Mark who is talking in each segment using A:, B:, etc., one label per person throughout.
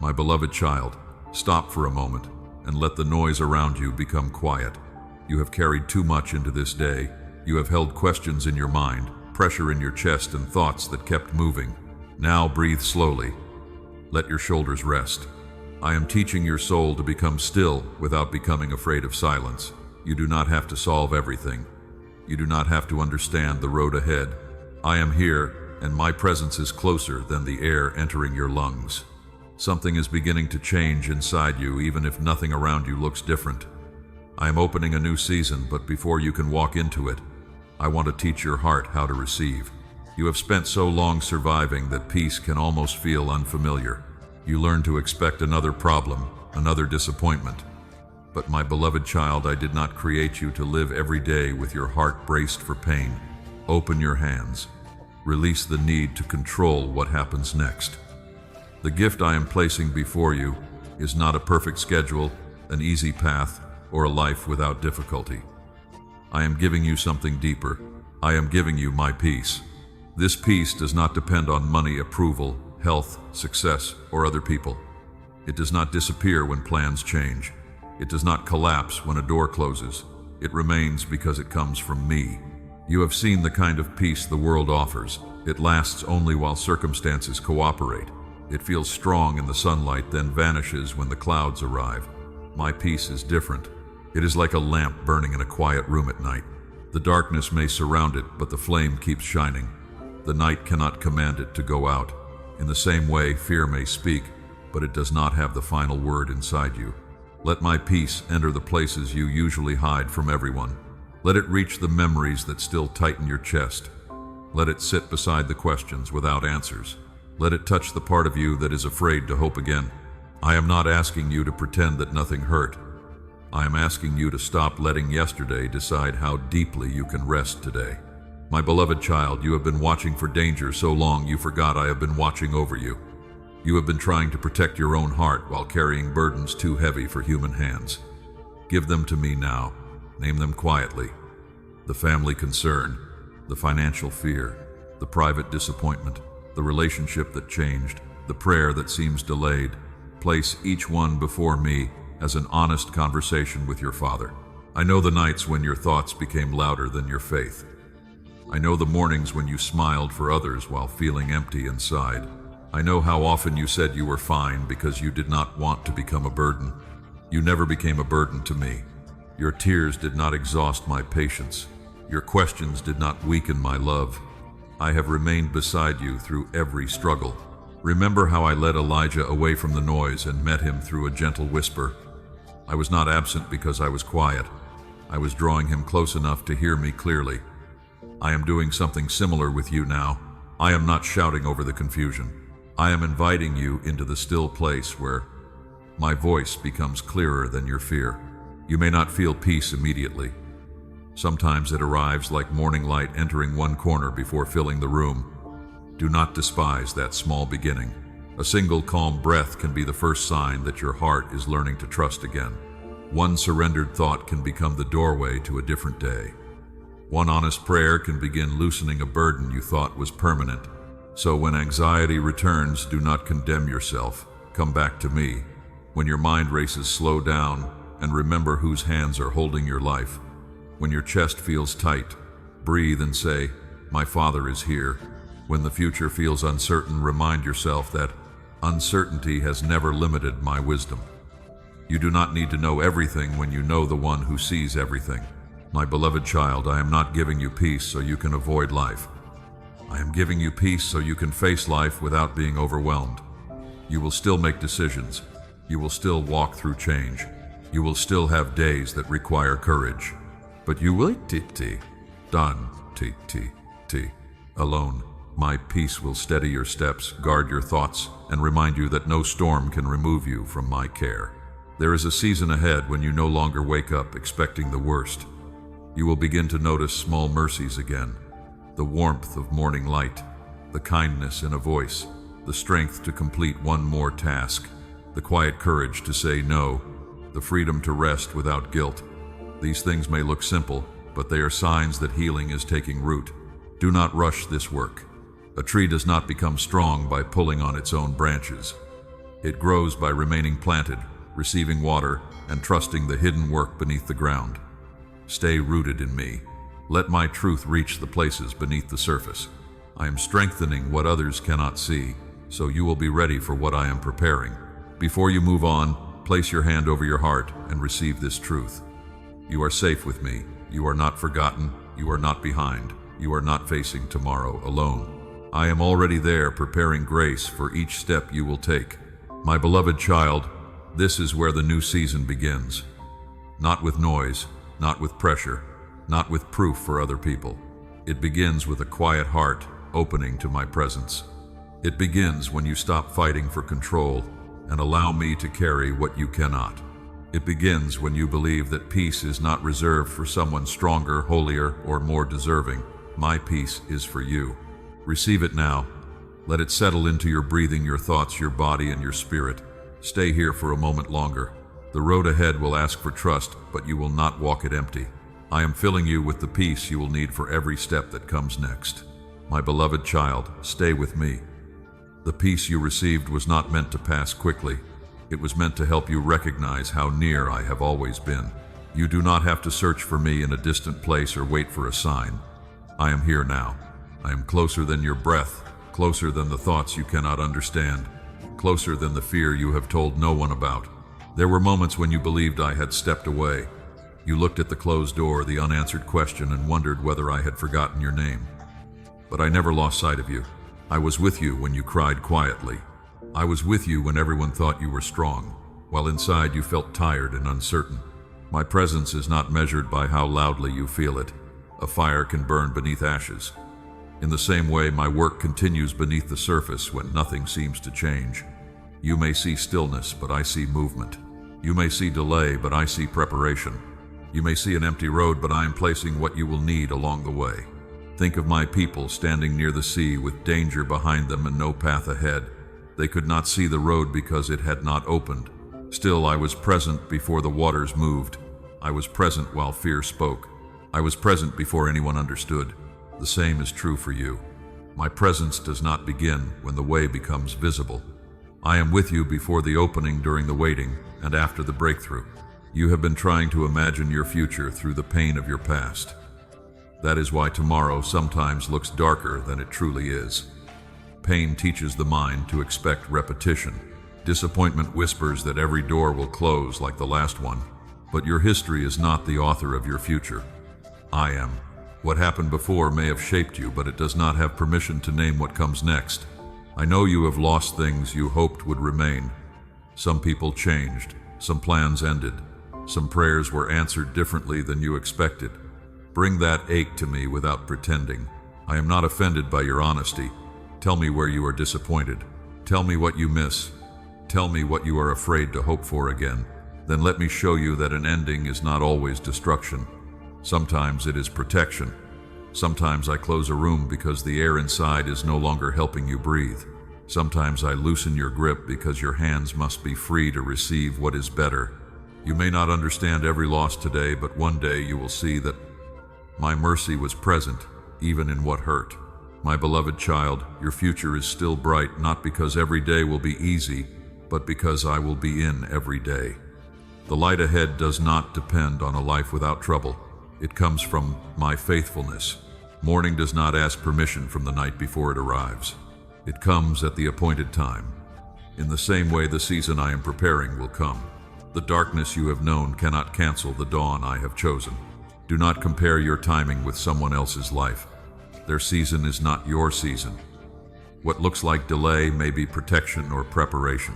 A: My beloved child, stop for a moment and let the noise around you become quiet. You have carried too much into this day. You have held questions in your mind, pressure in your chest, and thoughts that kept moving. Now breathe slowly. Let your shoulders rest. I am teaching your soul to become still without becoming afraid of silence. You do not have to solve everything. You do not have to understand the road ahead. I am here, and my presence is closer than the air entering your lungs. Something is beginning to change inside you, even if nothing around you looks different. I am opening a new season, but before you can walk into it, I want to teach your heart how to receive. You have spent so long surviving that peace can almost feel unfamiliar. You learn to expect another problem, another disappointment. But my beloved child, I did not create you to live every day with your heart braced for pain. Open your hands. Release the need to control what happens next. The gift I am placing before you is not a perfect schedule, an easy path, or a life without difficulty. I am giving you something deeper. I am giving you my peace. This peace does not depend on money, approval, health, success, or other people. It does not disappear when plans change. It does not collapse when a door closes. It remains because it comes from me. You have seen the kind of peace the world offers. It lasts only while circumstances cooperate. It feels strong in the sunlight, then vanishes when the clouds arrive. My peace is different. It is like a lamp burning in a quiet room at night. The darkness may surround it, but the flame keeps shining. The night cannot command it to go out. In the same way, fear may speak, but it does not have the final word inside you. Let my peace enter the places you usually hide from everyone. Let it reach the memories that still tighten your chest. Let it sit beside the questions without answers. Let it touch the part of you that is afraid to hope again. I am not asking you to pretend that nothing hurt. I am asking you to stop letting yesterday decide how deeply you can rest today. My beloved child, you have been watching for danger so long you forgot I have been watching over you. You have been trying to protect your own heart while carrying burdens too heavy for human hands. Give them to me now. Name them quietly. The family concern, the financial fear, the private disappointment, the relationship that changed, the prayer that seems delayed. Place each one before me as an honest conversation with your Father. I know the nights when your thoughts became louder than your faith. I know the mornings when you smiled for others while feeling empty inside. I know how often you said you were fine because you did not want to become a burden. You never became a burden to me. Your tears did not exhaust my patience. Your questions did not weaken my love. I have remained beside you through every struggle. Remember how I led Elijah away from the noise and met him through a gentle whisper. I was not absent because I was quiet. I was drawing him close enough to hear me clearly. I am doing something similar with you now. I am not shouting over the confusion. I am inviting you into the still place where my voice becomes clearer than your fear. You may not feel peace immediately. Sometimes it arrives like morning light entering one corner before filling the room. Do not despise that small beginning. A single calm breath can be the first sign that your heart is learning to trust again. One surrendered thought can become the doorway to a different day. One honest prayer can begin loosening a burden you thought was permanent. So when anxiety returns, do not condemn yourself. Come back to me. When your mind races, slow down and remember whose hands are holding your life. When your chest feels tight, breathe and say, "My Father is here." When the future feels uncertain, remind yourself that uncertainty has never limited my wisdom. You do not need to know everything when you know the one who sees everything. My beloved child, I am not giving you peace so you can avoid life. I am giving you peace so you can face life without being overwhelmed. You will still make decisions. You will still walk through change. You will still have days that require courage. But you will done alone. My peace will steady your steps, guard your thoughts, and remind you that no storm can remove you from my care. There is a season ahead when you no longer wake up expecting the worst. You will begin to notice small mercies again. The warmth of morning light, the kindness in a voice, the strength to complete one more task, the quiet courage to say no, the freedom to rest without guilt. These things may look simple, but they are signs that healing is taking root. Do not rush this work. A tree does not become strong by pulling on its own branches. It grows by remaining planted, receiving water, and trusting the hidden work beneath the ground. Stay rooted in me. Let my truth reach the places beneath the surface. I am strengthening what others cannot see, so you will be ready for what I am preparing. Before you move on, place your hand over your heart and receive this truth. You are safe with me. You are not forgotten. You are not behind. You are not facing tomorrow alone. I am already there, preparing grace for each step you will take. My beloved child, this is where the new season begins. Not with noise, not with pressure, not with proof for other people. It begins with a quiet heart opening to my presence. It begins when you stop fighting for control and allow me to carry what you cannot. It begins when you believe that peace is not reserved for someone stronger, holier, or more deserving. My peace is for you. Receive it now. Let it settle into your breathing, your thoughts, your body, and your spirit. Stay here for a moment longer. The road ahead will ask for trust, but you will not walk it empty. I am filling you with the peace you will need for every step that comes next. My beloved child, stay with me. The peace you received was not meant to pass quickly. It was meant to help you recognize how near I have always been. You do not have to search for me in a distant place or wait for a sign. I am here now. I am closer than your breath, closer than the thoughts you cannot understand, closer than the fear you have told no one about. There were moments when you believed I had stepped away. You looked at the closed door, the unanswered question, and wondered whether I had forgotten your name. But I never lost sight of you. I was with you when you cried quietly. I was with you when everyone thought you were strong, while inside you felt tired and uncertain. My presence is not measured by how loudly you feel it. A fire can burn beneath ashes. In the same way, my work continues beneath the surface when nothing seems to change. You may see stillness, but I see movement. You may see delay, but I see preparation. You may see an empty road, but I am placing what you will need along the way. Think of my people standing near the sea with danger behind them and no path ahead. They could not see the road because it had not opened. Still, I was present before the waters moved. I was present while fear spoke. I was present before anyone understood. The same is true for you. My presence does not begin when the way becomes visible. I am with you before the opening, during the waiting, and after the breakthrough. You have been trying to imagine your future through the pain of your past. That is why tomorrow sometimes looks darker than it truly is. Pain teaches the mind to expect repetition. Disappointment whispers that every door will close like the last one. But your history is not the author of your future. I am. What happened before may have shaped you, but it does not have permission to name what comes next. I know you have lost things you hoped would remain. Some people changed. Some plans ended. Some prayers were answered differently than you expected. Bring that ache to me without pretending. I am not offended by your honesty. Tell me where you are disappointed. Tell me what you miss. Tell me what you are afraid to hope for again. Then let me show you that an ending is not always destruction. Sometimes it is protection. Sometimes I close a room because the air inside is no longer helping you breathe. Sometimes I loosen your grip because your hands must be free to receive what is better. You may not understand every loss today, but one day you will see that my mercy was present, even in what hurt. My beloved child, your future is still bright, not because every day will be easy, but because I will be in every day. The light ahead does not depend on a life without trouble. It comes from my faithfulness. Morning does not ask permission from the night before it arrives. It comes at the appointed time. In the same way, the season I am preparing will come. The darkness you have known cannot cancel the dawn I have chosen. Do not compare your timing with someone else's life. Their season is not your season. What looks like delay may be protection or preparation.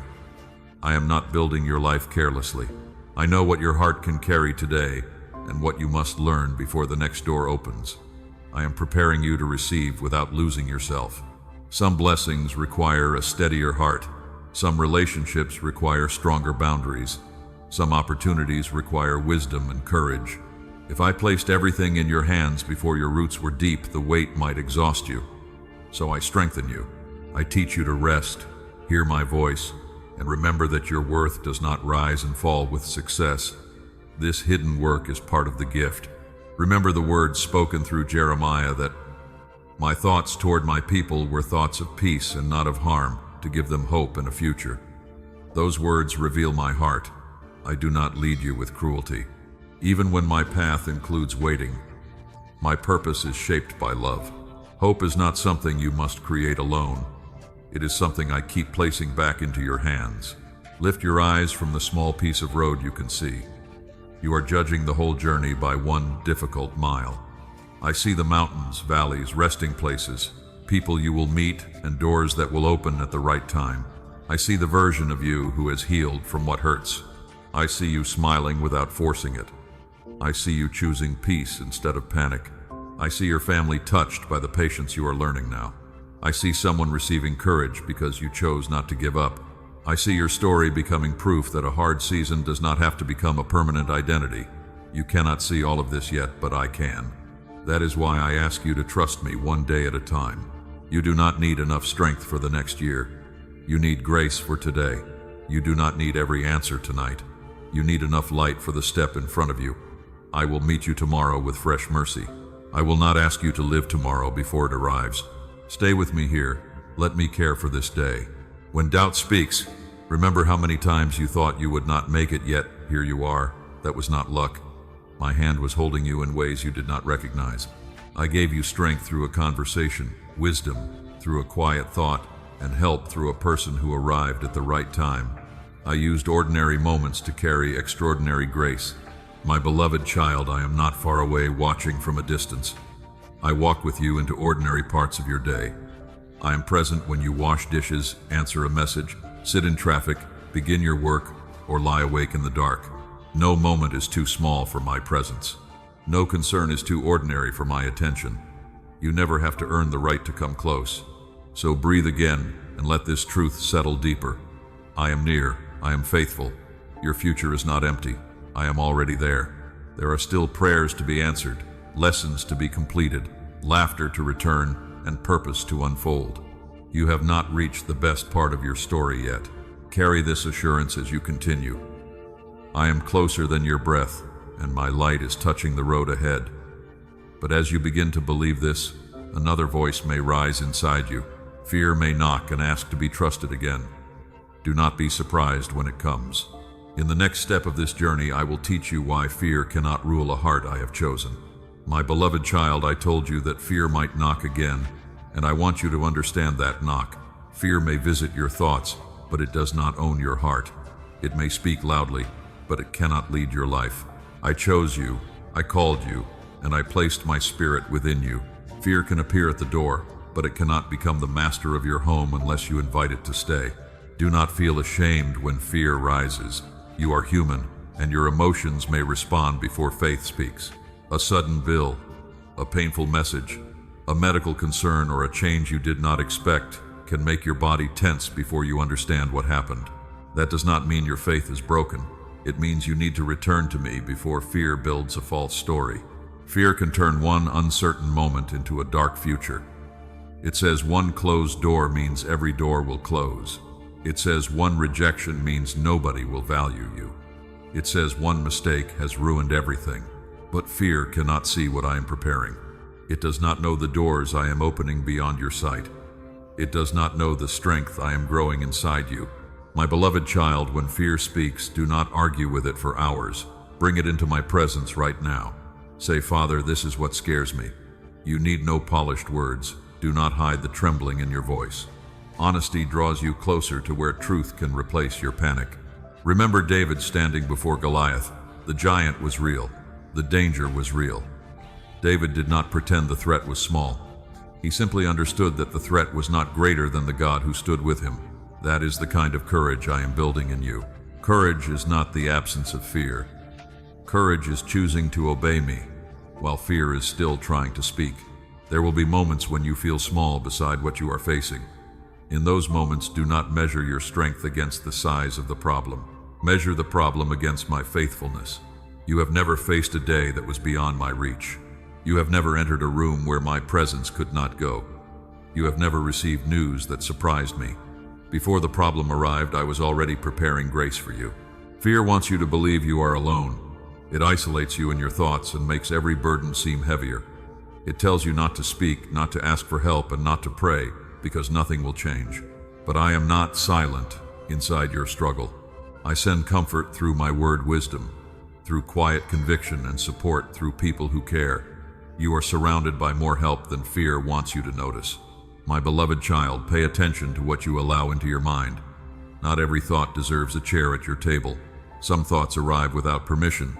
A: I am not building your life carelessly. I know what your heart can carry today and what you must learn before the next door opens. I am preparing you to receive without losing yourself. Some blessings require a steadier heart. Some relationships require stronger boundaries. Some opportunities require wisdom and courage. If I placed everything in your hands before your roots were deep, the weight might exhaust you. So I strengthen you. I teach you to rest, hear my voice, and remember that your worth does not rise and fall with success. This hidden work is part of the gift. Remember the words spoken through Jeremiah that my thoughts toward my people were thoughts of peace and not of harm, to give them hope and a future. Those words reveal my heart. I do not lead you with cruelty. Even when my path includes waiting, my purpose is shaped by love. Hope is not something you must create alone. It is something I keep placing back into your hands. Lift your eyes from the small piece of road you can see. You are judging the whole journey by one difficult mile. I see the mountains, valleys, resting places, people you will meet, and doors that will open at the right time. I see the version of you who has healed from what hurts. I see you smiling without forcing it. I see you choosing peace instead of panic. I see your family touched by the patience you are learning now. I see someone receiving courage because you chose not to give up. I see your story becoming proof that a hard season does not have to become a permanent identity. You cannot see all of this yet, but I can. That is why I ask you to trust me one day at a time. You do not need enough strength for the next year. You need grace for today. You do not need every answer tonight. You need enough light for the step in front of you. I will meet you tomorrow with fresh mercy. I will not ask you to live tomorrow before it arrives. Stay with me here. Let me care for this day. When doubt speaks, remember how many times you thought you would not make it, yet here you are. That was not luck. My hand was holding you in ways you did not recognize. I gave you strength through a conversation, wisdom through a quiet thought, and help through a person who arrived at the right time. I used ordinary moments to carry extraordinary grace. My beloved child, I am not far away watching from a distance. I walk with you into ordinary parts of your day. I am present when you wash dishes, answer a message, sit in traffic, begin your work, or lie awake in the dark. No moment is too small for my presence. No concern is too ordinary for my attention. You never have to earn the right to come close. So breathe again and let this truth settle deeper. I am near. I am faithful. Your future is not empty. I am already there. There are still prayers to be answered, lessons to be completed, laughter to return, and purpose to unfold. You have not reached the best part of your story yet. Carry this assurance as you continue. I am closer than your breath, and my light is touching the road ahead. But as you begin to believe this, another voice may rise inside you. Fear may knock and ask to be trusted again. Do not be surprised when it comes. In the next step of this journey, I will teach you why fear cannot rule a heart I have chosen. My beloved child, I told you that fear might knock again, and I want you to understand that knock. Fear may visit your thoughts, but it does not own your heart. It may speak loudly, but it cannot lead your life. I chose you, I called you, and I placed my spirit within you. Fear can appear at the door, but it cannot become the master of your home unless you invite it to stay. Do not feel ashamed when fear rises. You are human, and your emotions may respond before faith speaks. A sudden bill, a painful message, a medical concern, or a change you did not expect can make your body tense before you understand what happened. That does not mean your faith is broken. It means you need to return to me before fear builds a false story. Fear can turn one uncertain moment into a dark future. It says one closed door means every door will close. It says one rejection means nobody will value you. It says one mistake has ruined everything. But fear cannot see what I am preparing. It does not know the doors I am opening beyond your sight. It does not know the strength I am growing inside you. My beloved child, when fear speaks, do not argue with it for hours. Bring it into my presence right now. Say, Father, this is what scares me. You need no polished words. Do not hide the trembling in your voice. Honesty draws you closer to where truth can replace your panic. Remember David standing before Goliath. The giant was real. The danger was real. David did not pretend the threat was small. He simply understood that the threat was not greater than the God who stood with him. That is the kind of courage I am building in you. Courage is not the absence of fear. Courage is choosing to obey me, while fear is still trying to speak. There will be moments when you feel small beside what you are facing. In those moments, do not measure your strength against the size of the problem. Measure the problem against my faithfulness. You have never faced a day that was beyond my reach. You have never entered a room where my presence could not go. You have never received news that surprised me. Before the problem arrived, I was already preparing grace for you. Fear wants you to believe you are alone. It isolates you in your thoughts and makes every burden seem heavier. It tells you not to speak, not to ask for help, and not to pray, because nothing will change. But I am not silent. inside your struggle. I send comfort through my word wisdom, through quiet conviction and support through people who care. You are surrounded by more help than fear wants you to notice. My beloved child, pay attention to what you allow into your mind. Not every thought deserves a chair at your table. Some thoughts arrive without permission,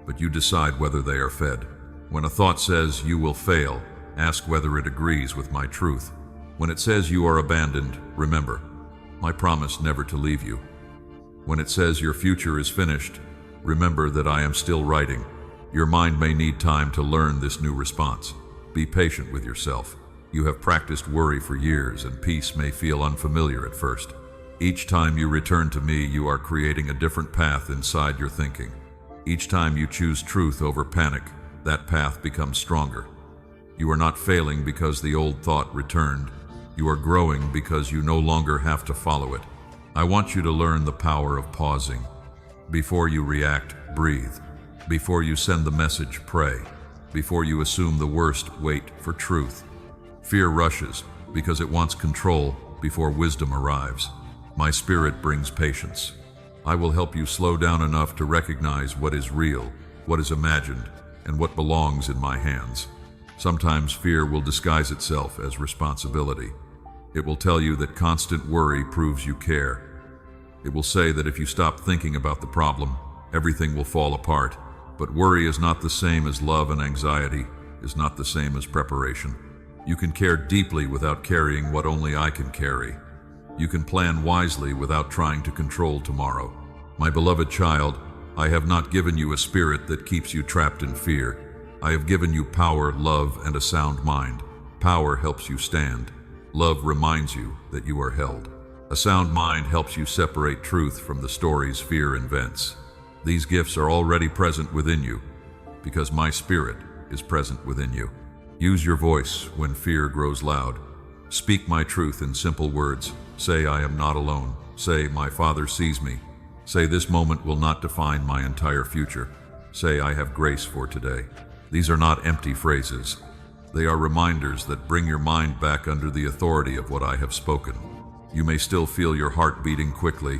A: but you decide whether they are fed. When a thought says you will fail, ask whether it agrees with my truth. When it says you are abandoned, remember my promise never to leave you. When it says your future is finished, remember that I am still writing. Your mind may need time to learn this new response. Be patient with yourself. You have practiced worry for years, and peace may feel unfamiliar at first. Each time you return to me, you are creating a different path inside your thinking. Each time you choose truth over panic, that path becomes stronger. You are not failing because the old thought returned. You are growing because you no longer have to follow it. I want you to learn the power of pausing. Before you react, breathe. Before you send the message, pray. Before you assume the worst, wait for truth. Fear rushes because it wants control before wisdom arrives. My spirit brings patience. I will help you slow down enough to recognize what is real, what is imagined, and what belongs in my hands. Sometimes fear will disguise itself as responsibility. It will tell you that constant worry proves you care. It will say that if you stop thinking about the problem, everything will fall apart. But worry is not the same as love, and anxiety is not the same as preparation. You can care deeply without carrying what only I can carry. You can plan wisely without trying to control tomorrow. My beloved child, I have not given you a spirit that keeps you trapped in fear. I have given you power, love, and a sound mind. Power helps you stand. Love reminds you that you are held. A sound mind helps you separate truth from the stories fear invents. These gifts are already present within you because my spirit is present within you. Use your voice when fear grows loud. Speak my truth in simple words. Say, I am not alone. Say, my Father sees me. Say, this moment will not define my entire future. Say, I have grace for today. These are not empty phrases. They are reminders that bring your mind back under the authority of what I have spoken. You may still feel your heart beating quickly.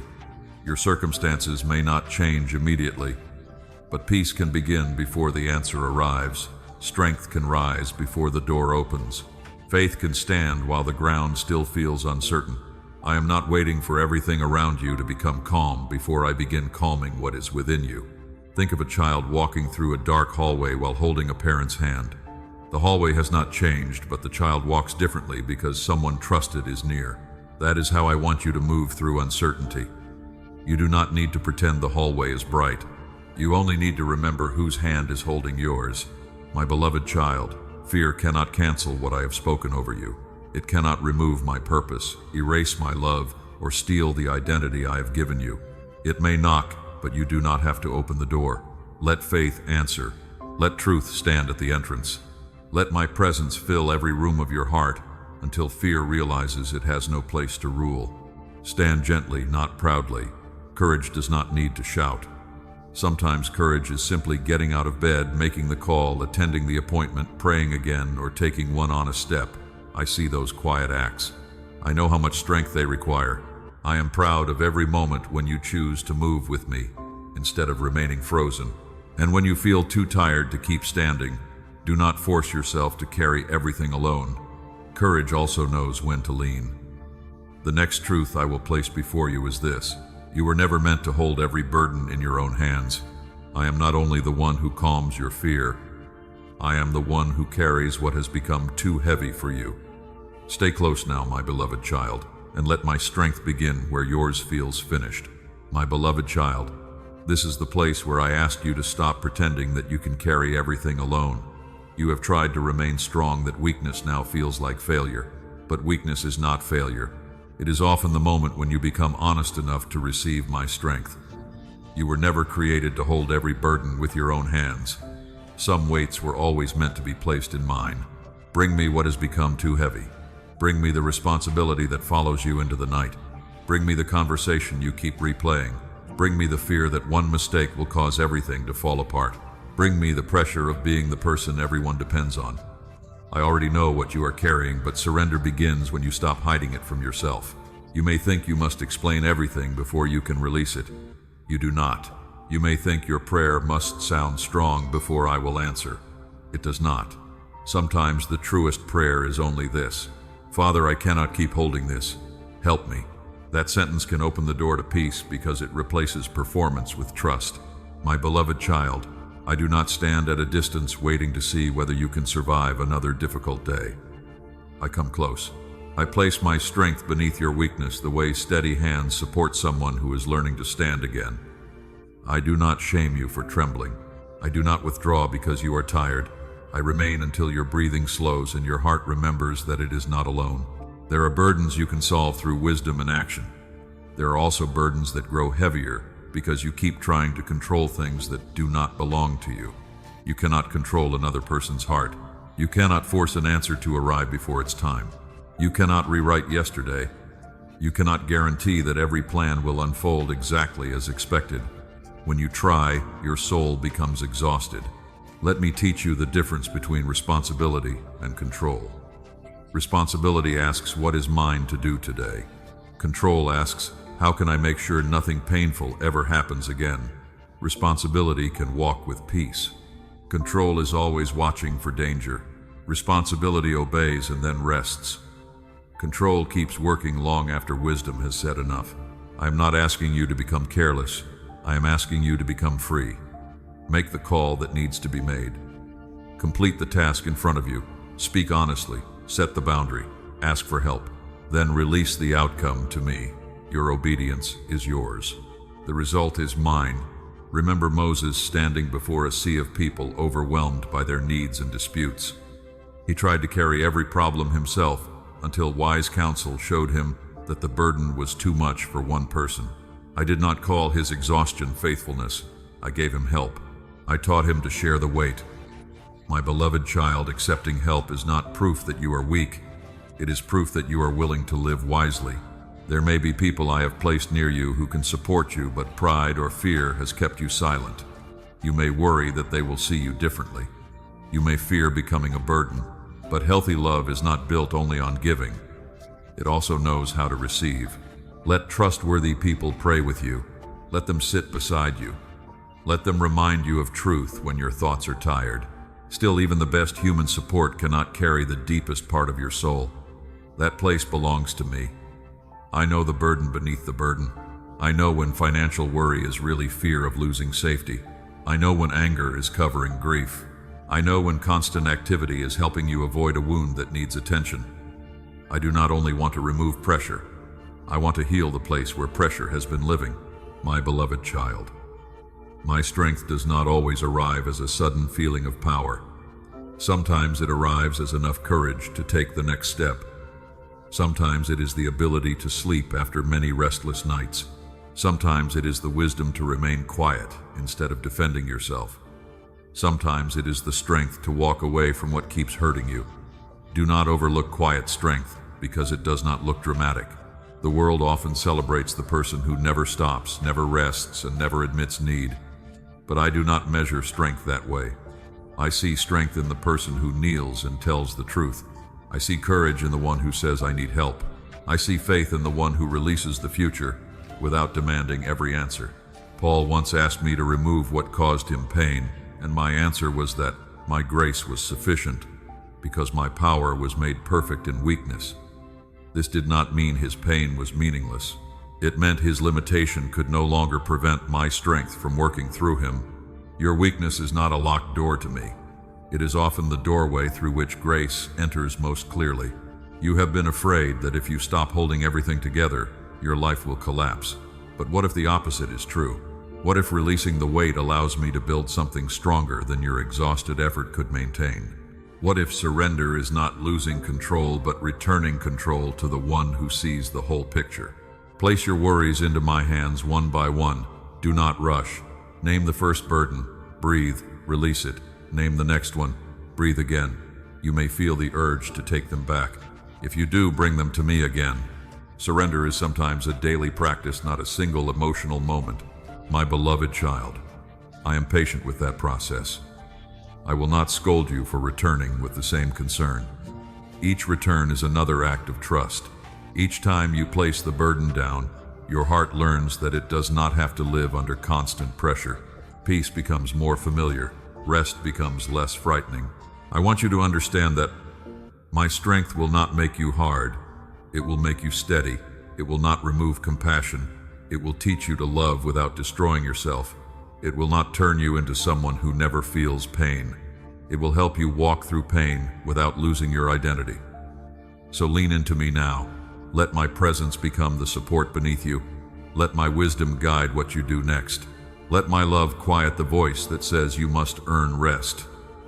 A: Your circumstances may not change immediately, but peace can begin before the answer arrives. Strength can rise before the door opens. Faith can stand while the ground still feels uncertain. I am not waiting for everything around you to become calm before I begin calming what is within you. Think of a child walking through a dark hallway while holding a parent's hand. The hallway has not changed, but the child walks differently because someone trusted is near. That is how I want you to move through uncertainty. You do not need to pretend the hallway is bright. You only need to remember whose hand is holding yours. My beloved child, fear cannot cancel what I have spoken over you. It cannot remove my purpose, erase my love, or steal the identity I have given you. It may knock, but you do not have to open the door. Let faith answer. Let truth stand at the entrance. Let my presence fill every room of your heart until fear realizes it has no place to rule. Stand gently, not proudly. Courage does not need to shout. Sometimes courage is simply getting out of bed, making the call, attending the appointment, praying again, or taking one honest step. I see those quiet acts. I know how much strength they require. I am proud of every moment when you choose to move with me instead of remaining frozen. And when you feel too tired to keep standing, do not force yourself to carry everything alone. Courage also knows when to lean. The next truth I will place before you is this. You were never meant to hold every burden in your own hands. I am not only the one who calms your fear, I am the one who carries what has become too heavy for you. Stay close now, my beloved child, and let my strength begin where yours feels finished. My beloved child, this is the place where I ask you to stop pretending that you can carry everything alone. You have tried to remain strong that weakness now feels like failure, but weakness is not failure. It is often the moment when you become honest enough to receive my strength. You were never created to hold every burden with your own hands. Some weights were always meant to be placed in mine. Bring me what has become too heavy. Bring me the responsibility that follows you into the night. Bring me the conversation you keep replaying. Bring me the fear that one mistake will cause everything to fall apart. Bring me the pressure of being the person everyone depends on. I already know what you are carrying, but surrender begins when you stop hiding it from yourself. You may think you must explain everything before you can release it. You do not. You may think your prayer must sound strong before I will answer. It does not. Sometimes the truest prayer is only this: Father, I cannot keep holding this. Help me. That sentence can open the door to peace because it replaces performance with trust. My beloved child, I do not stand at a distance waiting to see whether you can survive another difficult day. I come close. I place my strength beneath your weakness the way steady hands support someone who is learning to stand again. I do not shame you for trembling. I do not withdraw because you are tired. I remain until your breathing slows and your heart remembers that it is not alone. There are burdens you can solve through wisdom and action. There are also burdens that grow heavier because you keep trying to control things that do not belong to you. You cannot control another person's heart. You cannot force an answer to arrive before its time. You cannot rewrite yesterday. You cannot guarantee that every plan will unfold exactly as expected. When you try, your soul becomes exhausted. Let me teach you the difference between responsibility and control. Responsibility asks, what is mine to do today? Control asks, how can I make sure nothing painful ever happens again? Responsibility can walk with peace. Control is always watching for danger. Responsibility obeys and then rests. Control keeps working long after wisdom has said enough. I am not asking you to become careless. I am asking you to become free. Make the call that needs to be made. Complete the task in front of you. Speak honestly. Set the boundary. Ask for help. Then release the outcome to me. Your obedience is yours. The result is mine. Remember Moses standing before a sea of people overwhelmed by their needs and disputes. He tried to carry every problem himself until wise counsel showed him that the burden was too much for one person. I did not call his exhaustion faithfulness. I gave him help. I taught him to share the weight. My beloved child, accepting help is not proof that you are weak. It is proof that you are willing to live wisely. There may be people I have placed near you who can support you, but pride or fear has kept you silent. You may worry that they will see you differently. You may fear becoming a burden. But healthy love is not built only on giving. It also knows how to receive. Let trustworthy people pray with you. Let them sit beside you. Let them remind you of truth when your thoughts are tired. Still, even the best human support cannot carry the deepest part of your soul. That place belongs to me. I know the burden beneath the burden. I know when financial worry is really fear of losing safety. I know when anger is covering grief. I know when constant activity is helping you avoid a wound that needs attention. I do not only want to remove pressure, I want to heal the place where pressure has been living. My beloved child, my strength does not always arrive as a sudden feeling of power. Sometimes it arrives as enough courage to take the next step. Sometimes it is the ability to sleep after many restless nights. Sometimes it is the wisdom to remain quiet instead of defending yourself. Sometimes it is the strength to walk away from what keeps hurting you. Do not overlook quiet strength because it does not look dramatic. The world often celebrates the person who never stops, never rests, and never admits need. But I do not measure strength that way. I see strength in the person who kneels and tells the truth. I see courage in the one who says, I need help. I see faith in the one who releases the future without demanding every answer. Paul once asked me to remove what caused him pain, and my answer was that my grace was sufficient because my power was made perfect in weakness. This did not mean his pain was meaningless. It meant his limitation could no longer prevent my strength from working through him. Your weakness is not a locked door to me. It is often the doorway through which grace enters most clearly. You have been afraid that if you stop holding everything together, your life will collapse. But what if the opposite is true? What if releasing the weight allows me to build something stronger than your exhausted effort could maintain? What if surrender is not losing control but returning control to the one who sees the whole picture? Place your worries into my hands one by one. Do not rush. Name the first burden. Breathe. Release it. Name the next one. Breathe again. You may feel the urge to take them back. If you do, bring them to me again. Surrender is sometimes a daily practice, not a single emotional moment. My beloved child, I am patient with that process. I will not scold you for returning with the same concern. Each return is another act of trust. Each time you place the burden down, your heart learns that it does not have to live under constant pressure. Peace becomes more familiar. Rest becomes less frightening. I want you to understand that my strength will not make you hard. It will make you steady. It will not remove compassion. It will teach you to love without destroying yourself. It will not turn you into someone who never feels pain. It will help you walk through pain without losing your identity. So lean into me now. Let my presence become the support beneath you. Let my wisdom guide what you do next. Let my love quiet the voice that says you must earn rest.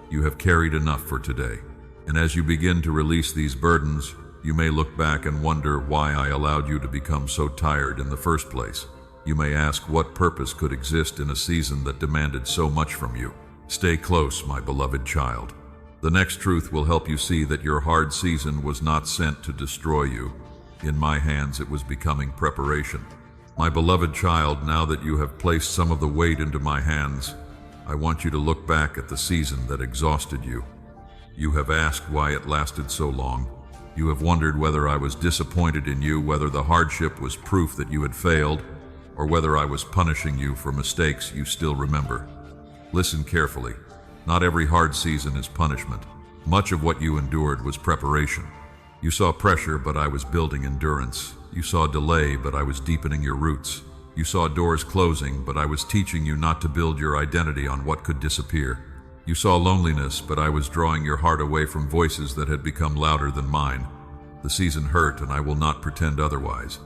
A: You have carried enough for today. And as you begin to release these burdens, you may look back and wonder why I allowed you to become so tired in the first place. You may ask what purpose could exist in a season that demanded so much from you. Stay close, my beloved child. The next truth will help you see that your hard season was not sent to destroy you. In my hands, it was becoming preparation. My beloved child, now that you have placed some of the weight into my hands, I want you to look back at the season that exhausted you. You have asked why it lasted so long. You have wondered whether I was disappointed in you, whether the hardship was proof that you had failed, or whether I was punishing you for mistakes you still remember. Listen carefully. Not every hard season is punishment. Much of what you endured was preparation. You saw pressure, but I was building endurance. You saw delay, but I was deepening your roots. You saw doors closing, but I was teaching you not to build your identity on what could disappear. You saw loneliness, but I was drawing your heart away from voices that had become louder than mine. The season hurt, and I will not pretend otherwise.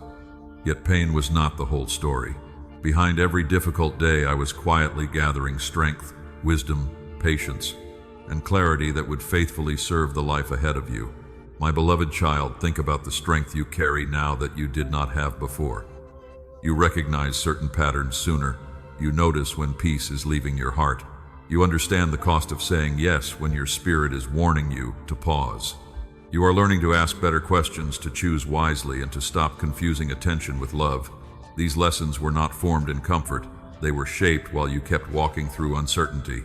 A: Yet pain was not the whole story. Behind every difficult day, I was quietly gathering strength, wisdom, patience, and clarity that would faithfully serve the life ahead of you. My beloved child, think about the strength you carry now that you did not have before. You recognize certain patterns sooner. You notice when peace is leaving your heart. You understand the cost of saying yes when your spirit is warning you to pause. You are learning to ask better questions, to choose wisely, and to stop confusing attention with love. These lessons were not formed in comfort. They were shaped while you kept walking through uncertainty.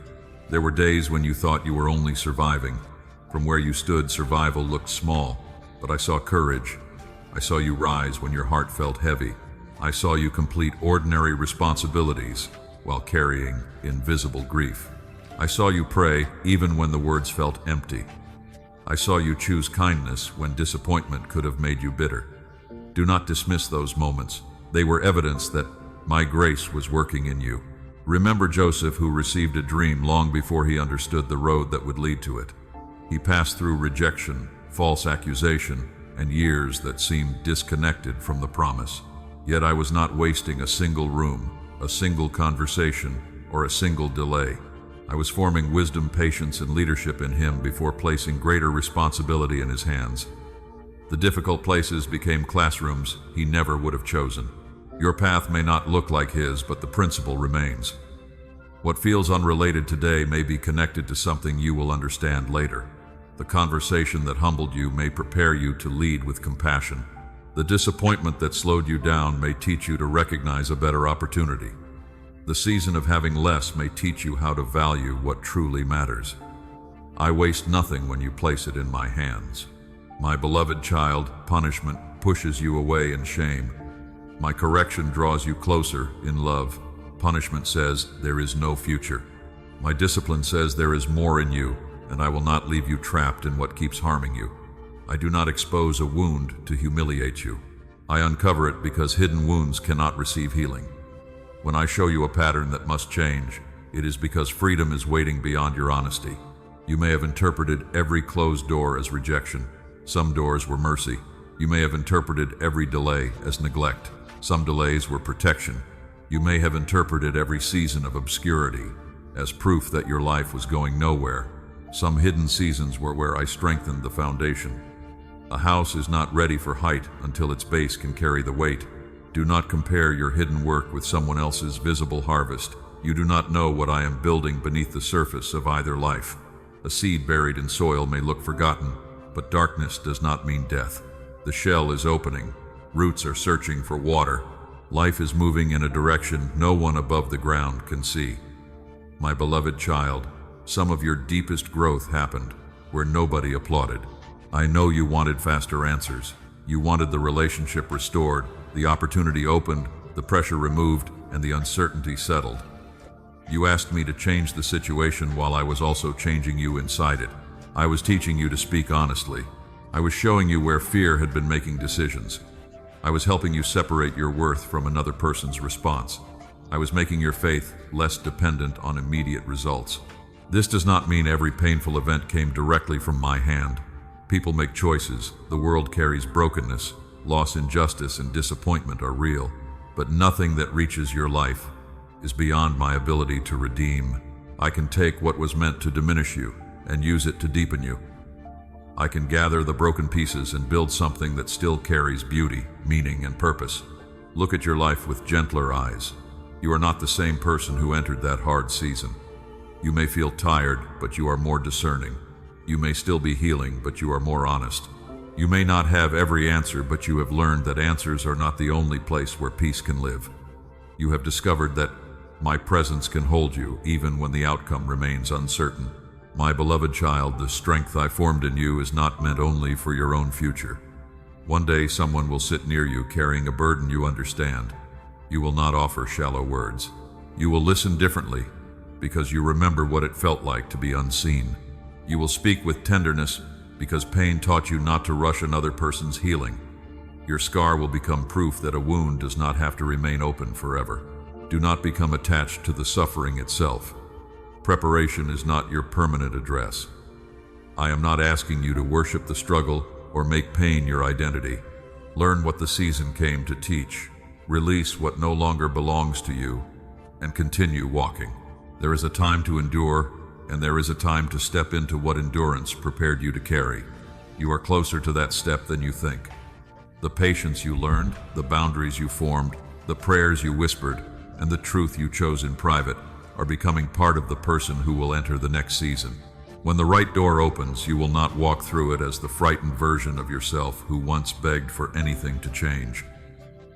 A: There were days when you thought you were only surviving. From where you stood, survival looked small, but I saw courage. I saw you rise when your heart felt heavy. I saw you complete ordinary responsibilities while carrying invisible grief. I saw you pray even when the words felt empty. I saw you choose kindness when disappointment could have made you bitter. Do not dismiss those moments. They were evidence that my grace was working in you. Remember Joseph, who received a dream long before he understood the road that would lead to it. He passed through rejection, false accusation, and years that seemed disconnected from the promise. Yet I was not wasting a single room, a single conversation, or a single delay. I was forming wisdom, patience, and leadership in him before placing greater responsibility in his hands. The difficult places became classrooms he never would have chosen. Your path may not look like his, but the principle remains. What feels unrelated today may be connected to something you will understand later. The conversation that humbled you may prepare you to lead with compassion. The disappointment that slowed you down may teach you to recognize a better opportunity. The season of having less may teach you how to value what truly matters. I waste nothing when you place it in my hands. My beloved child, punishment pushes you away in shame. My correction draws you closer in love. Punishment says there is no future. My discipline says there is more in you, and I will not leave you trapped in what keeps harming you. I do not expose a wound to humiliate you. I uncover it because hidden wounds cannot receive healing. When I show you a pattern that must change, it is because freedom is waiting beyond your honesty. You may have interpreted every closed door as rejection. Some doors were mercy. You may have interpreted every delay as neglect. Some delays were protection. You may have interpreted every season of obscurity as proof that your life was going nowhere. Some hidden seasons were where I strengthened the foundation. A house is not ready for height until its base can carry the weight. Do not compare your hidden work with someone else's visible harvest. You do not know what I am building beneath the surface of either life. A seed buried in soil may look forgotten, but darkness does not mean death. The shell is opening. Roots are searching for water. Life is moving in a direction no one above the ground can see. My beloved child, some of your deepest growth happened where nobody applauded. I know you wanted faster answers. You wanted the relationship restored, the opportunity opened, the pressure removed, and the uncertainty settled. You asked me to change the situation while I was also changing you inside it. I was teaching you to speak honestly. I was showing you where fear had been making decisions. I was helping you separate your worth from another person's response. I was making your faith less dependent on immediate results. This does not mean every painful event came directly from my hand. People make choices, the world carries brokenness, loss, injustice, and disappointment are real. But nothing that reaches your life is beyond my ability to redeem. I can take what was meant to diminish you and use it to deepen you. I can gather the broken pieces and build something that still carries beauty, meaning, and purpose. Look at your life with gentler eyes. You are not the same person who entered that hard season. You may feel tired, but you are more discerning. You may still be healing, but you are more honest. You may not have every answer, but you have learned that answers are not the only place where peace can live. You have discovered that my presence can hold you even when the outcome remains uncertain. My beloved child, the strength I formed in you is not meant only for your own future. One day someone will sit near you carrying a burden you understand. You will not offer shallow words. You will listen differently because you remember what it felt like to be unseen. You will speak with tenderness because pain taught you not to rush another person's healing. Your scar will become proof that a wound does not have to remain open forever. Do not become attached to the suffering itself. Preparation is not your permanent address. I am not asking you to worship the struggle or make pain your identity. Learn what the season came to teach. Release what no longer belongs to you, and continue walking. There is a time to endure, and there is a time to step into what endurance prepared you to carry. You are closer to that step than you think. The patience you learned, the boundaries you formed, the prayers you whispered, and the truth you chose in private are becoming part of the person who will enter the next season. When the right door opens, you will not walk through it as the frightened version of yourself who once begged for anything to change.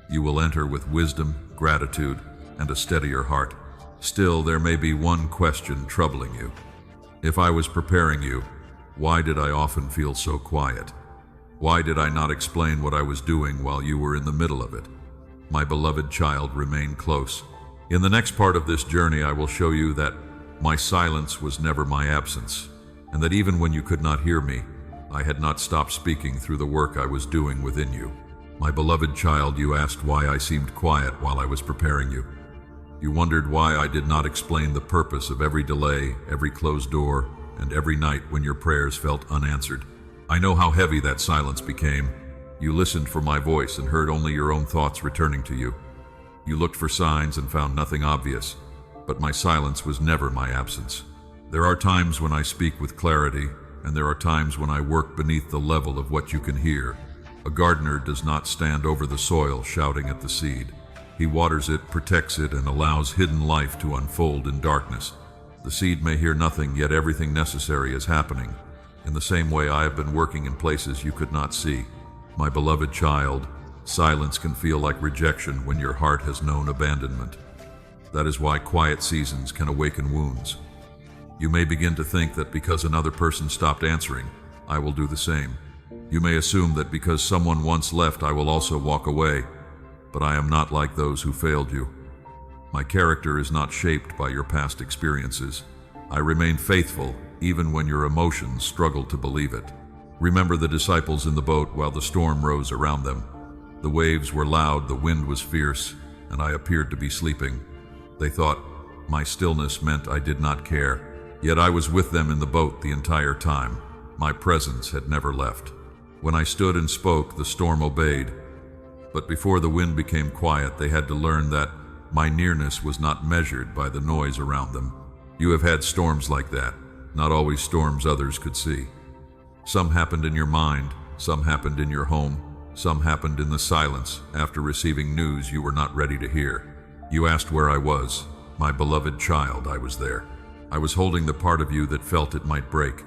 A: You will enter with wisdom, gratitude, and a steadier heart. Still, there may be one question troubling you. If I was preparing you, why did I often feel so quiet? Why did I not explain what I was doing while you were in the middle of it? My beloved child, remain close. In the next part of this journey, I will show you that my silence was never my absence, and that even when you could not hear me, I had not stopped speaking through the work I was doing within you. My beloved child, you asked why I seemed quiet while I was preparing you. You wondered why I did not explain the purpose of every delay, every closed door, and every night when your prayers felt unanswered. I know how heavy that silence became. You listened for my voice and heard only your own thoughts returning to you. You looked for signs and found nothing obvious, but my silence was never my absence. There are times when I speak with clarity, and there are times when I work beneath the level of what you can hear. A gardener does not stand over the soil shouting at the seed. He waters it, protects it, and allows hidden life to unfold in darkness. The seed may hear nothing, yet everything necessary is happening. In the same way, I have been working in places you could not see. My beloved child, silence can feel like rejection when your heart has known abandonment. That is why quiet seasons can awaken wounds. You may begin to think that because another person stopped answering, I will do the same. You may assume that because someone once left, I will also walk away. But I am not like those who failed you. My character is not shaped by your past experiences. I remain faithful even when your emotions struggle to believe it. Remember the disciples in the boat while the storm rose around them. The waves were loud, the wind was fierce, and I appeared to be sleeping. They thought my stillness meant I did not care. Yet I was with them in the boat the entire time. My presence had never left. When I stood and spoke, the storm obeyed. But before the wind became quiet, they had to learn that my nearness was not measured by the noise around them. You have had storms like that, not always storms others could see. Some happened in your mind, some happened in your home, some happened in the silence after receiving news you were not ready to hear. You asked where I was. My beloved child, I was there. I was holding the part of you that felt it might break.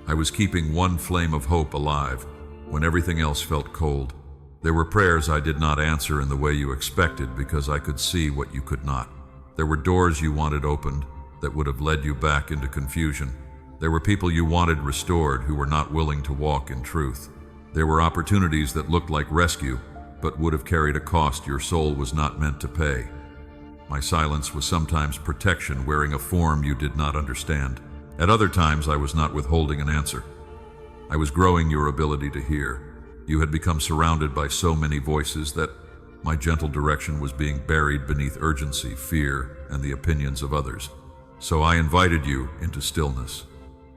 A: I was keeping one flame of hope alive when everything else felt cold. There were prayers I did not answer in the way you expected because I could see what you could not. There were doors you wanted opened that would have led you back into confusion. There were people you wanted restored who were not willing to walk in truth. There were opportunities that looked like rescue, but would have carried a cost your soul was not meant to pay. My silence was sometimes protection wearing a form you did not understand. At other times, I was not withholding an answer. I was growing your ability to hear. You had become surrounded by so many voices that my gentle direction was being buried beneath urgency, fear, and the opinions of others. So I invited you into stillness,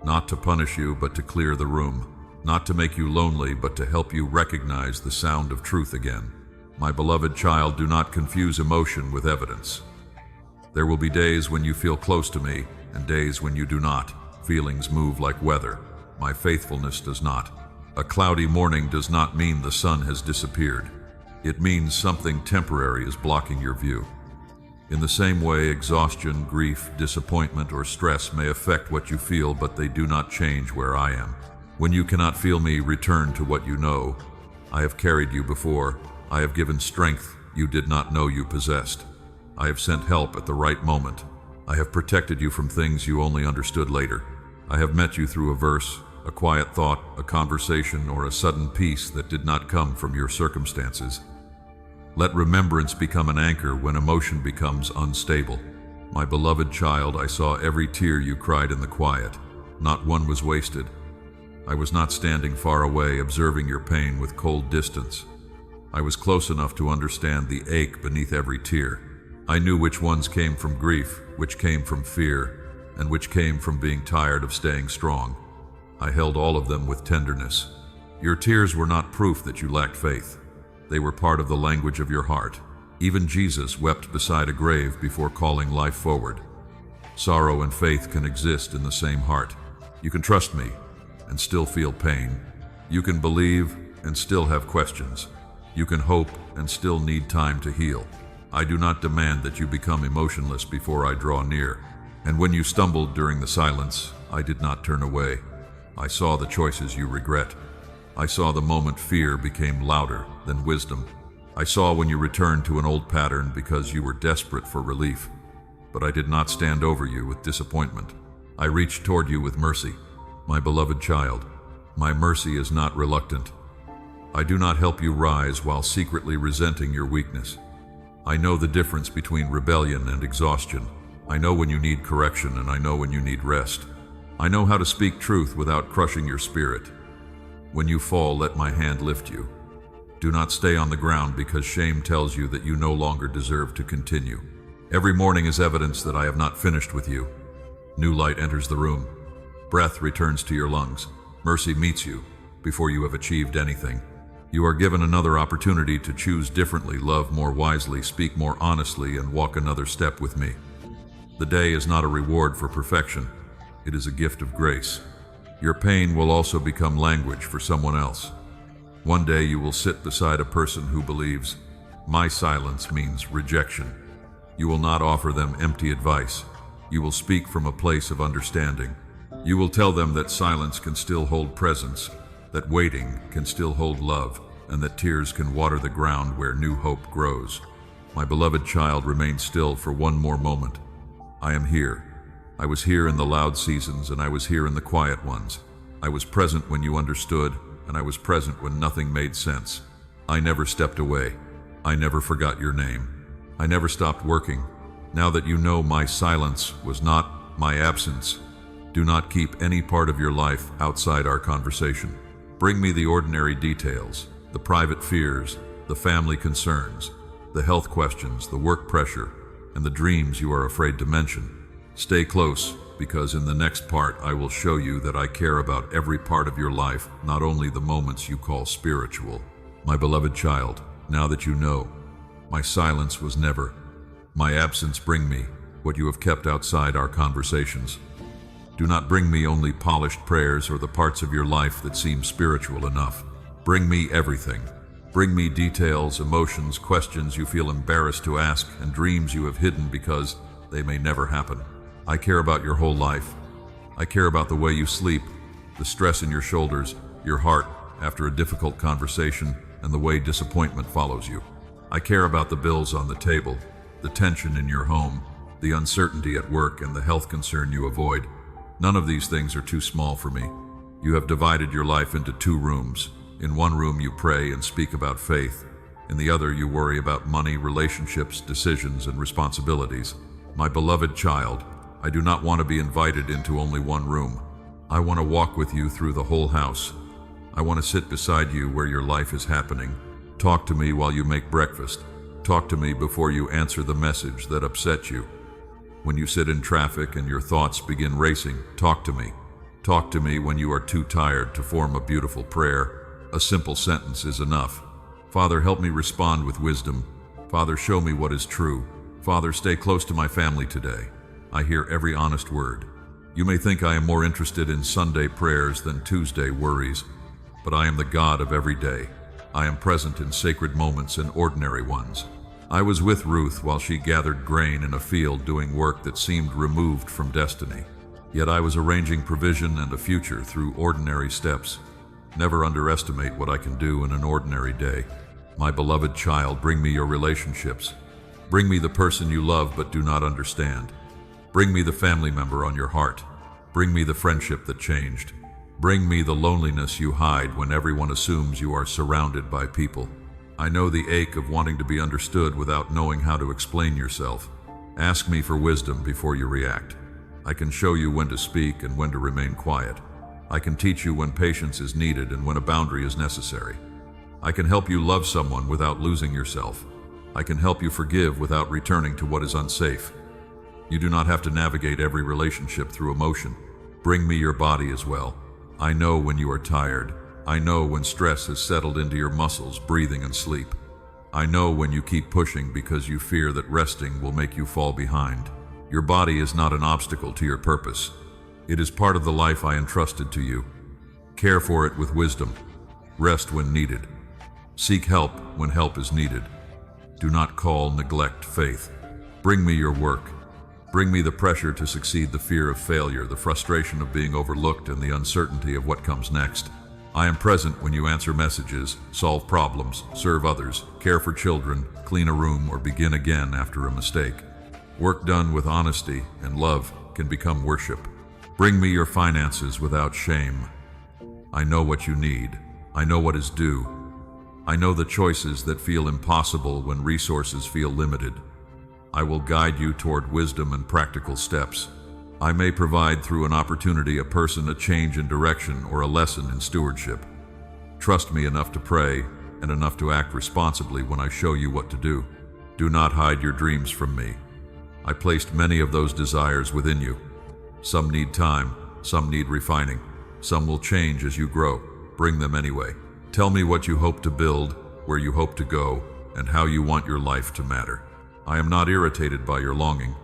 A: not to punish you, but to clear the room, not to make you lonely, but to help you recognize the sound of truth again. My beloved child, do not confuse emotion with evidence. There will be days when you feel close to me, and days when you do not. Feelings move like weather. My faithfulness does not. A cloudy morning does not mean the sun has disappeared. It means something temporary is blocking your view. In the same way, exhaustion, grief, disappointment, or stress may affect what you feel, but they do not change where I am. When you cannot feel me, return to what you know. I have carried you before. I have given strength you did not know you possessed. I have sent help at the right moment. I have protected you from things you only understood later. I have met you through a verse, a quiet thought, a conversation, or a sudden peace that did not come from your circumstances. Let remembrance become an anchor when emotion becomes unstable. My beloved child, I saw every tear you cried in the quiet. Not one was wasted. I was not standing far away, observing your pain with cold distance. I was close enough to understand the ache beneath every tear. I knew which ones came from grief, which came from fear, and which came from being tired of staying strong. I held all of them with tenderness. Your tears were not proof that you lacked faith. They were part of the language of your heart. Even Jesus wept beside a grave before calling life forward. Sorrow and faith can exist in the same heart. You can trust me and still feel pain. You can believe and still have questions. You can hope and still need time to heal. I do not demand that you become emotionless before I draw near. And when you stumbled during the silence, I did not turn away. I saw the choices you regret. I saw the moment fear became louder than wisdom. I saw when you returned to an old pattern because you were desperate for relief. But I did not stand over you with disappointment. I reached toward you with mercy. My beloved child, my mercy is not reluctant. I do not help you rise while secretly resenting your weakness. I know the difference between rebellion and exhaustion. I know when you need correction, and I know when you need rest. I know how to speak truth without crushing your spirit. When you fall, let my hand lift you. Do not stay on the ground because shame tells you that you no longer deserve to continue. Every morning is evidence that I have not finished with you. New light enters the room. Breath returns to your lungs. Mercy meets you before you have achieved anything. You are given another opportunity to choose differently, love more wisely, speak more honestly, and walk another step with me. The day is not a reward for perfection. It is a gift of grace. Your pain will also become language for someone else. One day you will sit beside a person who believes, my silence means rejection. You will not offer them empty advice. You will speak from a place of understanding. You will tell them that silence can still hold presence, that waiting can still hold love, and that tears can water the ground where new hope grows. My beloved child, remain still for one more moment. I am here. I was here in the loud seasons, and I was here in the quiet ones. I was present when you understood, and I was present when nothing made sense. I never stepped away. I never forgot your name. I never stopped working. Now that you know my silence was not my absence, do not keep any part of your life outside our conversation. Bring me the ordinary details, the private fears, the family concerns, the health questions, the work pressure, and the dreams you are afraid to mention. Stay close, because in the next part I will show you that I care about every part of your life, not only the moments you call spiritual. My beloved child, now that you know, my silence was never. My absence bring me what you have kept outside our conversations. Do not bring me only polished prayers or the parts of your life that seem spiritual enough. Bring me everything. Bring me details, emotions, questions you feel embarrassed to ask, and dreams you have hidden because they may never happen. I care about your whole life. I care about the way you sleep, the stress in your shoulders, your heart after a difficult conversation, and the way disappointment follows you. I care about the bills on the table, the tension in your home, the uncertainty at work, and the health concern you avoid. None of these things are too small for me. You have divided your life into 2 rooms, In one room you pray and speak about faith. In the other you worry about money, relationships, decisions, and responsibilities. My beloved child, I do not want to be invited into only one room. I want to walk with you through the whole house. I want to sit beside you where your life is happening. Talk to me while you make breakfast. Talk to me before you answer the message that upset you. When you sit in traffic and your thoughts begin racing, talk to me. Talk to me when you are too tired to form a beautiful prayer. A simple sentence is enough. Father, help me respond with wisdom. Father, show me what is true. Father, stay close to my family today. I hear every honest word. You may think I am more interested in Sunday prayers than Tuesday worries, but I am the God of every day. I am present in sacred moments and ordinary ones. I was with Ruth while she gathered grain in a field doing work that seemed removed from destiny. Yet I was arranging provision and a future through ordinary steps. Never underestimate what I can do in an ordinary day. My beloved child, bring me your relationships. Bring me the person you love but do not understand. Bring me the family member on your heart. Bring me the friendship that changed. Bring me the loneliness you hide when everyone assumes you are surrounded by people. I know the ache of wanting to be understood without knowing how to explain yourself. Ask me for wisdom before you react. I can show you when to speak and when to remain quiet. I can teach you when patience is needed and when a boundary is necessary. I can help you love someone without losing yourself. I can help you forgive without returning to what is unsafe. You do not have to navigate every relationship through emotion. Bring me your body as well. I know when you are tired. I know when stress has settled into your muscles, breathing and sleep. I know when you keep pushing because you fear that resting will make you fall behind. Your body is not an obstacle to your purpose. It is part of the life I entrusted to you. Care for it with wisdom. Rest when needed. Seek help when help is needed. Do not call neglect faith. Bring me your work. Bring me the pressure to succeed, the fear of failure, the frustration of being overlooked, and the uncertainty of what comes next. I am present when you answer messages, solve problems, serve others, care for children, clean a room, or begin again after a mistake. Work done with honesty and love can become worship. Bring me your finances without shame. I know what you need. I know what is due. I know the choices that feel impossible when resources feel limited. I will guide you toward wisdom and practical steps. I may provide through an opportunity, a person, a change in direction, or a lesson in stewardship. Trust me enough to pray and enough to act responsibly when I show you what to do. Do not hide your dreams from me. I placed many of those desires within you. Some need time, some need refining, some will change as you grow. Bring them anyway. Tell me what you hope to build, where you hope to go, and how you want your life to matter. I am not irritated by your longing.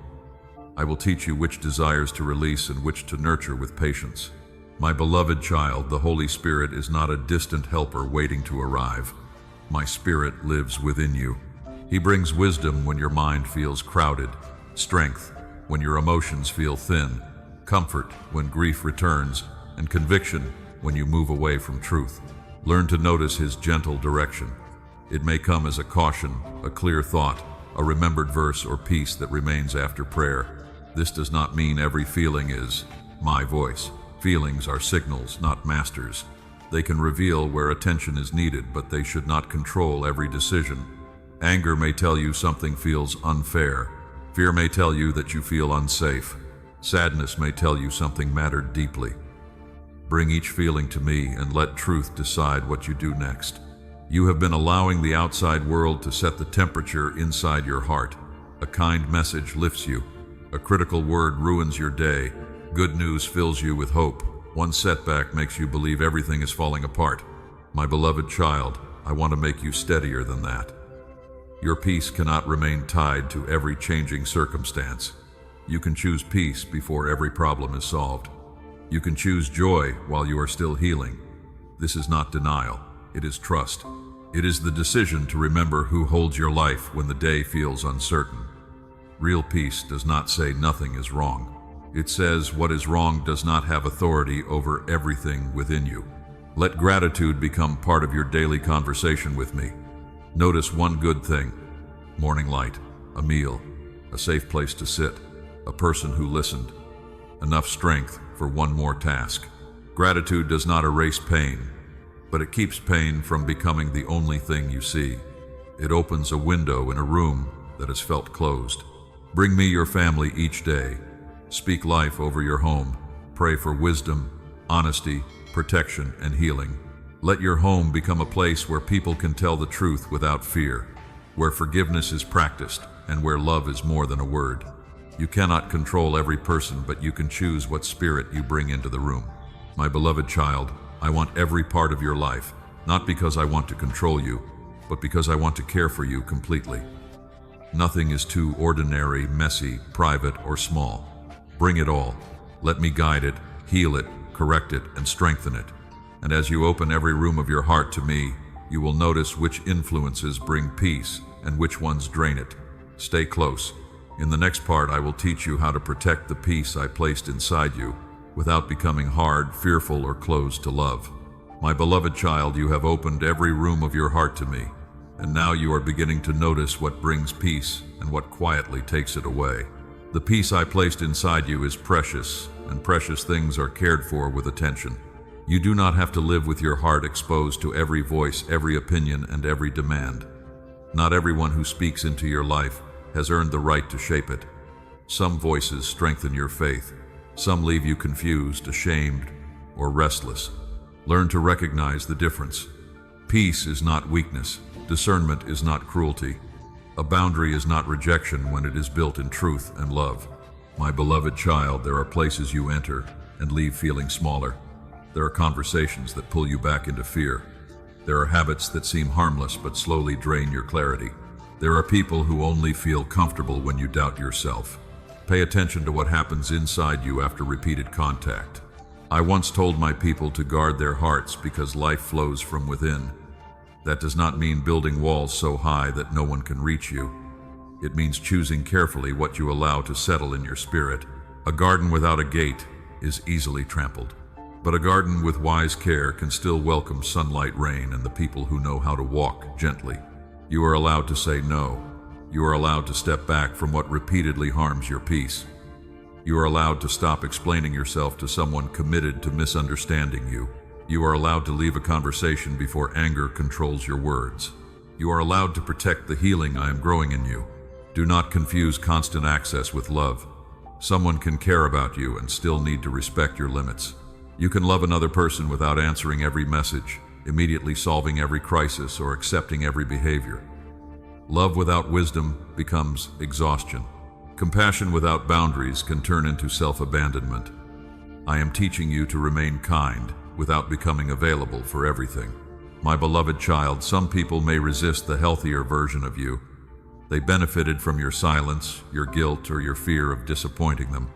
A: I will teach you which desires to release and which to nurture with patience. My beloved child, the Holy Spirit is not a distant helper waiting to arrive. My Spirit lives within you. He brings wisdom when your mind feels crowded, strength when your emotions feel thin, comfort when grief returns, and conviction when you move away from truth. Learn to notice His gentle direction. It may come as a caution, a clear thought, a remembered verse, or peace that remains after prayer. This does not mean every feeling is my voice. Feelings are signals, not masters. They can reveal where attention is needed, but they should not control every decision. Anger may tell you something feels unfair. Fear may tell you that you feel unsafe. Sadness may tell you something mattered deeply. Bring each feeling to me and let truth decide what you do next. You have been allowing the outside world to set the temperature inside your heart. A kind message lifts you. A critical word ruins your day. Good news fills you with hope. One setback makes you believe everything is falling apart. My beloved child, I want to make you steadier than that. Your peace cannot remain tied to every changing circumstance. You can choose peace before every problem is solved. You can choose joy while you are still healing. This is not denial. It is trust. It is the decision to remember who holds your life when the day feels uncertain. Real peace does not say nothing is wrong. It says what is wrong does not have authority over everything within you. Let gratitude become part of your daily conversation with me. Notice one good thing: morning light, a meal, a safe place to sit, a person who listened, enough strength for one more task. Gratitude does not erase pain. but it keeps pain from becoming the only thing you see. It opens a window in a room that has felt closed. Bring me your family each day. Speak life over your home. Pray for wisdom, honesty, protection, and healing. Let your home become a place where people can tell the truth without fear, where forgiveness is practiced, and where love is more than a word. You cannot control every person, but you can choose what spirit you bring into the room. My beloved child, I want every part of your life, not because I want to control you, but because I want to care for you completely. Nothing is too ordinary, messy, private, or small. Bring it all. Let me guide it, heal it, correct it, and strengthen it. And as you open every room of your heart to me, you will notice which influences bring peace and which ones drain it. Stay close. In the next part, I will teach you how to protect the peace I placed inside you without becoming hard, fearful, or closed to love. My beloved child, you have opened every room of your heart to me, and now you are beginning to notice what brings peace and what quietly takes it away. The peace I placed inside you is precious, and precious things are cared for with attention. You do not have to live with your heart exposed to every voice, every opinion, and every demand. Not everyone who speaks into your life has earned the right to shape it. Some voices strengthen your faith. Some leave you confused, ashamed, or restless. Learn to recognize the difference. Peace is not weakness. Discernment is not cruelty. A boundary is not rejection when it is built in truth and love. My beloved child, there are places you enter and leave feeling smaller. There are conversations that pull you back into fear. There are habits that seem harmless but slowly drain your clarity. There are people who only feel comfortable when you doubt yourself. Pay attention to what happens inside you after repeated contact. I once told my people to guard their hearts because life flows from within. That does not mean building walls so high that no one can reach you. It means choosing carefully what you allow to settle in your spirit. A garden without a gate is easily trampled. But a garden with wise care can still welcome sunlight, rain, and the people who know how to walk gently. You are allowed to say no. You are allowed to step back from what repeatedly harms your peace. You are allowed to stop explaining yourself to someone committed to misunderstanding you. You are allowed to leave a conversation before anger controls your words. You are allowed to protect the healing I am growing in you. Do not confuse constant access with love. Someone can care about you and still need to respect your limits. You can love another person without answering every message, immediately solving every crisis, or accepting every behavior. Love without wisdom becomes exhaustion. Compassion without boundaries can turn into self-abandonment. I am teaching you to remain kind without becoming available for everything. My beloved child, some people may resist the healthier version of you. They benefited from your silence, your guilt, or your fear of disappointing them.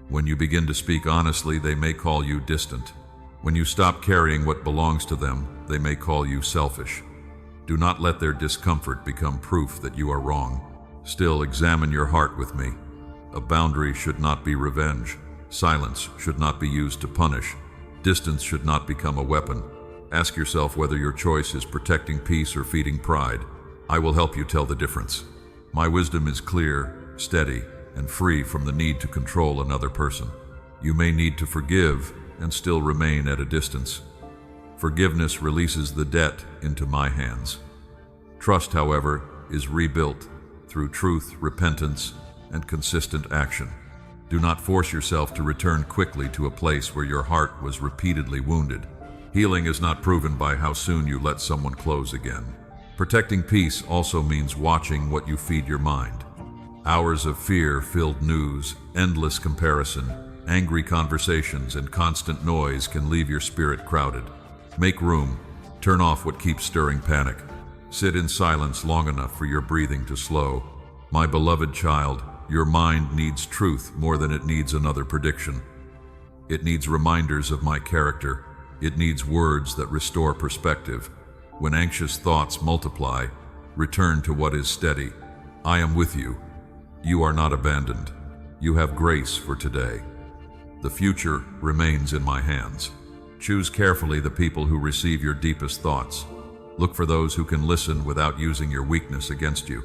A: When you begin to speak honestly, they may call you distant. When you stop carrying what belongs to them, they may call you selfish. Do not let their discomfort become proof that you are wrong. Still, examine your heart with me. A boundary should not be revenge. Silence should not be used to punish. Distance should not become a weapon. Ask yourself whether your choice is protecting peace or feeding pride. I will help you tell the difference. My wisdom is clear, steady, and free from the need to control another person. You may need to forgive and still remain at a distance. Forgiveness releases the debt into my hands. Trust, however, is rebuilt through truth, repentance, and consistent action. Do not force yourself to return quickly to a place where your heart was repeatedly wounded. Healing is not proven by how soon you let someone close again. Protecting peace also means watching what you feed your mind. Hours of fear-filled news, endless comparison, angry conversations, and constant noise can leave your spirit crowded. Make room. Turn off what keeps stirring panic. Sit in silence long enough for your breathing to slow. My beloved child, your mind needs truth more than it needs another prediction. It needs reminders of my character. It needs words that restore perspective. When anxious thoughts multiply, return to what is steady. I am with you. You are not abandoned. You have grace for today. The future remains in my hands. Choose carefully the people who receive your deepest thoughts. Look for those who can listen without using your weakness against you.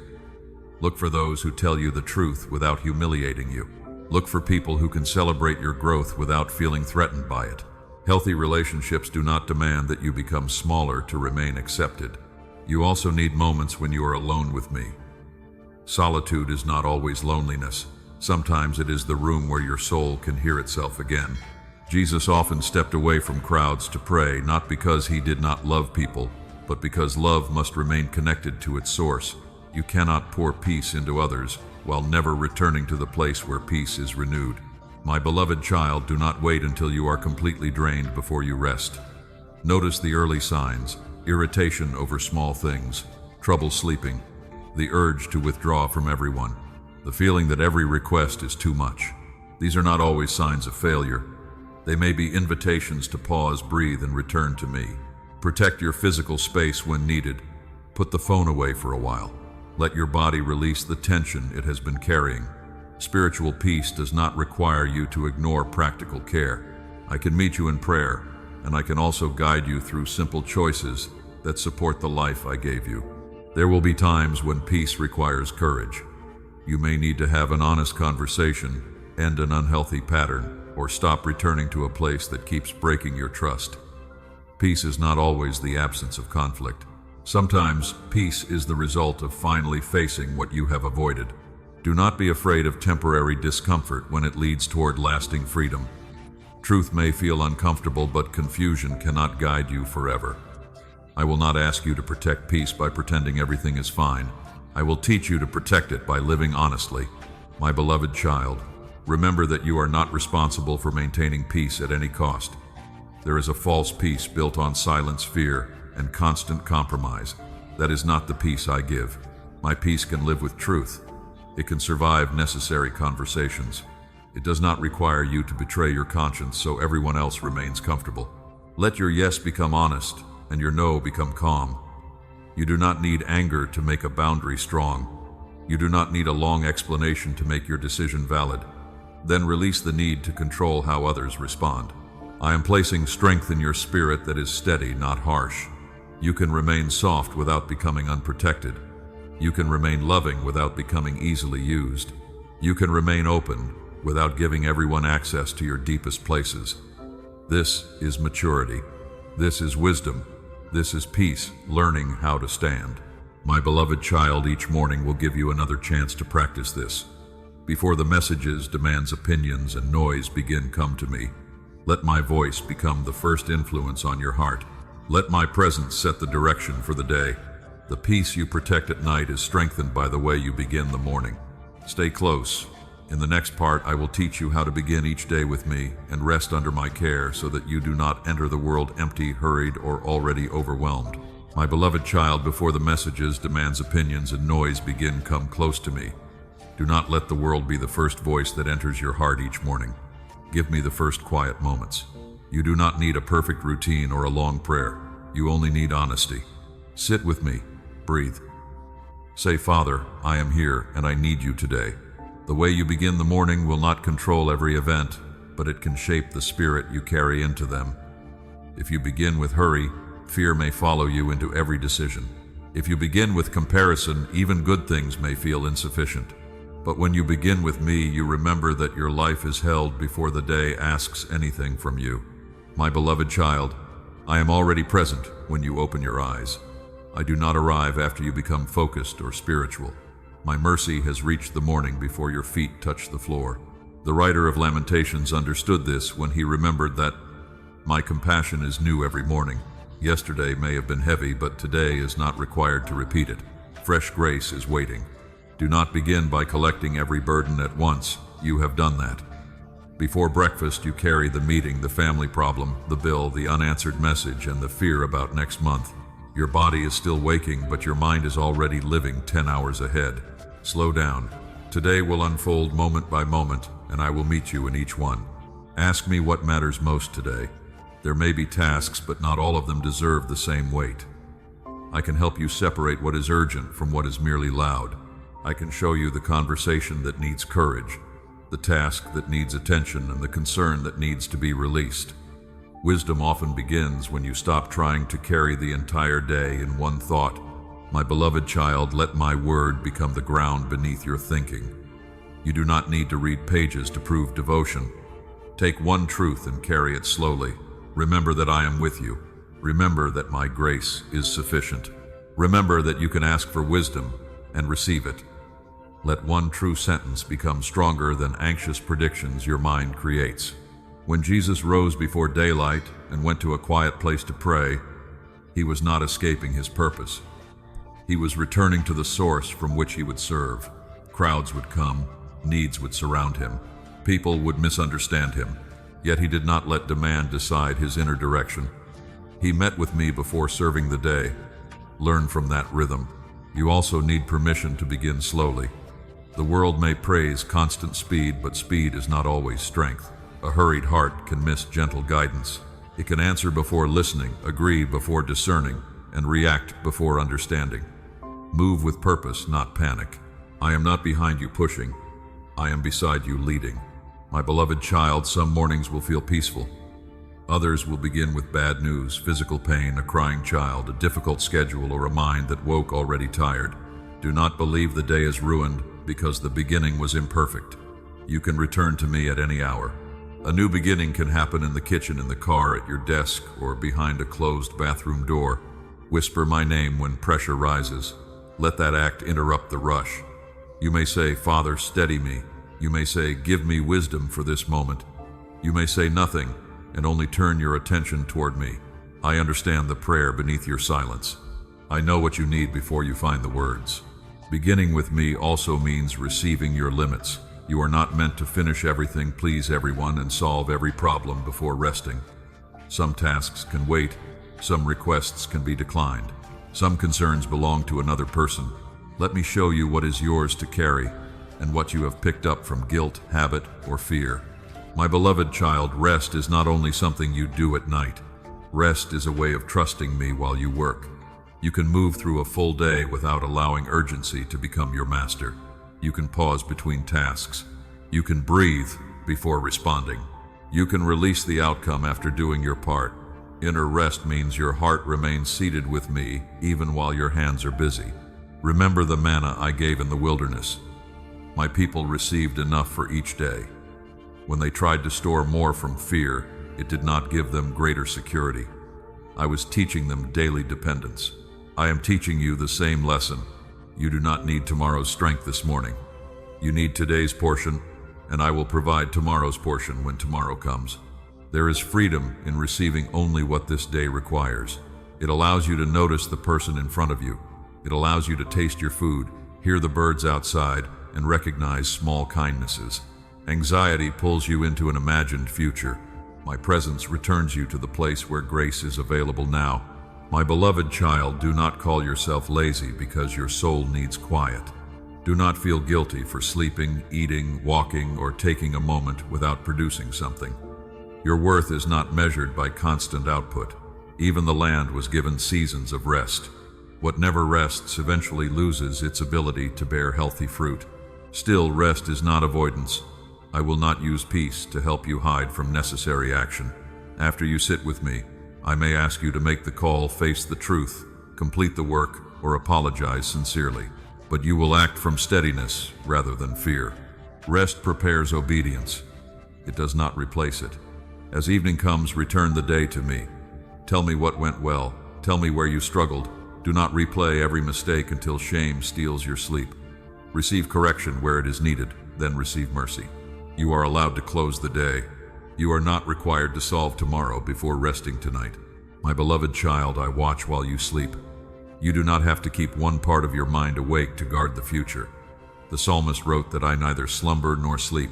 A: Look for those who tell you the truth without humiliating you. Look for people who can celebrate your growth without feeling threatened by it. Healthy relationships do not demand that you become smaller to remain accepted. You also need moments when you are alone with me. Solitude is not always loneliness. Sometimes it is the room where your soul can hear itself again. Jesus often stepped away from crowds to pray, not because he did not love people, but because love must remain connected to its source. You cannot pour peace into others while never returning to the place where peace is renewed. My beloved child, do not wait until you are completely drained before you rest. Notice the early signs: irritation over small things, trouble sleeping, the urge to withdraw from everyone, the feeling that every request is too much. These are not always signs of failure. They may be invitations to pause, breathe, and return to me. Protect your physical space when needed. Put the phone away for a while. Let your body release the tension it has been carrying. Spiritual peace does not require you to ignore practical care. I can meet you in prayer, and I can also guide you through simple choices that support the life I gave you. There will be times when peace requires courage. You may need to have an honest conversation, end an unhealthy pattern, or stop returning to a place that keeps breaking your trust. Peace is not always the absence of conflict. Sometimes peace is the result of finally facing what you have avoided. Do not be afraid of temporary discomfort when it leads toward lasting freedom. Truth may feel uncomfortable, but confusion cannot guide you forever. I will not ask you to protect peace by pretending everything is fine. I will teach you to protect it by living honestly. My beloved child, remember that you are not responsible for maintaining peace at any cost. There is a false peace built on silence, fear, and constant compromise. That is not the peace I give. My peace can live with truth. It can survive necessary conversations. It does not require you to betray your conscience so everyone else remains comfortable. Let your yes become honest and your no become calm. You do not need anger to make a boundary strong. You do not need a long explanation to make your decision valid. Then release the need to control how others respond. I am placing strength in your spirit that is steady, not harsh. You can remain soft without becoming unprotected. You can remain loving without becoming easily used. You can remain open without giving everyone access to your deepest places. This is maturity. This is wisdom. This is peace, learning how to stand. My beloved child, each morning will give you another chance to practice this. Before the messages, demands, opinions, and noise begin, come to me. Let my voice become the first influence on your heart. Let my presence set the direction for the day. The peace you protect at night is strengthened by the way you begin the morning. Stay close. In the next part, I will teach you how to begin each day with me and rest under my care so that you do not enter the world empty, hurried, or already overwhelmed. My beloved child, before the messages, demands, opinions, and noise begin, come close to me. Do not let the world be the first voice that enters your heart each morning. Give me the first quiet moments. You do not need a perfect routine or a long prayer. You only need honesty. Sit with me. Breathe. Say, Father, I am here and I need you today. The way you begin the morning will not control every event, but it can shape the spirit you carry into them. If you begin with hurry, fear may follow you into every decision. If you begin with comparison, even good things may feel insufficient. But when you begin with me, you remember that your life is held before the day asks anything from you. My beloved child, I am already present when you open your eyes. I do not arrive after you become focused or spiritual. My mercy has reached the morning before your feet touch the floor. The writer of Lamentations understood this when he remembered that my compassion is new every morning. Yesterday may have been heavy, but today is not required to repeat it. Fresh grace is waiting. Do not begin by collecting every burden at once. You have done that. Before breakfast, you carry the meeting, the family problem, the bill, the unanswered message, and the fear about next month. Your body is still waking, but your mind is already living 10 hours ahead. Slow down. Today will unfold moment by moment, and I will meet you in each one. Ask me what matters most today. There may be tasks, but not all of them deserve the same weight. I can help you separate what is urgent from what is merely loud. I can show you the conversation that needs courage, the task that needs attention, and the concern that needs to be released. Wisdom often begins when you stop trying to carry the entire day in one thought. My beloved child, let my word become the ground beneath your thinking. You do not need to read pages to prove devotion. Take one truth and carry it slowly. Remember that I am with you. Remember that my grace is sufficient. Remember that you can ask for wisdom and receive it. Let one true sentence become stronger than anxious predictions your mind creates. When Jesus rose before daylight and went to a quiet place to pray, he was not escaping his purpose. He was returning to the source from which he would serve. Crowds would come, needs would surround him, people would misunderstand him, yet he did not let demand decide his inner direction. He met with me before serving the day. Learn from that rhythm. You also need permission to begin slowly. The world may praise constant speed, but speed is not always strength. A hurried heart can miss gentle guidance. It can answer before listening, agree before discerning, and react before understanding. Move with purpose, not panic. I am not behind you pushing. I am beside you leading. My beloved child, some mornings will feel peaceful. Others will begin with bad news, physical pain, a crying child, a difficult schedule, or a mind that woke already tired. Do not believe the day is ruined because the beginning was imperfect. You can return to me at any hour. A new beginning can happen in the kitchen, in the car, at your desk, or behind a closed bathroom door. Whisper my name when pressure rises. Let that act interrupt the rush. You may say, Father, steady me. You may say, give me wisdom for this moment. You may say nothing and only turn your attention toward me. I understand the prayer beneath your silence. I know what you need before you find the words. Beginning with me also means receiving your limits. You are not meant to finish everything, please everyone, and solve every problem before resting. Some tasks can wait. Some requests can be declined. Some concerns belong to another person. Let me show you what is yours to carry and what you have picked up from guilt, habit, or fear. My beloved child, rest is not only something you do at night. Rest is a way of trusting me while you work. You can move through a full day without allowing urgency to become your master. You can pause between tasks. You can breathe before responding. You can release the outcome after doing your part. Inner rest means your heart remains seated with me even while your hands are busy. Remember the manna I gave in the wilderness. My people received enough for each day. When they tried to store more from fear, it did not give them greater security. I was teaching them daily dependence. I am teaching you the same lesson. You do not need tomorrow's strength this morning. You need today's portion, and I will provide tomorrow's portion when tomorrow comes. There is freedom in receiving only what this day requires. It allows you to notice the person in front of you. It allows you to taste your food, hear the birds outside, and recognize small kindnesses. Anxiety pulls you into an imagined future. My presence returns you to the place where grace is available now. My beloved child, do not call yourself lazy because your soul needs quiet. Do not feel guilty for sleeping, eating, walking, or taking a moment without producing something. Your worth is not measured by constant output. Even the land was given seasons of rest. What never rests eventually loses its ability to bear healthy fruit. Still, rest is not avoidance. I will not use peace to help you hide from necessary action. After you sit with me, I may ask you to make the call, face the truth, complete the work, or apologize sincerely. But you will act from steadiness rather than fear. Rest prepares obedience. It does not replace it. As evening comes, return the day to me. Tell me what went well. Tell me where you struggled. Do not replay every mistake until shame steals your sleep. Receive correction where it is needed, then receive mercy. You are allowed to close the day. You are not required to solve tomorrow before resting tonight. My beloved child, I watch while you sleep. You do not have to keep one part of your mind awake to guard the future. The psalmist wrote that I neither slumber nor sleep.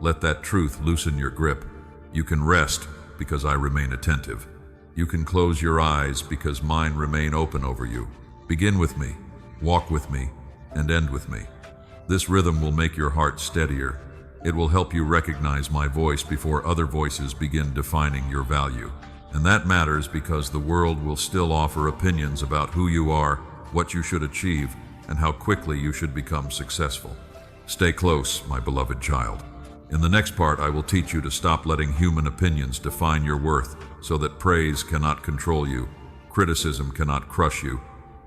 A: Let that truth loosen your grip. You can rest because I remain attentive. You can close your eyes because mine remain open over you. Begin with me, walk with me, and end with me. This rhythm will make your heart steadier. It will help you recognize my voice before other voices begin defining your value. And that matters because the world will still offer opinions about who you are, what you should achieve, and how quickly you should become successful. Stay close, my beloved child. In the next part, I will teach you to stop letting human opinions define your worth so that praise cannot control you, criticism cannot crush you,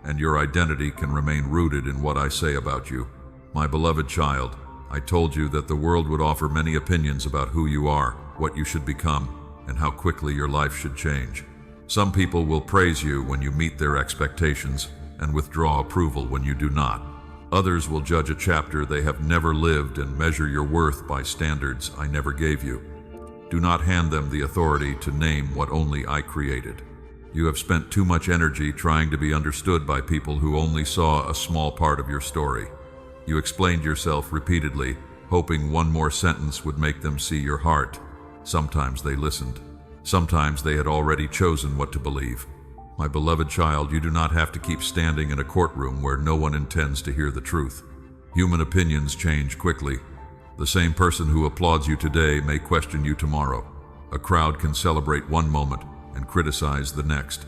A: and your identity can remain rooted in what I say about you. My beloved child, I told you that the world would offer many opinions about who you are, what you should become, and how quickly your life should change. Some people will praise you when you meet their expectations and withdraw approval when you do not. Others will judge a chapter they have never lived and measure your worth by standards I never gave you. Do not hand them the authority to name what only I created. You have spent too much energy trying to be understood by people who only saw a small part of your story. You explained yourself repeatedly, hoping one more sentence would make them see your heart. Sometimes they listened. Sometimes they had already chosen what to believe. My beloved child, you do not have to keep standing in a courtroom where no one intends to hear the truth. Human opinions change quickly. The same person who applauds you today may question you tomorrow. A crowd can celebrate one moment and criticize the next.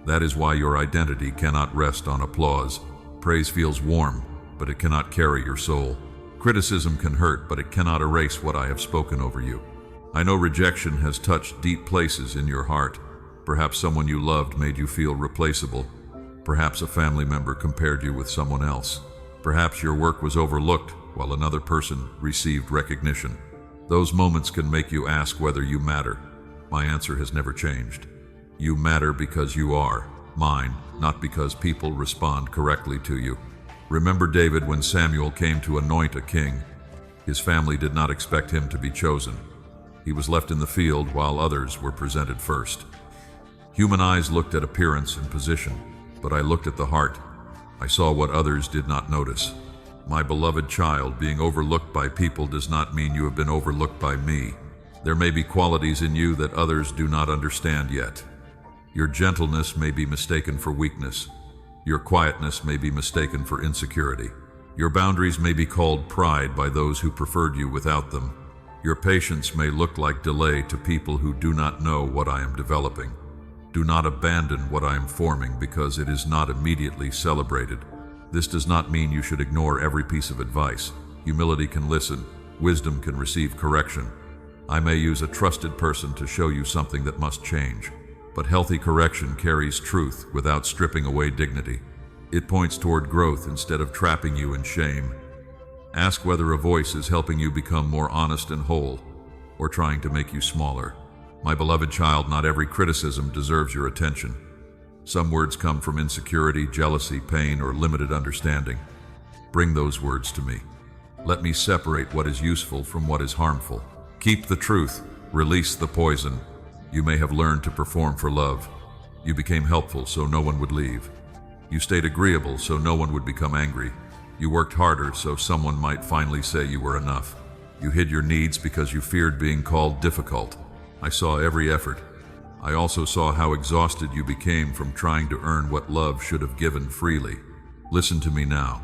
A: That is why your identity cannot rest on applause. Praise feels warm, but it cannot carry your soul. Criticism can hurt, but it cannot erase what I have spoken over you. I know rejection has touched deep places in your heart. Perhaps someone you loved made you feel replaceable. Perhaps a family member compared you with someone else. Perhaps your work was overlooked while another person received recognition. Those moments can make you ask whether you matter. My answer has never changed. You matter because you are mine, not because people respond correctly to you. Remember David when Samuel came to anoint a king. His family did not expect him to be chosen. He was left in the field while others were presented first. Human eyes looked at appearance and position, but I looked at the heart. I saw what others did not notice. My beloved child, being overlooked by people does not mean you have been overlooked by me. There may be qualities in you that others do not understand yet. Your gentleness may be mistaken for weakness. Your quietness may be mistaken for insecurity. Your boundaries may be called pride by those who preferred you without them. Your patience may look like delay to people who do not know what I am developing. Do not abandon what I am forming because it is not immediately celebrated. This does not mean you should ignore every piece of advice. Humility can listen. Wisdom can receive correction. I may use a trusted person to show you something that must change. But healthy correction carries truth without stripping away dignity. It points toward growth instead of trapping you in shame. Ask whether a voice is helping you become more honest and whole, or trying to make you smaller. My beloved child, not every criticism deserves your attention. Some words come from insecurity, jealousy, pain, or limited understanding. Bring those words to me. Let me separate what is useful from what is harmful. Keep the truth, release the poison. You may have learned to perform for love. You became helpful so no one would leave. You stayed agreeable so no one would become angry. You worked harder so someone might finally say you were enough. You hid your needs because you feared being called difficult. I saw every effort. I also saw how exhausted you became from trying to earn what love should have given freely. Listen to me now.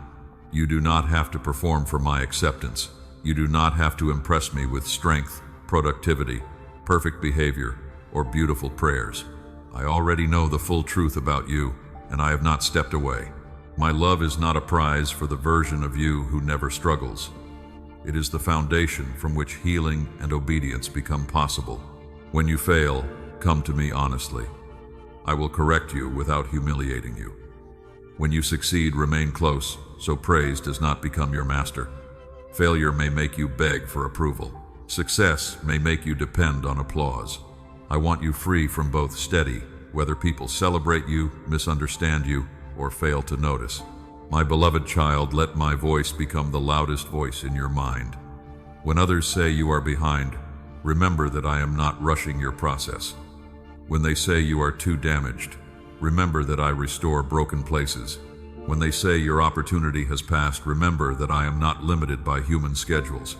A: You do not have to perform for my acceptance. You do not have to impress me with strength, productivity, perfect behavior, or beautiful prayers. I already know the full truth about you, and I have not stepped away. My love is not a prize for the version of you who never struggles. It is the foundation from which healing and obedience become possible. When you fail, come to me honestly. I will correct you without humiliating you. When you succeed, remain close, so praise does not become your master. Failure may make you beg for approval. Success may make you depend on applause. I want you free from both steady, whether people celebrate you, misunderstand you, or fail to notice. My beloved child, let my voice become the loudest voice in your mind. When others say you are behind, remember that I am not rushing your process. When they say you are too damaged, remember that I restore broken places. When they say your opportunity has passed, remember that I am not limited by human schedules.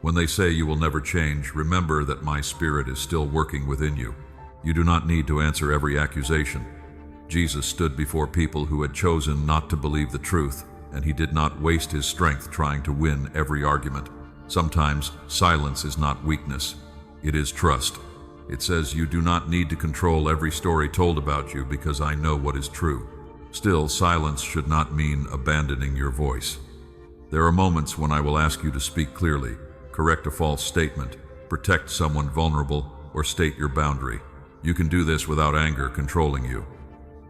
A: When they say you will never change, remember that my spirit is still working within you. You do not need to answer every accusation. Jesus stood before people who had chosen not to believe the truth, and he did not waste his strength trying to win every argument. Sometimes silence is not weakness, it is trust. It says you do not need to control every story told about you because I know what is true. Still, silence should not mean abandoning your voice. There are moments when I will ask you to speak clearly, correct a false statement, protect someone vulnerable, or state your boundary. You can do this without anger controlling you.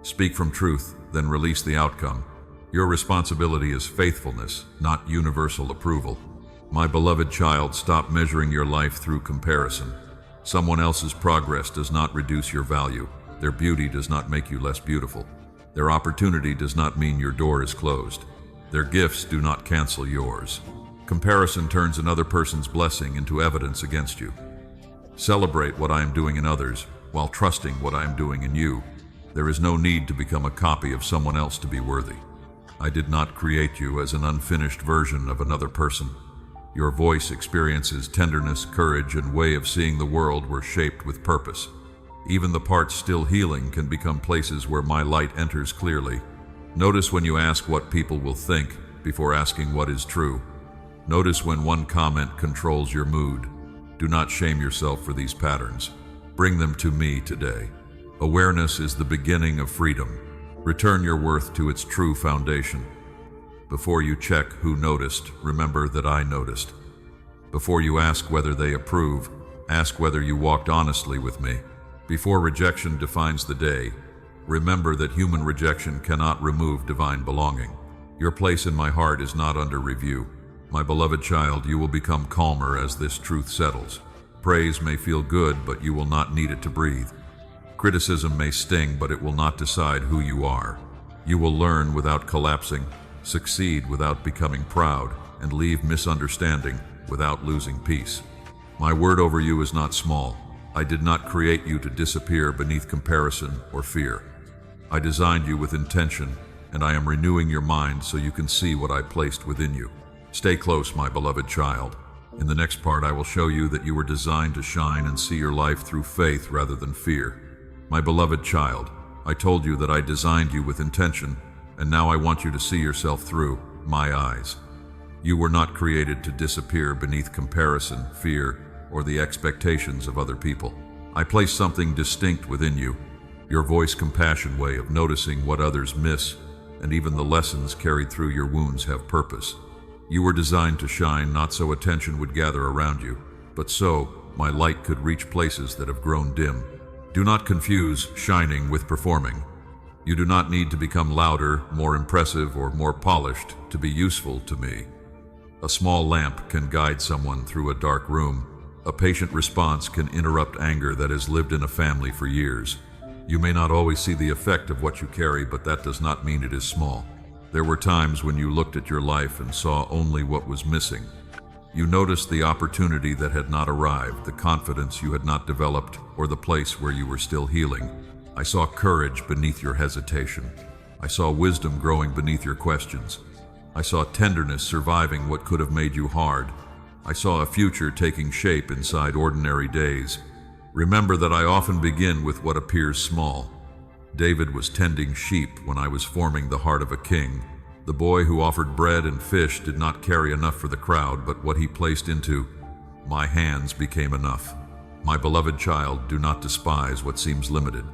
A: Speak from truth, then release the outcome. Your responsibility is faithfulness, not universal approval. My beloved child, stop measuring your life through comparison. Someone else's progress does not reduce your value. Their beauty does not make you less beautiful. Their opportunity does not mean your door is closed. Their gifts do not cancel yours. Comparison turns another person's blessing into evidence against you. Celebrate what I am doing in others while trusting what I am doing in you. There is no need to become a copy of someone else to be worthy. I did not create you as an unfinished version of another person. Your voice, experiences, tenderness, courage, and way of seeing the world were shaped with purpose. Even the parts still healing can become places where my light enters clearly. Notice when you ask what people will think before asking what is true. Notice when one comment controls your mood. Do not shame yourself for these patterns. Bring them to me today. Awareness is the beginning of freedom. Return your worth to its true foundation. Before you check who noticed, remember that I noticed. Before you ask whether they approve, ask whether you walked honestly with me. Before rejection defines the day, remember that human rejection cannot remove divine belonging. Your place in my heart is not under review. My beloved child, you will become calmer as this truth settles. Praise may feel good, but you will not need it to breathe. Criticism may sting, but it will not decide who you are. You will learn without collapsing, succeed without becoming proud, and leave misunderstanding without losing peace. My word over you is not small. I did not create you to disappear beneath comparison or fear. I designed you with intention, and I am renewing your mind so you can see what I placed within you. Stay close, my beloved child. In the next part, I will show you that you were designed to shine and see your life through faith rather than fear. My beloved child, I told you that I designed you with intention, and now I want you to see yourself through my eyes. You were not created to disappear beneath comparison, fear, or the expectations of other people. I placed something distinct within you, your voice compassion way of noticing what others miss, and even the lessons carried through your wounds have purpose. You were designed to shine not so attention would gather around you, but so my light could reach places that have grown dim. Do not confuse shining with performing. You do not need to become louder, more impressive, or more polished to be useful to me. A small lamp can guide someone through a dark room. A patient response can interrupt anger that has lived in a family for years. You may not always see the effect of what you carry, but that does not mean it is small. There were times when you looked at your life and saw only what was missing. You noticed the opportunity that had not arrived, the confidence you had not developed, or the place where you were still healing. I saw courage beneath your hesitation. I saw wisdom growing beneath your questions. I saw tenderness surviving what could have made you hard. I saw a future taking shape inside ordinary days. Remember that I often begin with what appears small. David was tending sheep when I was forming the heart of a king. The boy who offered bread and fish did not carry enough for the crowd, but what he placed into my hands became enough. My beloved child, do not despise what seems limited.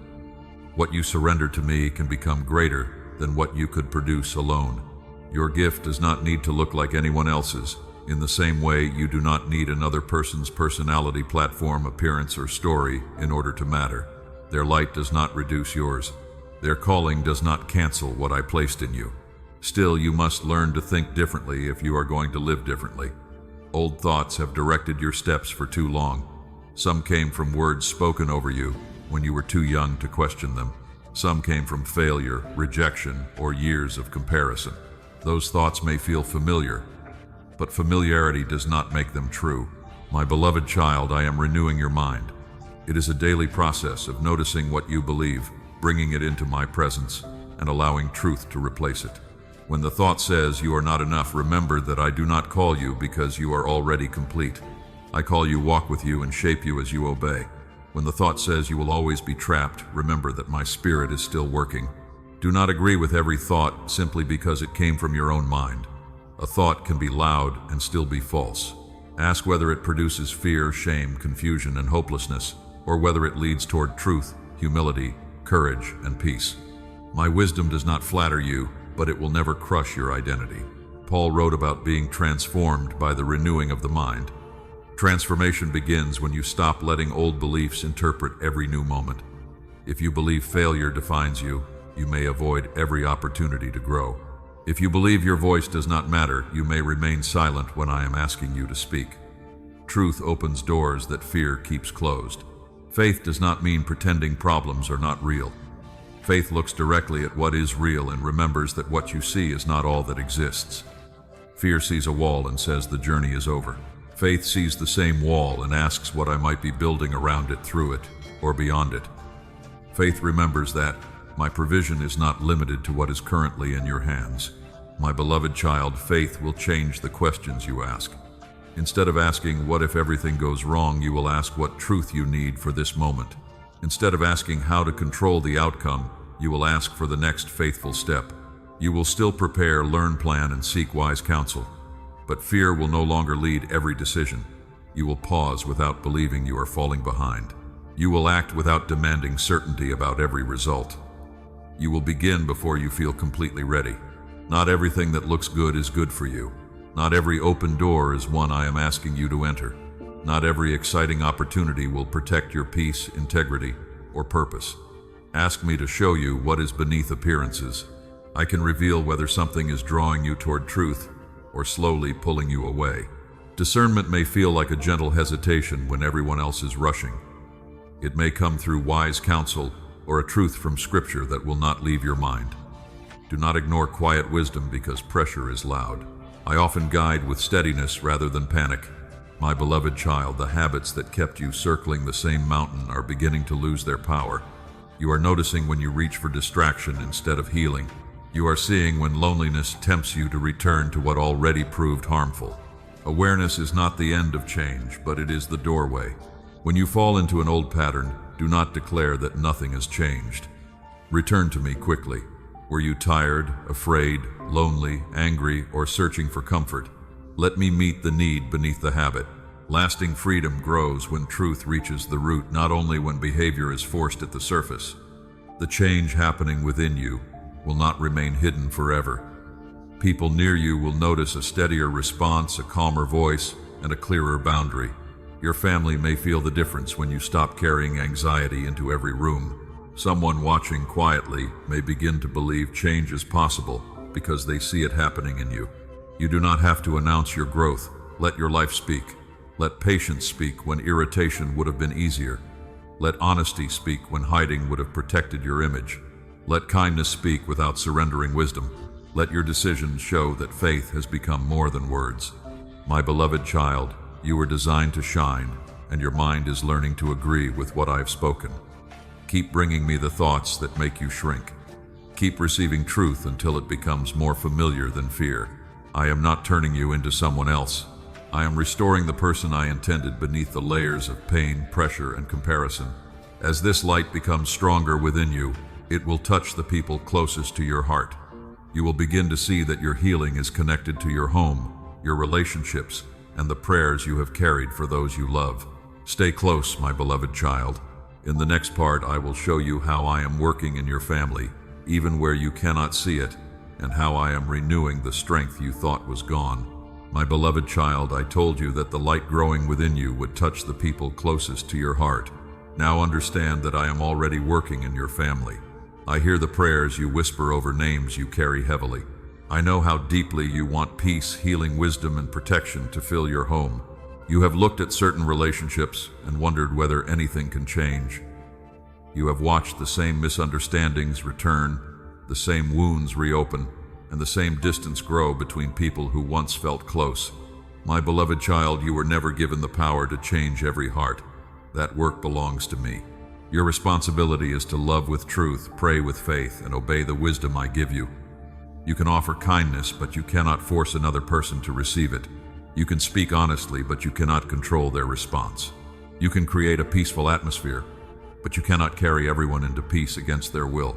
A: What you surrender to me can become greater than what you could produce alone. Your gift does not need to look like anyone else's. In the same way, you do not need another person's personality, platform, appearance, or story in order to matter. Their light does not reduce yours. Their calling does not cancel what I placed in you. Still, you must learn to think differently if you are going to live differently. Old thoughts have directed your steps for too long. Some came from words spoken over you when you were too young to question them. Some came from failure, rejection, or years of comparison. Those thoughts may feel familiar, but familiarity does not make them true. My beloved child, I am renewing your mind. It is a daily process of noticing what you believe, bringing it into my presence, and allowing truth to replace it. When the thought says you are not enough, remember that I do not call you because you are already complete. I call you, walk with you, and shape you as you obey. When the thought says you will always be trapped, remember that my spirit is still working. Do not agree with every thought simply because it came from your own mind. A thought can be loud and still be false. Ask whether it produces fear, shame, confusion, and hopelessness, or whether it leads toward truth, humility, courage, and peace. My wisdom does not flatter you, but it will never crush your identity. Paul wrote about being transformed by the renewing of the mind. Transformation begins when you stop letting old beliefs interpret every new moment. If you believe failure defines you, you may avoid every opportunity to grow. If you believe your voice does not matter, you may remain silent when I am asking you to speak. Truth opens doors that fear keeps closed. Faith does not mean pretending problems are not real. Faith looks directly at what is real and remembers that what you see is not all that exists. Fear sees a wall and says the journey is over. Faith sees the same wall and asks what I might be building around it, through it, or beyond it. Faith remembers that my provision is not limited to what is currently in your hands. My beloved child, faith will change the questions you ask. Instead of asking, what if everything goes wrong, you will ask what truth you need for this moment. Instead of asking how to control the outcome, you will ask for the next faithful step. You will still prepare, learn, plan, and seek wise counsel. But fear will no longer lead every decision. You will pause without believing you are falling behind. You will act without demanding certainty about every result. You will begin before you feel completely ready. Not everything that looks good is good for you. Not every open door is one I am asking you to enter. Not every exciting opportunity will protect your peace, integrity, or purpose. Ask me to show you what is beneath appearances. I can reveal whether something is drawing you toward truth or slowly pulling you away. Discernment may feel like a gentle hesitation when everyone else is rushing. It may come through wise counsel or a truth from Scripture that will not leave your mind. Do not ignore quiet wisdom because pressure is loud. I often guide with steadiness rather than panic. My beloved child, the habits that kept you circling the same mountain are beginning to lose their power. You are noticing when you reach for distraction instead of healing. You are seeing when loneliness tempts you to return to what already proved harmful. Awareness is not the end of change, but it is the doorway. When you fall into an old pattern, do not declare that nothing has changed. Return to me quickly. Were you tired, afraid, lonely, angry, or searching for comfort? Let me meet the need beneath the habit. Lasting freedom grows when truth reaches the root, not only when behavior is forced at the surface. The change happening within you will not remain hidden forever. People near you will notice a steadier response, a calmer voice, and a clearer boundary. Your family may feel the difference when you stop carrying anxiety into every room. Someone watching quietly may begin to believe change is possible because they see it happening in you. You do not have to announce your growth. Let your life speak. Let patience speak when irritation would have been easier. Let honesty speak when hiding would have protected your image. Let kindness speak without surrendering wisdom. Let your decisions show that faith has become more than words. My beloved child, you were designed to shine, and your mind is learning to agree with what I've spoken. Keep bringing me the thoughts that make you shrink. Keep receiving truth until it becomes more familiar than fear. I am not turning you into someone else. I am restoring the person I intended beneath the layers of pain, pressure, and comparison. As this light becomes stronger within you, it will touch the people closest to your heart. You will begin to see that your healing is connected to your home, your relationships, and the prayers you have carried for those you love. Stay close, my beloved child. In the next part, I will show you how I am working in your family, even where you cannot see it, and how I am renewing the strength you thought was gone. My beloved child, I told you that the light growing within you would touch the people closest to your heart. Now understand that I am already working in your family. I hear the prayers you whisper over names you carry heavily. I know how deeply you want peace, healing, wisdom, and protection to fill your home. You have looked at certain relationships and wondered whether anything can change. You have watched the same misunderstandings return, the same wounds reopen, and the same distance grow between people who once felt close. My beloved child, you were never given the power to change every heart. That work belongs to me. Your responsibility is to love with truth, pray with faith, and obey the wisdom I give you. You can offer kindness, but you cannot force another person to receive it. You can speak honestly, but you cannot control their response. You can create a peaceful atmosphere, but you cannot carry everyone into peace against their will.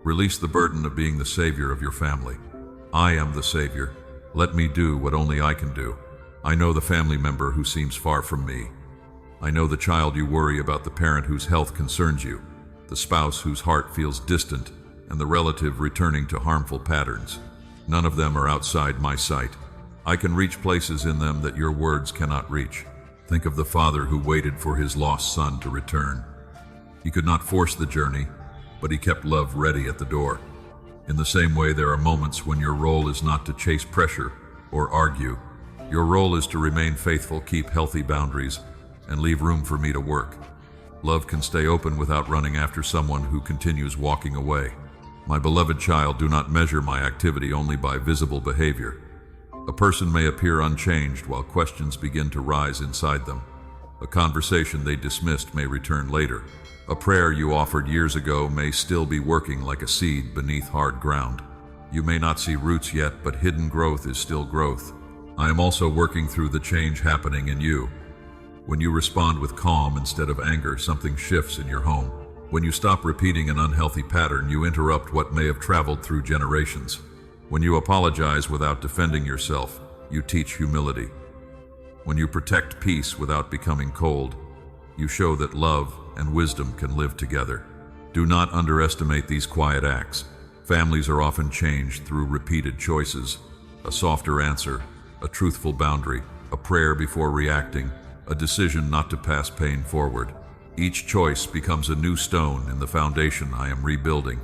A: Release the burden of being the savior of your family. I am the savior. Let me do what only I can do. I know the family member who seems far from me. I know the child you worry about, the parent whose health concerns you, the spouse whose heart feels distant, and the relative returning to harmful patterns. None of them are outside my sight. I can reach places in them that your words cannot reach. Think of the father who waited for his lost son to return. He could not force the journey, but he kept love ready at the door. In the same way, there are moments when your role is not to chase pressure or argue, Your role is to remain faithful, keep healthy boundaries, and leave room for me to work. Love can stay open without running after someone who continues walking away. My beloved child, do not measure my activity only by visible behavior. A person may appear unchanged while questions begin to rise inside them. A conversation they dismissed may return later. A prayer you offered years ago may still be working like a seed beneath hard ground. You may not see roots yet, but hidden growth is still growth. I am also working through the change happening in you. When you respond with calm instead of anger, something shifts in your home. When you stop repeating an unhealthy pattern, you interrupt what may have traveled through generations. When you apologize without defending yourself, you teach humility. When you protect peace without becoming cold, you show that love and wisdom can live together. Do not underestimate these quiet acts. Families are often changed through repeated choices: a softer answer, a truthful boundary, a prayer before reacting, a decision not to pass pain forward. Each choice becomes a new stone in the foundation I am rebuilding.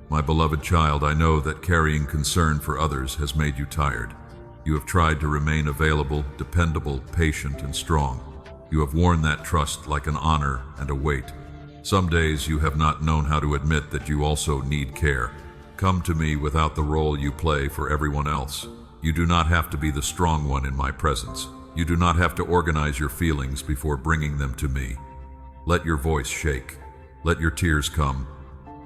A: My beloved child, I know that carrying concern for others has made you tired. You have tried to remain available, dependable, patient, and strong. You have worn that trust like an honor and a weight. Some days you have not known how to admit that you also need care. Come to me without the role you play for everyone else. You do not have to be the strong one in my presence. You do not have to organize your feelings before bringing them to me. Let your voice shake. Let your tears come.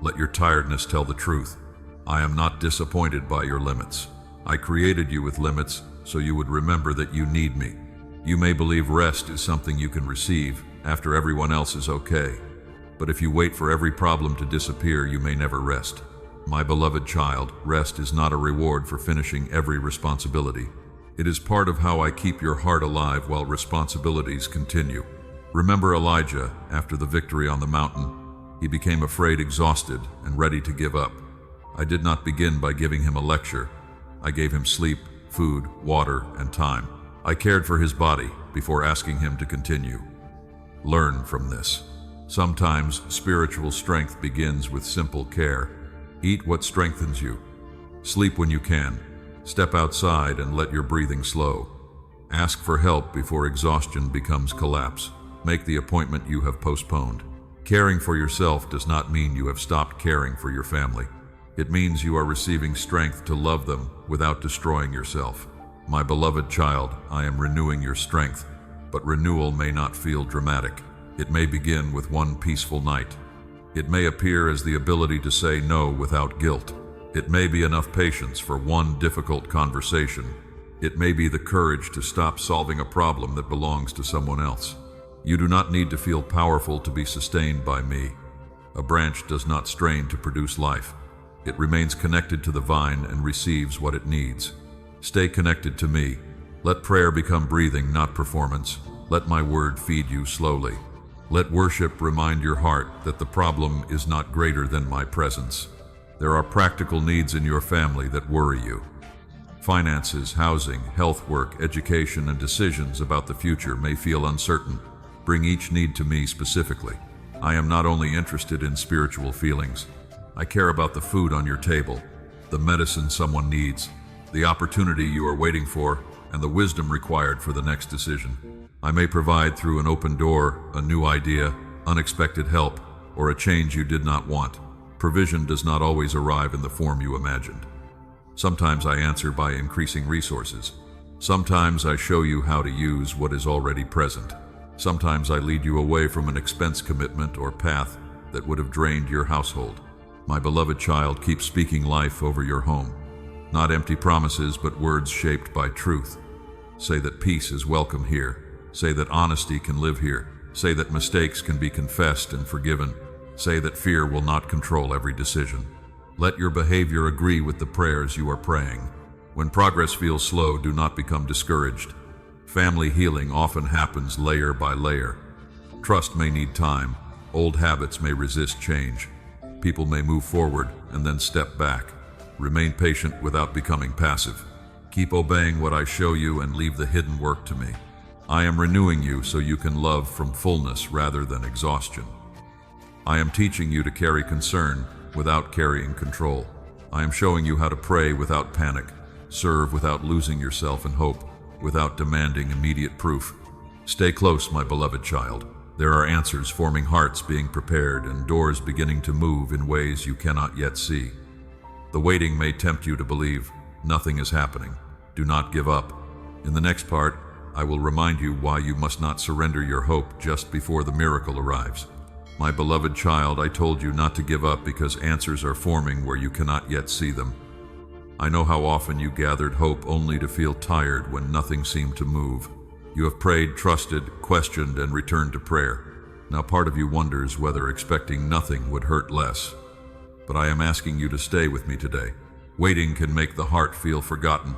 A: Let your tiredness tell the truth. I am not disappointed by your limits. I created you with limits so you would remember that you need me. You may believe rest is something you can receive after everyone else is okay. But if you wait for every problem to disappear, you may never rest. My beloved child, rest is not a reward for finishing every responsibility. It is part of how I keep your heart alive while responsibilities continue. Remember Elijah after the victory on the mountain. He became afraid, exhausted, and ready to give up. I did not begin by giving him a lecture. I gave him sleep, food, water, and time. I cared for his body before asking him to continue. Learn from this. Sometimes spiritual strength begins with simple care. Eat what strengthens you. Sleep when you can. Step outside and let your breathing slow. Ask for help before exhaustion becomes collapse. Make the appointment you have postponed. Caring for yourself does not mean you have stopped caring for your family. It means you are receiving strength to love them without destroying yourself. My beloved child, I am renewing your strength, but renewal may not feel dramatic. It may begin with one peaceful night. It may appear as the ability to say no without guilt. It may be enough patience for one difficult conversation. It may be the courage to stop solving a problem that belongs to someone else. You do not need to feel powerful to be sustained by me. A branch does not strain to produce life. It remains connected to the vine and receives what it needs. Stay connected to me. Let prayer become breathing, not performance. Let my word feed you slowly. Let worship remind your heart that the problem is not greater than my presence. There are practical needs in your family that worry you. Finances, housing, health, work, education, and decisions about the future may feel uncertain. Bring each need to me specifically. I am not only interested in spiritual feelings. I care about the food on your table, the medicine someone needs, the opportunity you are waiting for, and the wisdom required for the next decision. I may provide through an open door, a new idea, unexpected help, or a change you did not want. Provision does not always arrive in the form you imagined. Sometimes I answer by increasing resources. Sometimes I show you how to use what is already present. Sometimes I lead you away from an expense commitment or path that would have drained your household. My beloved child, keep speaking life over your home. Not empty promises, but words shaped by truth. Say that peace is welcome here. Say that honesty can live here. Say that mistakes can be confessed and forgiven. Say that fear will not control every decision. Let your behavior agree with the prayers you are praying. When progress feels slow, do not become discouraged. Family healing often happens layer by layer. Trust may need time. Old habits may resist change. People may move forward and then step back. Remain patient without becoming passive. Keep obeying what I show you and leave the hidden work to me. I am renewing you so you can love from fullness rather than exhaustion. I am teaching you to carry concern without carrying control. I am showing you how to pray without panic, serve without losing yourself in hope, without demanding immediate proof. Stay close, my beloved child. There are answers forming, hearts being prepared, and doors beginning to move in ways you cannot yet see. The waiting may tempt you to believe nothing is happening. Do not give up. In the next part, I will remind you why you must not surrender your hope just before the miracle arrives. My beloved child, I told you not to give up because answers are forming where you cannot yet see them. I know how often you gathered hope only to feel tired when nothing seemed to move. You have prayed, trusted, questioned, and returned to prayer. Now part of you wonders whether expecting nothing would hurt less. But I am asking you to stay with me today. Waiting can make the heart feel forgotten.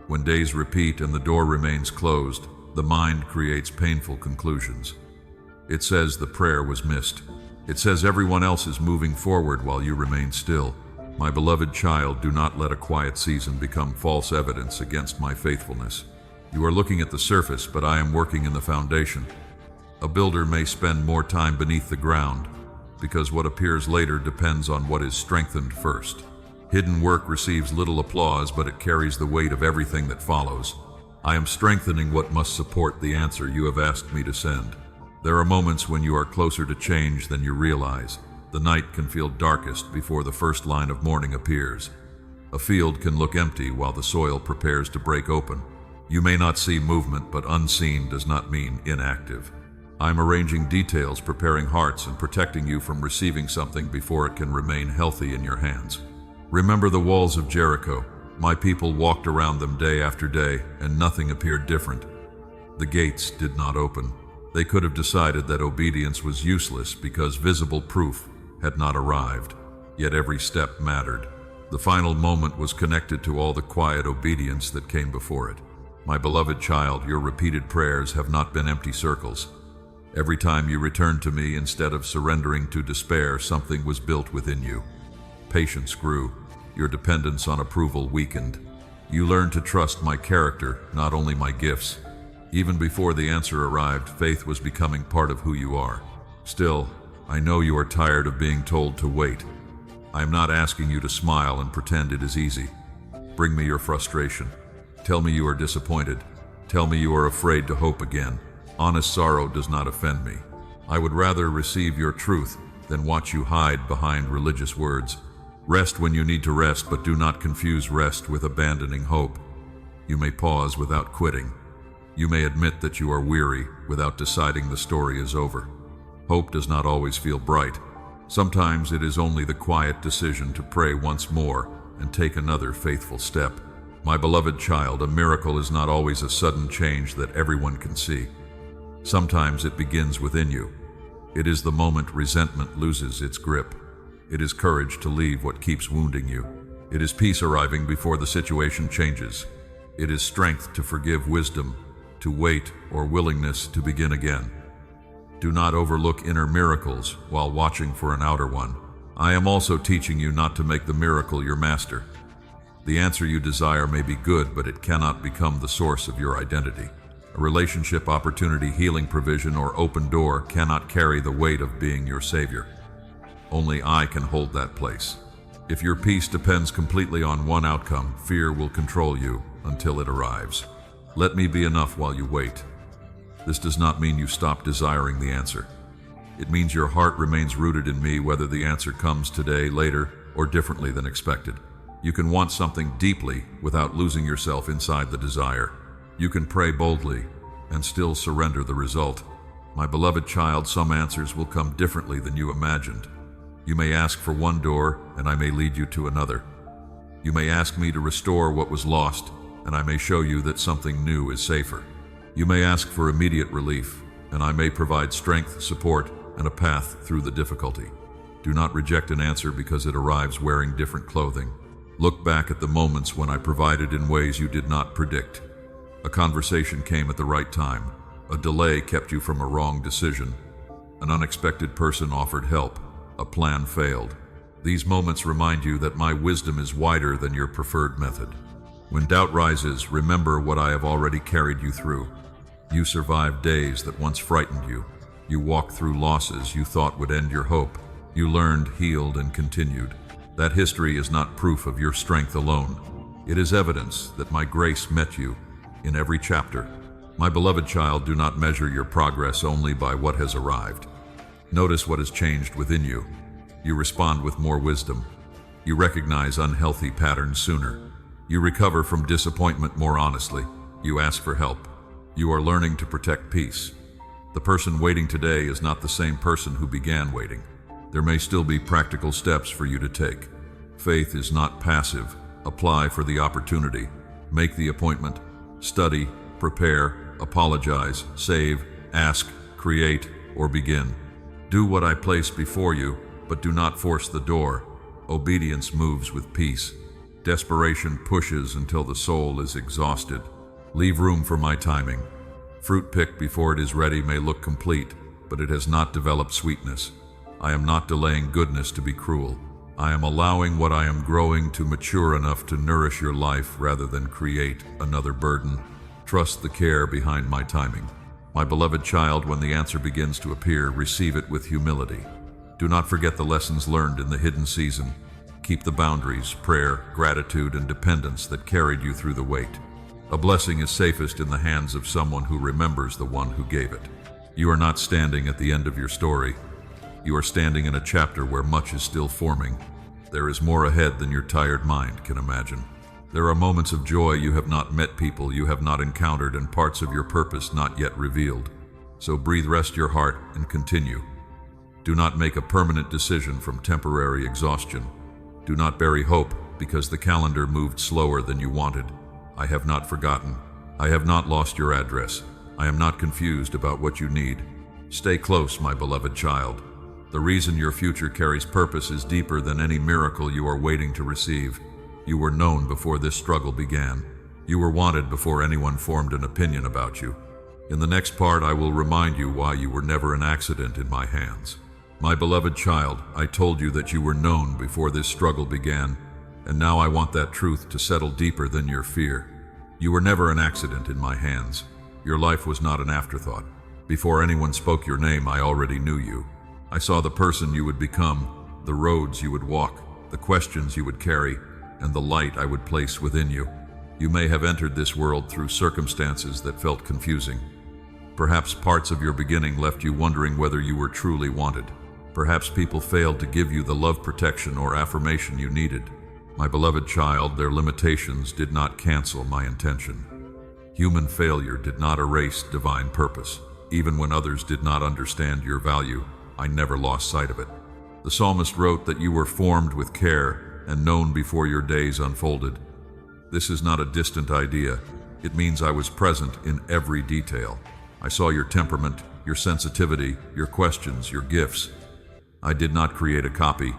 A: When days repeat and the door remains closed, the mind creates painful conclusions. It says the prayer was missed. It says everyone else is moving forward while you remain still. My beloved child, do not let a quiet season become false evidence against my faithfulness. You are looking at the surface, but I am working in the foundation. A builder may spend more time beneath the ground, because what appears later depends on what is strengthened first. Hidden work receives little applause, but it carries the weight of everything that follows. I am strengthening what must support the answer you have asked me to send. There are moments when you are closer to change than you realize. The night can feel darkest before the first line of morning appears. A field can look empty while the soil prepares to break open. You may not see movement, but unseen does not mean inactive. I'm arranging details, preparing hearts, and protecting you from receiving something before it can remain healthy in your hands. Remember the walls of Jericho. My people walked around them day after day, and nothing appeared different. The gates did not open. They could have decided that obedience was useless because visible proof had not arrived, yet every step mattered. The final moment was connected to all the quiet obedience that came before it. My beloved child, your repeated prayers have not been empty circles. Every time you returned to me instead of surrendering to despair, something was built within you. Patience grew. Your dependence on approval weakened. You learned to trust my character, not only my gifts. Even before the answer arrived, faith was becoming part of who you are. Still, I know you are tired of being told to wait. I am not asking you to smile and pretend it is easy. Bring me your frustration. Tell me you are disappointed. Tell me you are afraid to hope again. Honest sorrow does not offend me. I would rather receive your truth than watch you hide behind religious words. Rest when you need to rest, but do not confuse rest with abandoning hope. You may pause without quitting. You may admit that you are weary without deciding the story is over. Hope does not always feel bright. Sometimes it is only the quiet decision to pray once more and take another faithful step. My beloved child, a miracle is not always a sudden change that everyone can see. Sometimes it begins within you. It is the moment resentment loses its grip. It is courage to leave what keeps wounding you. It is peace arriving before the situation changes. It is strength to forgive, wisdom to wait, or willingness to begin again. Do not overlook inner miracles while watching for an outer one. I am also teaching you not to make the miracle your master. The answer you desire may be good, but it cannot become the source of your identity. A relationship, opportunity, healing, provision, or open door cannot carry the weight of being your savior. Only I can hold that place. If your peace depends completely on one outcome, fear will control you until it arrives. Let me be enough while you wait. This does not mean you stop desiring the answer. It means your heart remains rooted in me, whether the answer comes today, later, or differently than expected. You can want something deeply without losing yourself inside the desire. You can pray boldly and still surrender the result. My beloved child, some answers will come differently than you imagined. You may ask for one door, and I may lead you to another. You may ask me to restore what was lost, and I may show you that something new is safer. You may ask for immediate relief, and I may provide strength, support, and a path through the difficulty. Do not reject an answer because it arrives wearing different clothing. Look back at the moments when I provided in ways you did not predict. A conversation came at the right time. A delay kept you from a wrong decision. An unexpected person offered help. A plan failed. These moments remind you that my wisdom is wider than your preferred method. When doubt rises, remember what I have already carried you through. You survived days that once frightened you. You walked through losses you thought would end your hope. You learned, healed, and continued. That history is not proof of your strength alone. It is evidence that my grace met you. in every chapter. My beloved child, do not measure your progress only by what has arrived. Notice what has changed within you. You respond with more wisdom. You recognize unhealthy patterns sooner. You recover from disappointment more honestly. You ask for help. You are learning to protect peace. The person waiting today is not the same person who began waiting. There may still be practical steps for you to take. Faith is not passive. Apply for the opportunity. Make the appointment. Study, prepare, apologize, save, ask, create, or begin. Do what I place before you, but do not force the door. Obedience moves with peace. Desperation pushes until the soul is exhausted. Leave room for my timing. Fruit picked before it is ready may look complete, but it has not developed sweetness. I am not delaying goodness to be cruel. I am allowing what I am growing to mature enough to nourish your life rather than create another burden. Trust the care behind my timing. My beloved child, when the answer begins to appear, receive it with humility. Do not forget the lessons learned in the hidden season. Keep the boundaries, prayer, gratitude, and dependence that carried you through the wait. A blessing is safest in the hands of someone who remembers the one who gave it. You are not standing at the end of your story. You are standing in a chapter where much is still forming. There is more ahead than your tired mind can imagine. There are moments of joy you have not met, people you have not encountered, and parts of your purpose not yet revealed. So breathe, rest your heart, and continue. Do not make a permanent decision from temporary exhaustion. Do not bury hope because the calendar moved slower than you wanted. I have not forgotten. I have not lost your address. I am not confused about what you need. Stay close, my beloved child. The reason your future carries purpose is deeper than any miracle you are waiting to receive. You were known before this struggle began. You were wanted before anyone formed an opinion about you. In the next part, I will remind you why you were never an accident in my hands. My beloved child, I told you that you were known before this struggle began, and now I want that truth to settle deeper than your fear. You were never an accident in my hands. Your life was not an afterthought. Before anyone spoke your name, I already knew you. I saw the person you would become, the roads you would walk, the questions you would carry, and the light I would place within you. You may have entered this world through circumstances that felt confusing. Perhaps parts of your beginning left you wondering whether you were truly wanted. Perhaps people failed to give you the love, protection, or affirmation you needed. My beloved child, their limitations did not cancel my intention. Human failure did not erase divine purpose. Even when others did not understand your value, I never lost sight of it. The psalmist wrote that you were formed with care and known before your days unfolded. This is not a distant idea. It means I was present in every detail. I saw your temperament, your sensitivity, your questions, your gifts. I did not create a copy.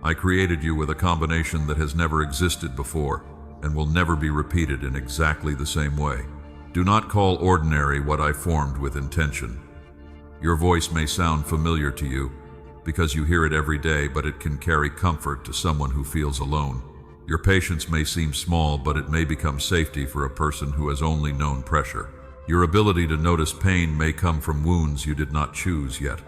A: I created you with a combination that has never existed before and will never be repeated in exactly the same way. Do not call ordinary what I formed with intention. Your voice may sound familiar to you because you hear it every day, but it can carry comfort to someone who feels alone. Your patience may seem small, but it may become safety for a person who has only known pressure. Your ability to notice pain may come from wounds you did not choose yet.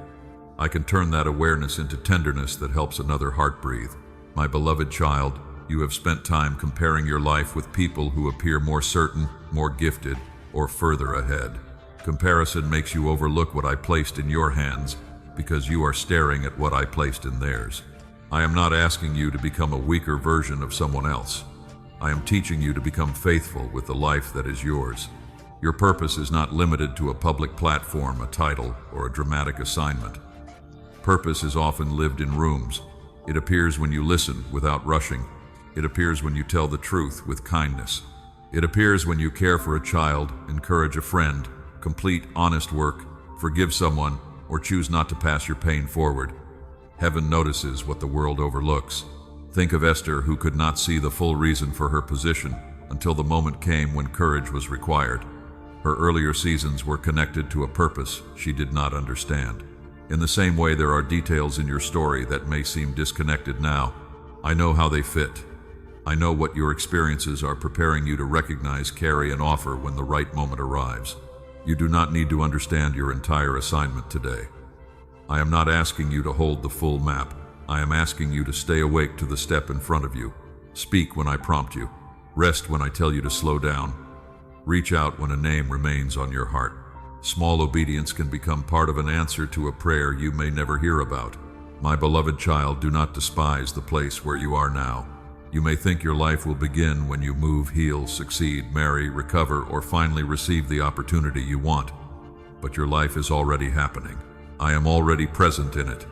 A: I can turn that awareness into tenderness that helps another heart breathe. My beloved child, you have spent time comparing your life with people who appear more certain, more gifted, or further ahead. Comparison makes you overlook what I placed in your hands because you are staring at what I placed in theirs. I am not asking you to become a weaker version of someone else. I am teaching you to become faithful with the life that is yours. Your purpose is not limited to a public platform, a title, or a dramatic assignment. Purpose is often lived in rooms. It appears when you listen without rushing. It appears when you tell the truth with kindness. It appears when you care for a child, encourage a friend, complete honest work, forgive someone, or choose not to pass your pain forward. Heaven notices what the world overlooks. Think of Esther, who could not see the full reason for her position until the moment came when courage was required. Her earlier seasons were connected to a purpose she did not understand. In the same way, there are details in your story that may seem disconnected now. I know how they fit. I know what your experiences are preparing you to recognize, carry, and offer when the right moment arrives. You do not need to understand your entire assignment today. I am not asking you to hold the full map. I am asking you to stay awake to the step in front of you. Speak when I prompt you. Rest when I tell you to slow down. Reach out when a name remains on your heart. Small obedience can become part of an answer to a prayer you may never hear about. My beloved child, do not despise the place where you are now. You may think your life will begin when you move, heal, succeed, marry, recover, or finally receive the opportunity you want. But your life is already happening. I am already present in it.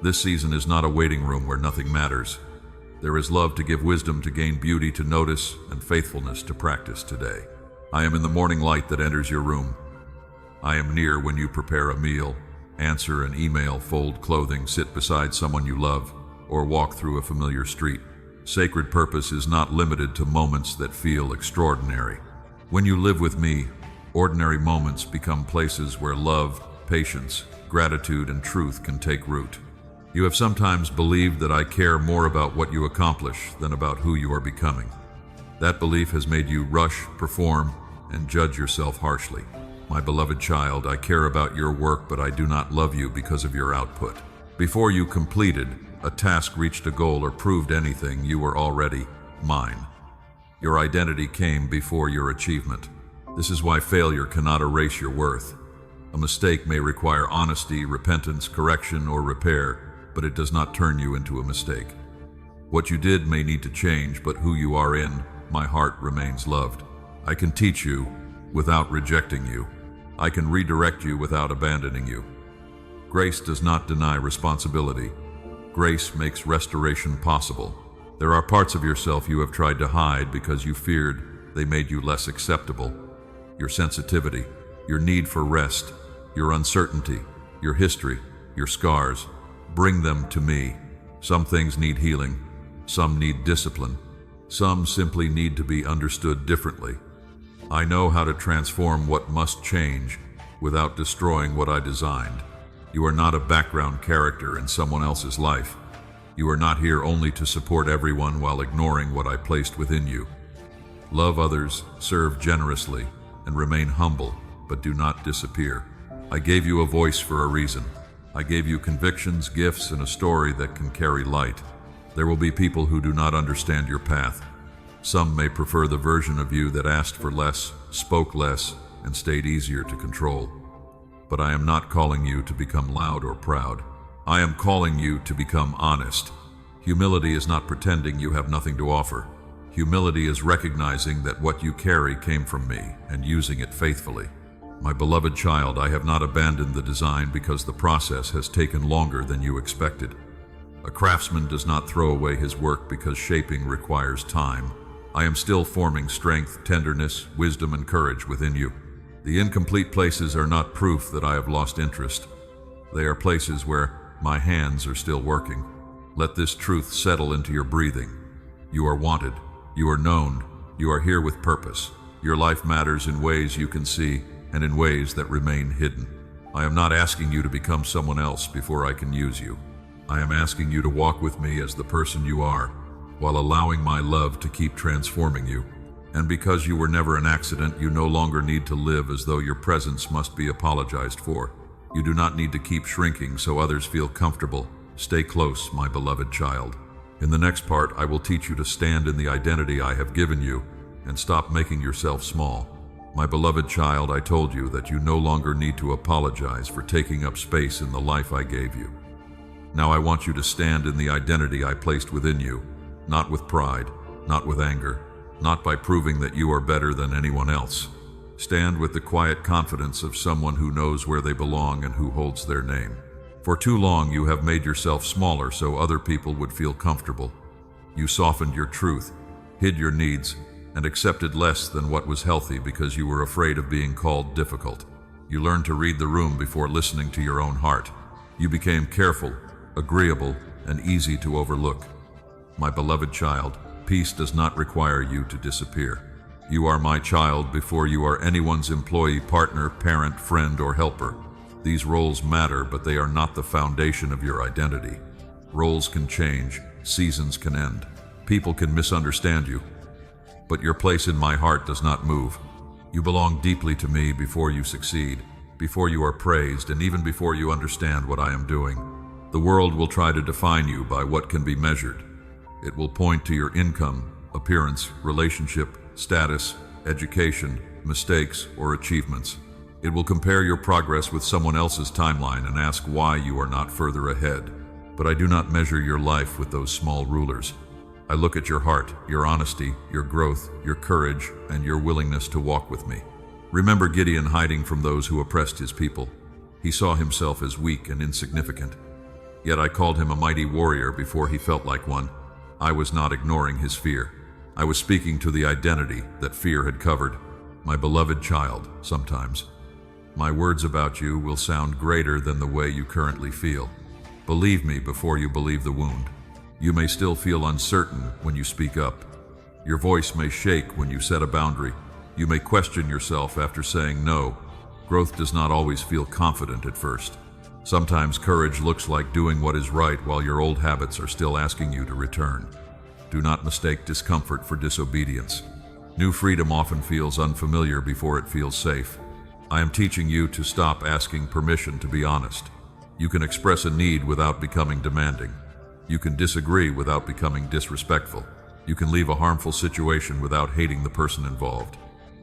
A: This season is not a waiting room where nothing matters. There is love to give, wisdom to gain, beauty to notice, and faithfulness to practice today. I am in the morning light that enters your room. I am near when you prepare a meal, answer an email, fold clothing, sit beside someone you love, or walk through a familiar street. Sacred purpose is not limited to moments that feel extraordinary. When you live with me, ordinary moments become places where love, patience, gratitude, and truth can take root. You have sometimes believed that I care more about what you accomplish than about who you are becoming. That belief has made you rush, perform, and judge yourself harshly. My beloved child, I care about your work, but I do not love you because of your output. Before you completed a task, reached a goal, or proved anything, you were already mine. Your identity came before your achievement. This is why failure cannot erase your worth. A mistake may require honesty, repentance, correction, or repair, but it does not turn you into a mistake. What you did may need to change, but who you are in my heart remains loved. I can teach you without rejecting you. I can redirect you without abandoning you. Grace does not deny responsibility. Grace makes restoration possible. There are parts of yourself you have tried to hide because you feared they made you less acceptable. Your sensitivity, your need for rest, your uncertainty, your history, your scars. Bring them to me. Some things need healing. Some need discipline. Some simply need to be understood differently. I know how to transform what must change without destroying what I designed. You are not a background character in someone else's life. You are not here only to support everyone while ignoring what I placed within you. Love others, serve generously, and remain humble, but do not disappear. I gave you a voice for a reason. I gave you convictions, gifts, and a story that can carry light. There will be people who do not understand your path. Some may prefer the version of you that asked for less, spoke less, and stayed easier to control. But I am not calling you to become loud or proud. I am calling you to become honest. Humility is not pretending you have nothing to offer. Humility is recognizing that what you carry came from me and using it faithfully. My beloved child, I have not abandoned the design because the process has taken longer than you expected. A craftsman does not throw away his work because shaping requires time. I am still forming strength, tenderness, wisdom, and courage within you. The incomplete places are not proof that I have lost interest. They are places where my hands are still working. Let this truth settle into your breathing. You are wanted. You are known. You are here with purpose. Your life matters in ways you can see and in ways that remain hidden. I am not asking you to become someone else before I can use you. I am asking you to walk with me as the person you are, while allowing my love to keep transforming you. And because you were never an accident, you no longer need to live as though your presence must be apologized for. You do not need to keep shrinking so others feel comfortable. Stay close, my beloved child. In the next part, I will teach you to stand in the identity I have given you and stop making yourself small. My beloved child, I told you that you no longer need to apologize for taking up space in the life I gave you. Now I want you to stand in the identity I placed within you, not with pride, not with anger, not by proving that you are better than anyone else. Stand with the quiet confidence of someone who knows where they belong and who holds their name. For too long you have made yourself smaller so other people would feel comfortable. You softened your truth, hid your needs, and accepted less than what was healthy because you were afraid of being called difficult. You learned to read the room before listening to your own heart. You became careful, agreeable, and easy to overlook. My beloved child, peace does not require you to disappear. You are my child before you are anyone's employee, partner, parent, friend, or helper. These roles matter, but they are not the foundation of your identity. Roles can change, seasons can end, people can misunderstand you, but your place in my heart does not move. You belong deeply to me before you succeed, before you are praised, and even before you understand what I am doing. The world will try to define you by what can be measured. It will point to your income, appearance, relationship, status, education, mistakes, or achievements. It will compare your progress with someone else's timeline and ask why you are not further ahead. But I do not measure your life with those small rulers. I look at your heart, your honesty, your growth, your courage, and your willingness to walk with me. Remember Gideon hiding from those who oppressed his people. He saw himself as weak and insignificant. Yet I called him a mighty warrior before he felt like one. I was not ignoring his fear. I was speaking to the identity that fear had covered. My beloved child, sometimes my words about you will sound greater than the way you currently feel. Believe me before you believe the wound. You may still feel uncertain when you speak up. Your voice may shake when you set a boundary. You may question yourself after saying no. Growth does not always feel confident at first. Sometimes courage looks like doing what is right while your old habits are still asking you to return. Do not mistake discomfort for disobedience. New freedom often feels unfamiliar before it feels safe. I am teaching you to stop asking permission to be honest. You can express a need without becoming demanding. You can disagree without becoming disrespectful. You can leave a harmful situation without hating the person involved.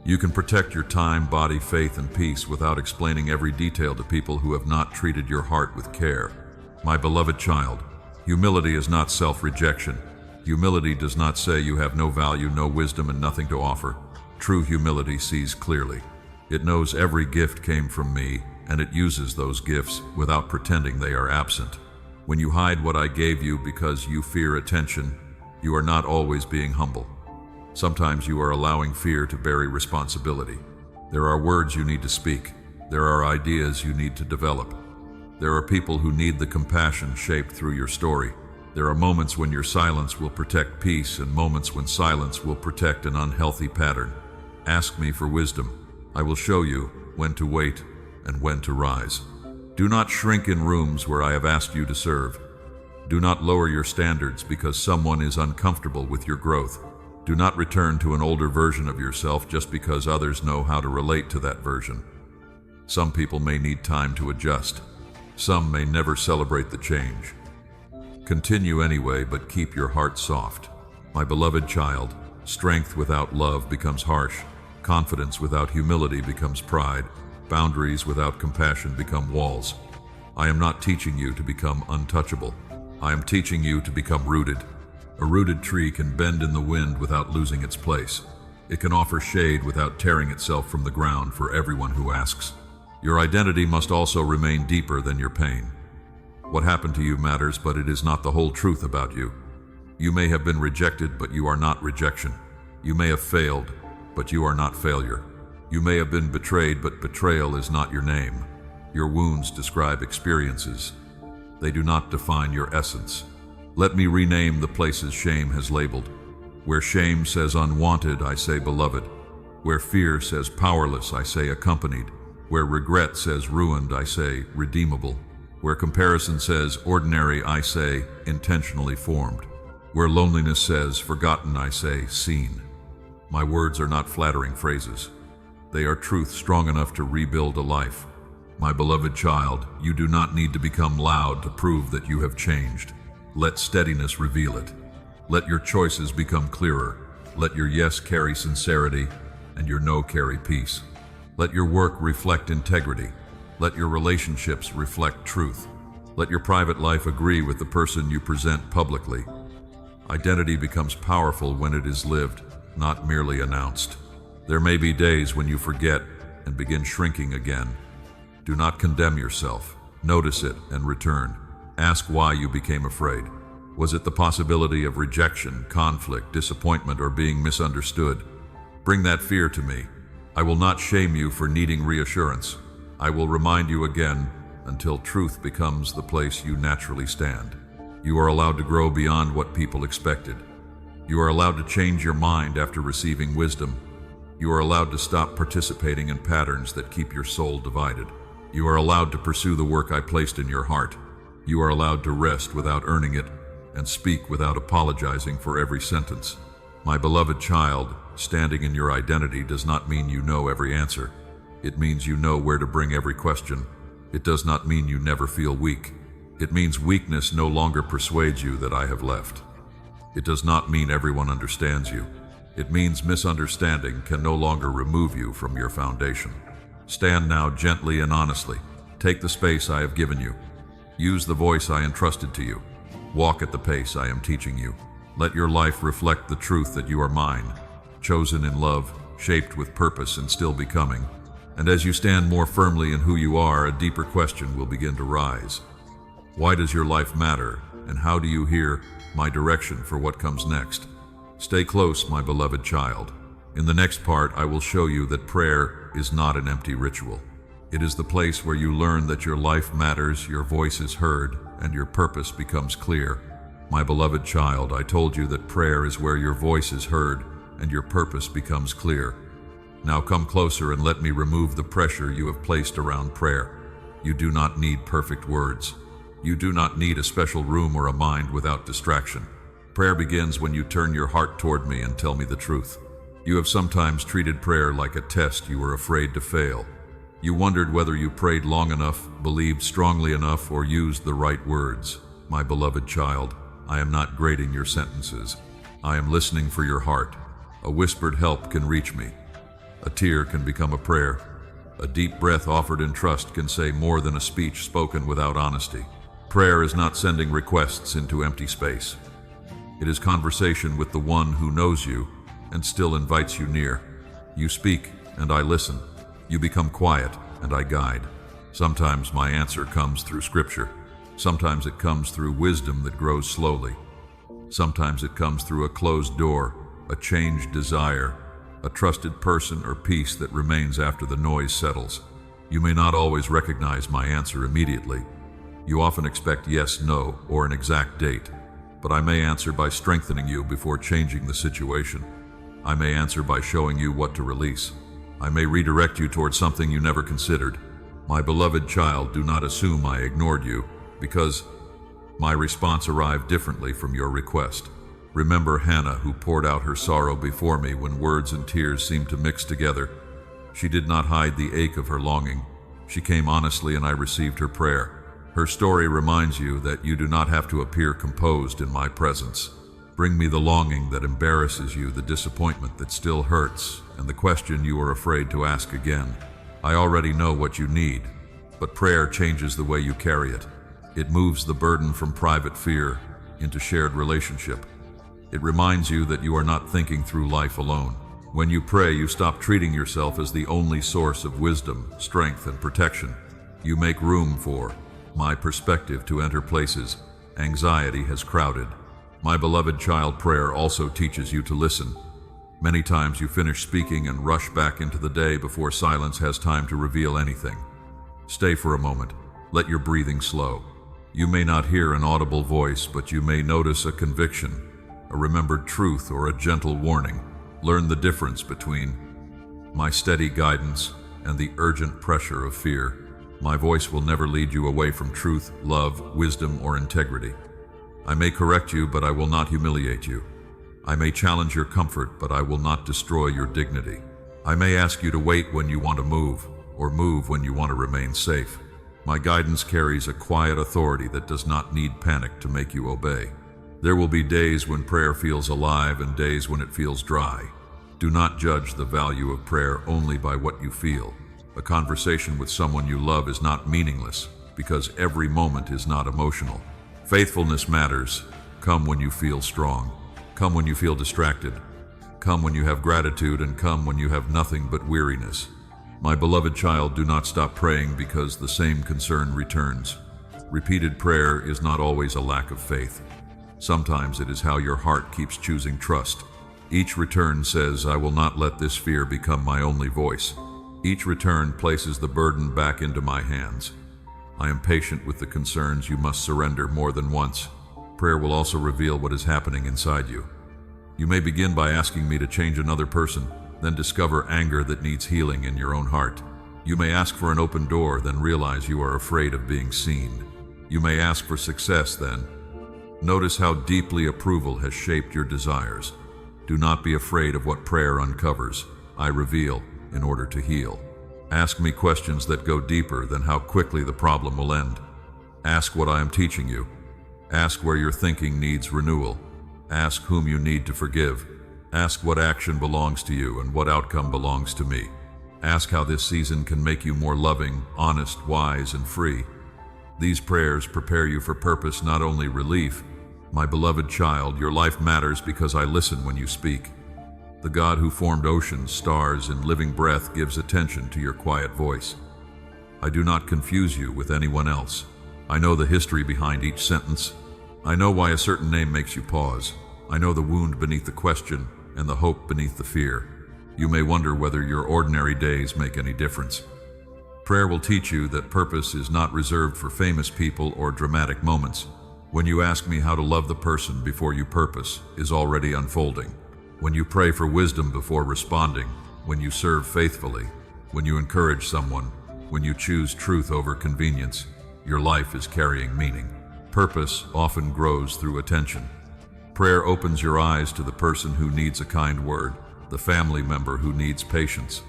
A: You can protect your time, body, faith, and peace without explaining every detail to people who have not treated your heart with care. My beloved child, humility is not self-rejection. Humility does not say you have no value, no wisdom, and nothing to offer. True humility sees clearly. It knows every gift came from me, and it uses those gifts without pretending they are absent. When you hide what I gave you because you fear attention, you are not always being humble. Sometimes you are allowing fear to bury responsibility. There are words you need to speak. There are ideas you need to develop. There are people who need the compassion shaped through your story. There are moments when your silence will protect peace and moments when silence will protect an unhealthy pattern. Ask me for wisdom. I will show you when to wait and when to rise. Do not shrink in rooms where I have asked you to serve. Do not lower your standards because someone is uncomfortable with your growth. Do not return to an older version of yourself just because others know how to relate to that version. Some people may need time to adjust. Some may never celebrate the change. Continue anyway, but keep your heart soft. My beloved child, strength without love becomes harsh. Confidence without humility becomes pride. Boundaries without compassion become walls. I am not teaching you to become untouchable. I am teaching you to become rooted. A rooted tree can bend in the wind without losing its place. It can offer shade without tearing itself from the ground for everyone who asks. Your identity must also remain deeper than your pain. What happened to you matters, but it is not the whole truth about you. You may have been rejected, but you are not rejection. You may have failed, but you are not failure. You may have been betrayed, but betrayal is not your name. Your wounds describe experiences. They do not define your essence. Let me rename the places shame has labeled. Where shame says unwanted, I say beloved. Where fear says powerless, I say accompanied. Where regret says ruined, I say redeemable. Where comparison says ordinary, I say intentionally formed. Where loneliness says forgotten, I say seen. My words are not flattering phrases. They are truth strong enough to rebuild a life. My beloved child, you do not need to become loud to prove that you have changed. Let steadiness reveal it. Let your choices become clearer. Let your yes carry sincerity and your no carry peace. Let your work reflect integrity. Let your relationships reflect truth. Let your private life agree with the person you present publicly. Identity becomes powerful when it is lived, not merely announced. There may be days when you forget and begin shrinking again. Do not condemn yourself. Notice it and return. Ask why you became afraid. Was it the possibility of rejection, conflict, disappointment, or being misunderstood? Bring that fear to me. I will not shame you for needing reassurance. I will remind you again until truth becomes the place you naturally stand. You are allowed to grow beyond what people expected. You are allowed to change your mind after receiving wisdom. You are allowed to stop participating in patterns that keep your soul divided. You are allowed to pursue the work I placed in your heart. You are allowed to rest without earning it and speak without apologizing for every sentence. My beloved child, standing in your identity does not mean you know every answer. It means you know where to bring every question. It does not mean you never feel weak. It means weakness no longer persuades you that I have left. It does not mean everyone understands you. It means misunderstanding can no longer remove you from your foundation. Stand now gently and honestly. Take the space I have given you. Use the voice I entrusted to you. Walk at the pace I am teaching you. Let your life reflect the truth that you are mine, chosen in love, shaped with purpose and still becoming. And as you stand more firmly in who you are, a deeper question will begin to rise. Why does your life matter, and how do you hear my direction for what comes next? Stay close, my beloved child. In the next part, I will show you that prayer is not an empty ritual. It is the place where you learn that your life matters, your voice is heard, and your purpose becomes clear. My beloved child, I told you that prayer is where your voice is heard and your purpose becomes clear. Now come closer and let me remove the pressure you have placed around prayer. You do not need perfect words. You do not need a special room or a mind without distraction. Prayer begins when you turn your heart toward me and tell me the truth. You have sometimes treated prayer like a test you were afraid to fail. You wondered whether you prayed long enough, believed strongly enough, or used the right words. My beloved child, I am not grading your sentences. I am listening for your heart. A whispered help can reach me. A tear can become a prayer. A deep breath offered in trust can say more than a speech spoken without honesty. Prayer is not sending requests into empty space. It is conversation with the one who knows you and still invites you near. You speak, and I listen. You become quiet, and I guide. Sometimes my answer comes through scripture. Sometimes it comes through wisdom that grows slowly. Sometimes it comes through a closed door, a changed desire, a trusted person or peace that remains after the noise settles. You may not always recognize my answer immediately. You often expect yes, no, or an exact date. But I may answer by strengthening you before changing the situation. I may answer by showing you what to release. I may redirect you towards something you never considered. My beloved child, do not assume I ignored you, because my response arrived differently from your request. Remember Hannah, who poured out her sorrow before me when words and tears seemed to mix together. She did not hide the ache of her longing. She came honestly, and I received her prayer. Her story reminds you that you do not have to appear composed in my presence. Bring me the longing that embarrasses you, the disappointment that still hurts, and the question you are afraid to ask again. I already know what you need, but prayer changes the way you carry it. It moves the burden from private fear into shared relationship. It reminds you that you are not thinking through life alone. When you pray, you stop treating yourself as the only source of wisdom, strength, and protection. You make room for my perspective to enter places anxiety has crowded. My beloved child, prayer also teaches you to listen. Many times you finish speaking and rush back into the day before silence has time to reveal anything. Stay for a moment. Let your breathing slow. You may not hear an audible voice, but you may notice a conviction, a remembered truth, or a gentle warning. Learn the difference between my steady guidance and the urgent pressure of fear. My voice will never lead you away from truth, love, wisdom, or integrity. I may correct you, but I will not humiliate you. I may challenge your comfort, but I will not destroy your dignity. I may ask you to wait when you want to move, or move when you want to remain safe. My guidance carries a quiet authority that does not need panic to make you obey. There will be days when prayer feels alive and days when it feels dry. Do not judge the value of prayer only by what you feel. A conversation with someone you love is not meaningless because every moment is not emotional. Faithfulness matters. Come when you feel strong. Come when you feel distracted. Come when you have gratitude, and come when you have nothing but weariness. My beloved child, do not stop praying because the same concern returns. Repeated prayer is not always a lack of faith. Sometimes it is how your heart keeps choosing trust. Each return says, I will not let this fear become my only voice. Each return places the burden back into my hands. I am patient with the concerns you must surrender more than once. Prayer will also reveal what is happening inside you. You may begin by asking me to change another person, then discover anger that needs healing in your own heart. You may ask for an open door, then realize you are afraid of being seen. You may ask for success, then notice how deeply approval has shaped your desires. Do not be afraid of what prayer uncovers. I reveal in order to heal. Ask me questions that go deeper than how quickly the problem will end. Ask what I am teaching you. Ask where your thinking needs renewal. Ask whom you need to forgive. Ask what action belongs to you and what outcome belongs to me. Ask how this season can make you more loving, honest, wise, and free. These prayers prepare you for purpose, not only relief. My beloved child, your life matters because I listen when you speak. The God who formed oceans, stars, and living breath gives attention to your quiet voice. I do not confuse you with anyone else. I know the history behind each sentence. I know why a certain name makes you pause. I know the wound beneath the question and the hope beneath the fear. You may wonder whether your ordinary days make any difference. Prayer will teach you that purpose is not reserved for famous people or dramatic moments. When you ask me how to love the person before you purpose is already unfolding. When you pray for wisdom before responding, when you serve faithfully, when you encourage someone, when you choose truth over convenience, your life is carrying meaning. Purpose often grows through attention. Prayer opens your eyes to the person who needs a kind word, the family member who needs patience,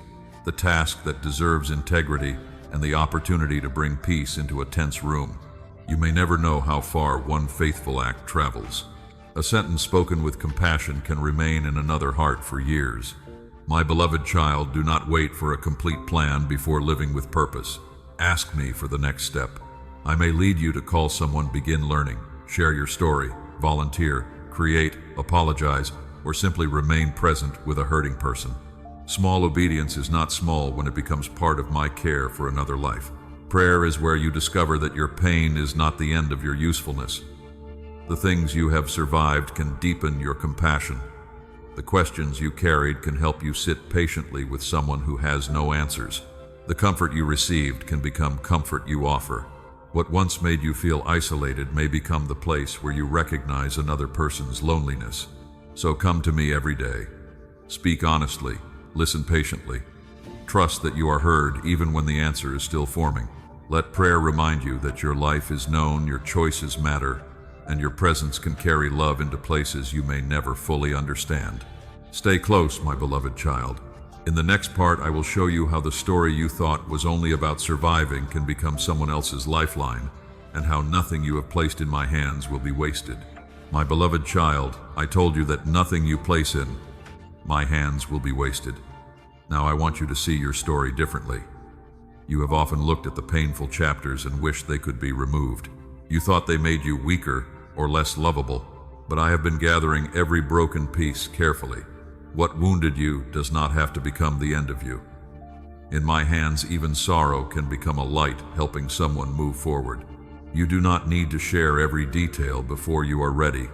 A: the task that deserves integrity, and the opportunity to bring peace into a tense room. You may never know how far one faithful act travels. A sentence spoken with compassion can remain in another heart for years. My beloved child, do not wait for a complete plan before living with purpose. Ask me for the next step. I may lead you to call someone, begin learning, share your story, volunteer, create, apologize, or simply remain present with a hurting person. Small obedience is not small when it becomes part of my care for another life. Prayer is where you discover that your pain is not the end of your usefulness. The things you have survived can deepen your compassion. The questions you carried can help you sit patiently with someone who has no answers. The comfort you received can become comfort you offer. What once made you feel isolated may become the place where you recognize another person's loneliness. So come to me every day. Speak honestly. Listen patiently. Trust that you are heard even when the answer is still forming. Let prayer remind you that your life is known, your choices matter, and your presence can carry love into places you may never fully understand. Stay close, my beloved child. In the next part, I will show you how the story you thought was only about surviving can become someone else's lifeline, and how nothing you have placed in my hands will be wasted. My beloved child, I told you that nothing you place in my hands will be wasted. Now I want you to see your story differently. You have often looked at the painful chapters and wished they could be removed. You thought they made you weaker or less lovable, but I have been gathering every broken piece carefully. What wounded you does not have to become the end of you. In my hands, even sorrow can become a light, helping someone move forward. You do not need to share every detail before you are ready.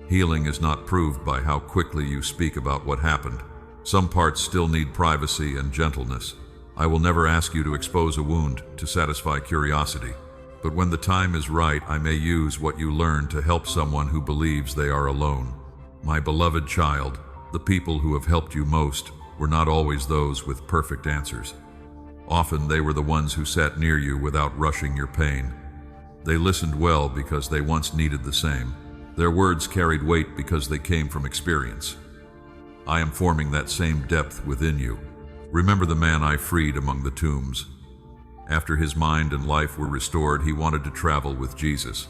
A: Healing is not proved by how quickly you speak about what happened. Some parts still need privacy and gentleness. I will never ask you to expose a wound to satisfy curiosity. But when the time is right, I may use what you learned to help someone who believes they are alone. My beloved child, the people who have helped you most were not always those with perfect answers. Often they were the ones who sat near you without rushing your pain. They listened well because they once needed the same. Their words carried weight because they came from experience. I am forming that same depth within you. Remember the man I freed among the tombs. After his mind and life were restored, he wanted to travel with Jesus.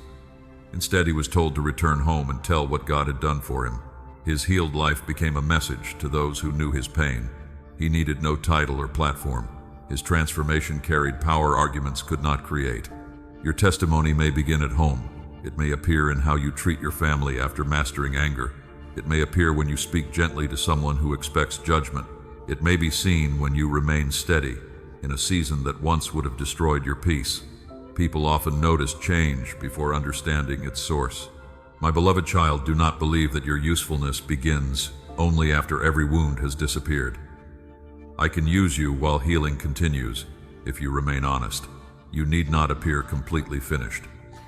A: Instead, he was told to return home and tell what God had done for him. His healed life became a message to those who knew his pain. He needed no title or platform. His transformation carried power arguments could not create. Your testimony may begin at home. It may appear in how you treat your family after mastering anger. It may appear when you speak gently to someone who expects judgment. It may be seen when you remain steady in a season that once would have destroyed your peace. People often notice change before understanding its source. My beloved child, do not believe that your usefulness begins only after every wound has disappeared. I can use you while healing continues if you remain honest. You need not appear completely finished.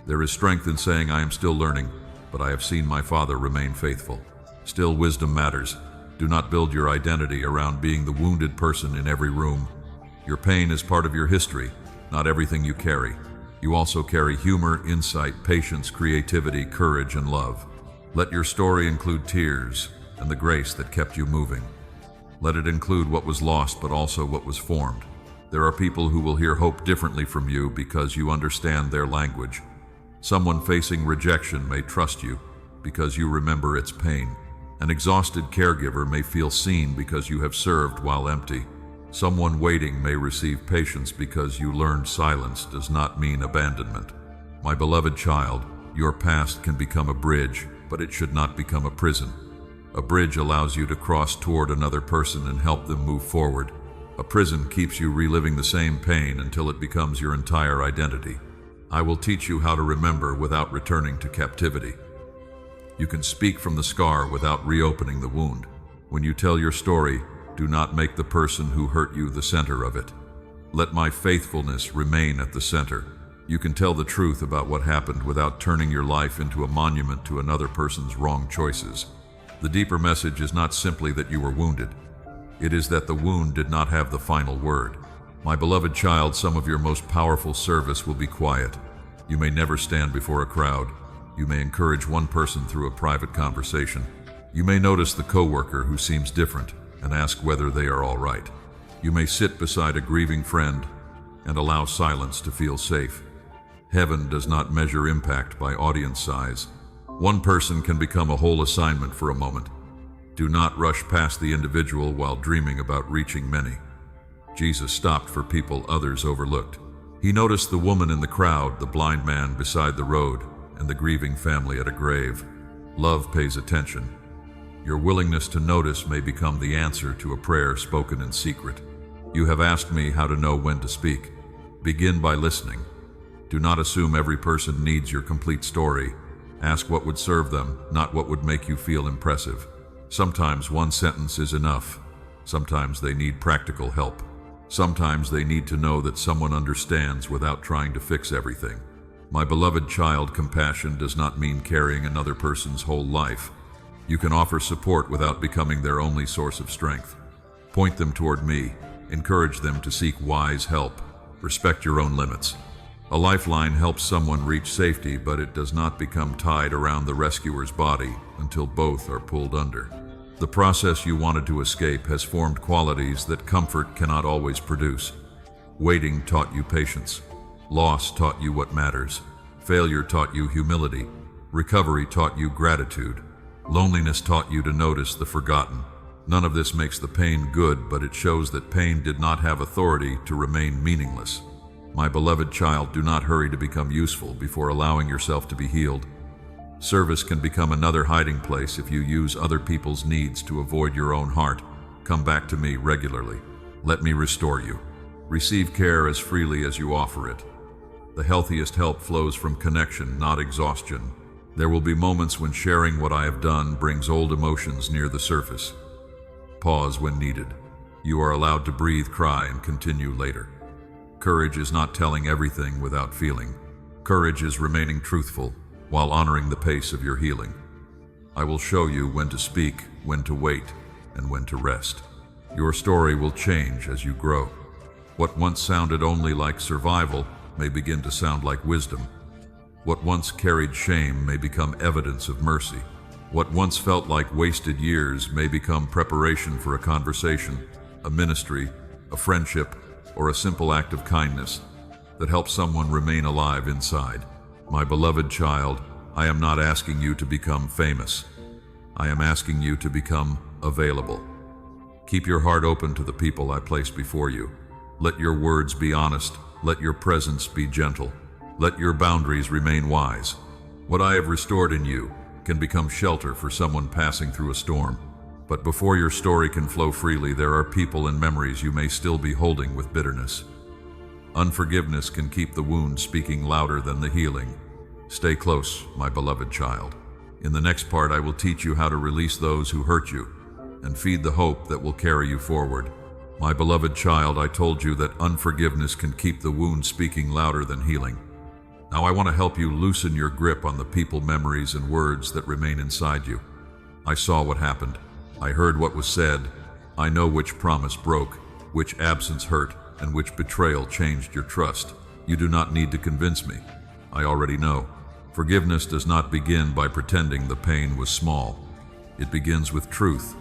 A: There is strength in saying, I am still learning, but I have seen my Father remain faithful. Still, wisdom matters. Do not build your identity around being the wounded person in every room. Your pain is part of your history, not everything you carry. You also carry humor, insight, patience, creativity, courage, and love. Let your story include tears and the grace that kept you moving. Let it include what was lost, but also what was formed. There are people who will hear hope differently from you because you understand their language. Someone facing rejection may trust you because you remember its pain. An exhausted caregiver may feel seen because you have served while empty. Someone waiting may receive patience because you learned silence does not mean abandonment. My beloved child, your past can become a bridge, but it should not become a prison. A bridge allows you to cross toward another person and help them move forward. A prison keeps you reliving the same pain until it becomes your entire identity. I will teach you how to remember without returning to captivity. You can speak from the scar without reopening the wound. When you tell your story, do not make the person who hurt you the center of it. Let my faithfulness remain at the center. You can tell the truth about what happened without turning your life into a monument to another person's wrong choices. The deeper message is not simply that you were wounded. It is that the wound did not have the final word. My beloved child, some of your most powerful service will be quiet. You may never stand before a crowd. You may encourage one person through a private conversation. You may notice the coworker who seems different and ask whether they are all right. You may sit beside a grieving friend and allow silence to feel safe. Heaven does not measure impact by audience size. One person can become a whole assignment for a moment. Do not rush past the individual while dreaming about reaching many. Jesus stopped for people others overlooked. He noticed the woman in the crowd, the blind man beside the road, and the grieving family at a grave. Love pays attention. Your willingness to notice may become the answer to a prayer spoken in secret. You have asked me how to know when to speak. Begin by listening. Do not assume every person needs your complete story. Ask what would serve them, not what would make you feel impressive. Sometimes one sentence is enough. Sometimes they need practical help. Sometimes they need to know that someone understands without trying to fix everything. My beloved child, compassion does not mean carrying another person's whole life. You can offer support without becoming their only source of strength. Point them toward me. Encourage them to seek wise help. Respect your own limits. A lifeline helps someone reach safety, but it does not become tied around the rescuer's body until both are pulled under. The process you wanted to escape has formed qualities that comfort cannot always produce. Waiting taught you patience. Loss taught you what matters. Failure taught you humility. Recovery taught you gratitude. Loneliness taught you to notice the forgotten. None of this makes the pain good, but it shows that pain did not have authority to remain meaningless. My beloved child, do not hurry to become useful before allowing yourself to be healed. Service can become another hiding place if you use other people's needs to avoid your own heart. Come back to me regularly. Let me restore you. Receive care as freely as you offer it. The healthiest help flows from connection, not exhaustion. There will be moments when sharing what I have done brings old emotions near the surface. Pause when needed. You are allowed to breathe, cry, and continue later. Courage is not telling everything without feeling. Courage is remaining truthful while honoring the pace of your healing. I will show you when to speak, when to wait, and when to rest. Your story will change as you grow. What once sounded only like survival may begin to sound like wisdom. What once carried shame may become evidence of mercy. What once felt like wasted years may become preparation for a conversation, a ministry, a friendship, or a simple act of kindness that helps someone remain alive inside. My beloved child, I am not asking you to become famous. I am asking you to become available. Keep your heart open to the people I place before you. Let your words be honest. Let your presence be gentle. Let your boundaries remain wise. What I have restored in you can become shelter for someone passing through a storm. But before your story can flow freely, there are people and memories you may still be holding with bitterness. Unforgiveness can keep the wound speaking louder than the healing. Stay close, my beloved child. In the next part, I will teach you how to release those who hurt you and feed the hope that will carry you forward. My beloved child, I told you that unforgiveness can keep the wound speaking louder than healing. Now I want to help you loosen your grip on the people, memories, and words that remain inside you. I saw what happened. I heard what was said. I know which promise broke, which absence hurt, and which betrayal changed your trust. You do not need to convince me. I already know. Forgiveness does not begin by pretending the pain was small. It begins with truth.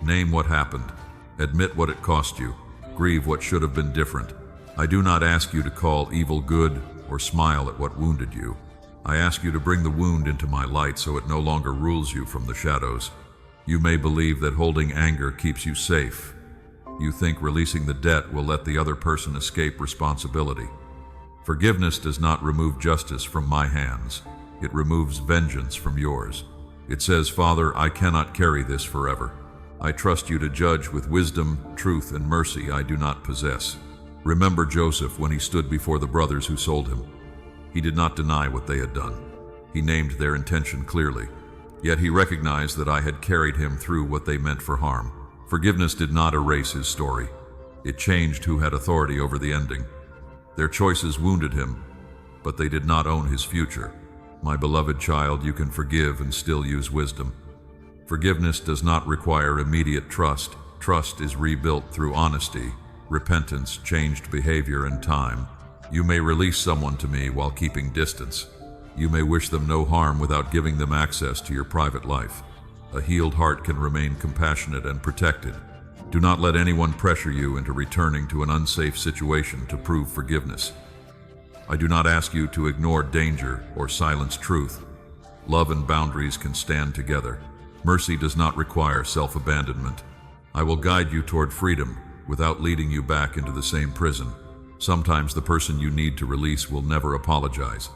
A: Name what happened. Admit what it cost you. Grieve what should have been different. I do not ask you to call evil good or smile at what wounded you. I ask you to bring the wound into my light so it no longer rules you from the shadows. You may believe that holding anger keeps you safe. You think releasing the debt will let the other person escape responsibility. Forgiveness does not remove justice from my hands. It removes vengeance from yours. It says, Father, I cannot carry this forever. I trust you to judge with wisdom, truth, and mercy I do not possess. Remember Joseph when he stood before the brothers who sold him. He did not deny what they had done. He named their intention clearly. Yet he recognized that I had carried him through what they meant for harm. Forgiveness did not erase his story. It changed who had authority over the ending. Their choices wounded him, but they did not own his future. My beloved child, you can forgive and still use wisdom. Forgiveness does not require immediate trust. Trust is rebuilt through honesty, repentance, changed behavior, and time. You may release someone to me while keeping distance. You may wish them no harm without giving them access to your private life. A healed heart can remain compassionate and protected. Do not let anyone pressure you into returning to an unsafe situation to prove forgiveness. I do not ask you to ignore danger or silence truth. Love and boundaries can stand together. Mercy does not require self-abandonment. I will guide you toward freedom without leading you back into the same prison. Sometimes the person you need to release will never apologize.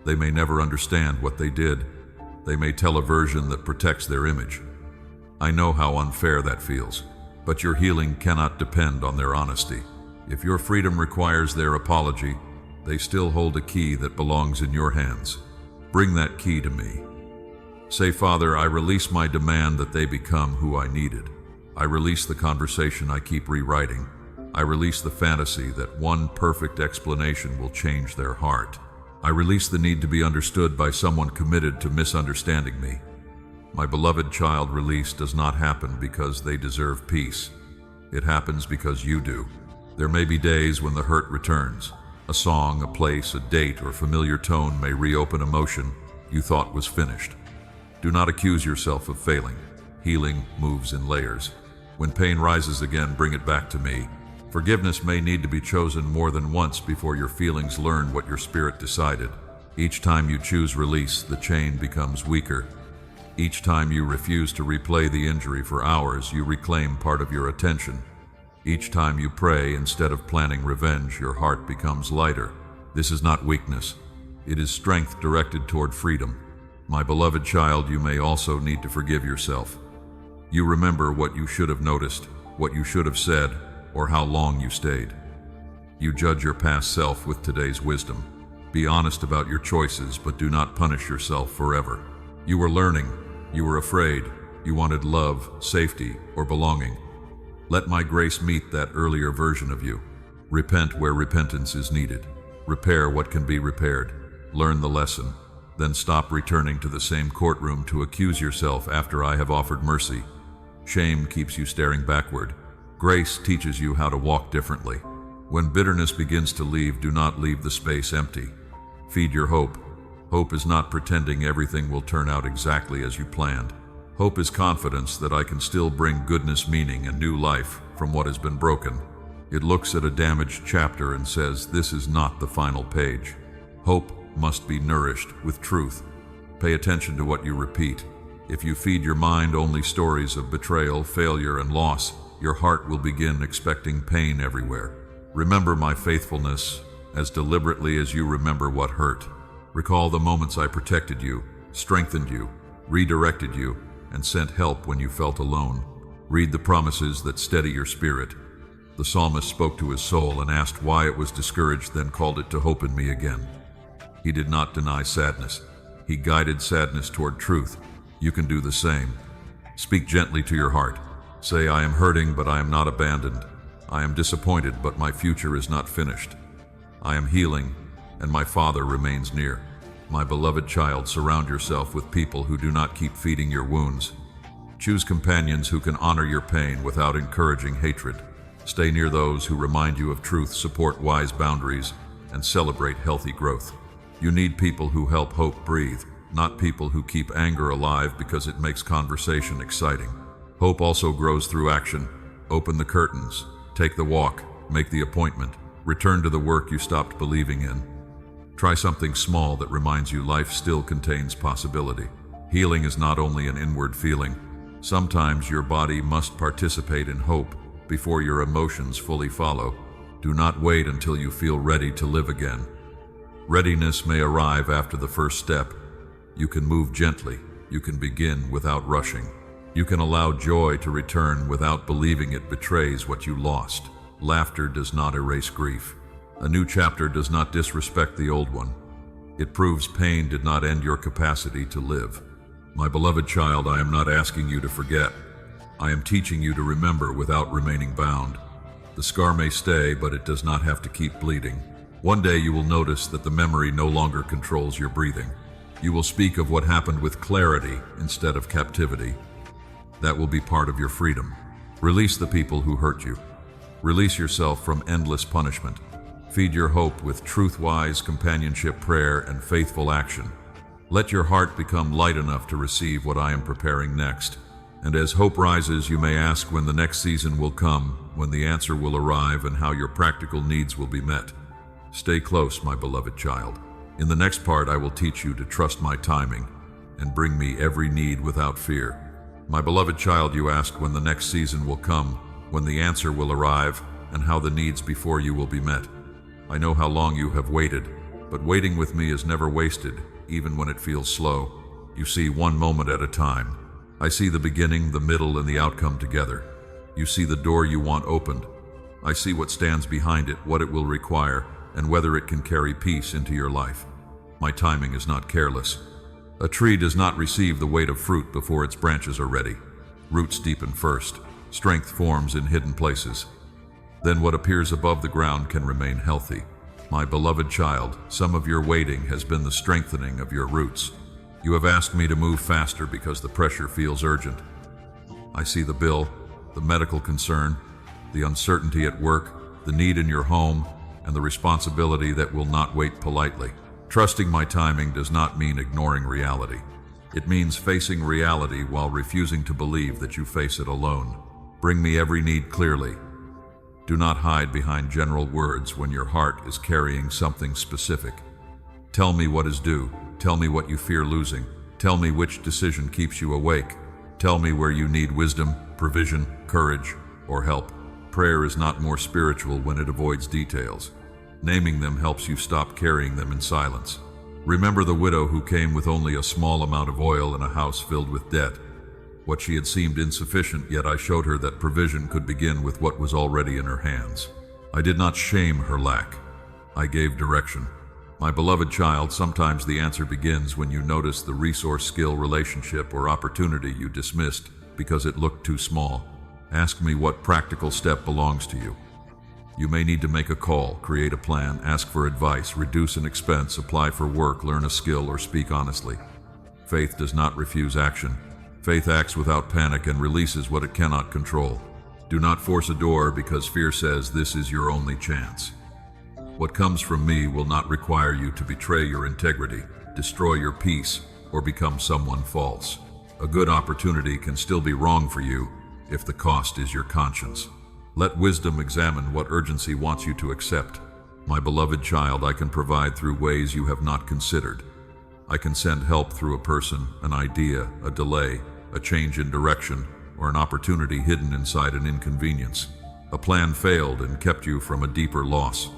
A: They may never understand what they did. They may tell a version that protects their image. I know how unfair that feels, but your healing cannot depend on their honesty. If your freedom requires their apology, they still hold a key that belongs in your hands. Bring that key to me. Say, Father, I release my demand that they become who I needed. I release the conversation I keep rewriting. I release the fantasy that one perfect explanation will change their heart. I release the need to be understood by someone committed to misunderstanding me. My beloved child, release does not happen because they deserve peace. It happens because you do. There may be days when the hurt returns. A song, a place, a date, or familiar tone may reopen emotion you thought was finished. Do not accuse yourself of failing. Healing moves in layers. When pain rises again, bring it back to me. Forgiveness may need to be chosen more than once before your feelings learn what your spirit decided. Each time you choose release, the chain becomes weaker. Each time you refuse to replay the injury for hours, you reclaim part of your attention. Each time you pray instead of planning revenge, your heart becomes lighter. This is not weakness. It is strength directed toward freedom. My beloved child, you may also need to forgive yourself. You remember what you should have noticed, what you should have said, or how long you stayed. You judge your past self with today's wisdom. Be honest about your choices, but do not punish yourself forever. You were learning, you were afraid, you wanted love, safety, or belonging. Let my grace meet that earlier version of you. Repent where repentance is needed. Repair what can be repaired. Learn the lesson. Then stop returning to the same courtroom to accuse yourself after I have offered mercy. Shame keeps you staring backward. Grace teaches you how to walk differently. When bitterness begins to leave, do not leave the space empty. Feed your hope. Hope is not pretending everything will turn out exactly as you planned. Hope is confidence that I can still bring goodness, meaning, and new life from what has been broken. It looks at a damaged chapter and says, this is not the final page. Hope must be nourished with truth. Pay attention to what you repeat. If you feed your mind only stories of betrayal, failure, and loss, your heart will begin expecting pain everywhere. Remember my faithfulness as deliberately as you remember what hurt. Recall the moments I protected you, strengthened you, redirected you, and sent help when you felt alone. Read the promises that steady your spirit. The psalmist spoke to his soul and asked why it was discouraged, then called it to hope in me again. He did not deny sadness. He guided sadness toward truth. You can do the same. Speak gently to your heart. Say, I am hurting, but I am not abandoned. I am disappointed, but my future is not finished. I am healing, and my Father remains near. My beloved child, surround yourself with people who do not keep feeding your wounds. Choose companions who can honor your pain without encouraging hatred. Stay near those who remind you of truth, support wise boundaries, and celebrate healthy growth. You need people who help hope breathe, not people who keep anger alive because it makes conversation exciting. Hope also grows through action. Open the curtains, take the walk, make the appointment, return to the work you stopped believing in. Try something small that reminds you life still contains possibility. Healing is not only an inward feeling, Sometimes your body must participate in hope before your emotions fully follow. Do not wait until you feel ready to live again. Readiness may arrive after the first step. You can move gently. You can begin without rushing. You can allow joy to return without believing it betrays what you lost. Laughter does not erase grief. A new chapter does not disrespect the old one. It proves pain did not end your capacity to live. My beloved child, I am not asking you to forget. I am teaching you to remember without remaining bound. The scar may stay, but it does not have to keep bleeding. One day you will notice that the memory no longer controls your breathing. You will speak of what happened with clarity instead of captivity. That will be part of your freedom. Release the people who hurt you. Release yourself from endless punishment. Feed your hope with truth-wise companionship, prayer, and faithful action. Let your heart become light enough to receive what I am preparing next. And as hope rises, you may ask when the next season will come, when the answer will arrive, and how your practical needs will be met. Stay close, my beloved child. In the next part, I will teach you to trust my timing and bring me every need without fear. My beloved child, you ask when the next season will come, when the answer will arrive, and how the needs before you will be met. I know how long you have waited, but waiting with me is never wasted, even when it feels slow. You see one moment at a time. I see the beginning, the middle, and the outcome together. You see the door you want opened. I see what stands behind it, what it will require, and whether it can carry peace into your life. My timing is not careless. A tree does not receive the weight of fruit before its branches are ready. Roots deepen first. Strength forms in hidden places. Then what appears above the ground can remain healthy. My beloved child, some of your waiting has been the strengthening of your roots. You have asked me to move faster because the pressure feels urgent. I see the bill, the medical concern, the uncertainty at work, the need in your home, and the responsibility that will not wait politely. Trusting my timing does not mean ignoring reality. It means facing reality while refusing to believe that you face it alone. Bring me every need clearly. Do not hide behind general words when your heart is carrying something specific. Tell me what is due. Tell me what you fear losing. Tell me which decision keeps you awake. Tell me where you need wisdom, provision, courage, or help. Prayer is not more spiritual when it avoids details. Naming them helps you stop carrying them in silence. Remember the widow who came with only a small amount of oil and a house filled with debt. What she had seemed insufficient, yet I showed her that provision could begin with what was already in her hands. I did not shame her lack. I gave direction. My beloved child, sometimes the answer begins when you notice the resource, skill, relationship, or opportunity you dismissed because it looked too small. Ask me what practical step belongs to you. You may need to make a call, create a plan, ask for advice, reduce an expense, apply for work, learn a skill, or speak honestly. Faith does not refuse action. Faith acts without panic and releases what it cannot control. Do not force a door because fear says this is your only chance. What comes from me will not require you to betray your integrity, destroy your peace, or become someone false. A good opportunity can still be wrong for you if the cost is your conscience. Let wisdom examine what urgency wants you to accept. My beloved child, I can provide through ways you have not considered. I can send help through a person, an idea, a delay, a change in direction, or an opportunity hidden inside an inconvenience. A plan failed and kept you from a deeper loss.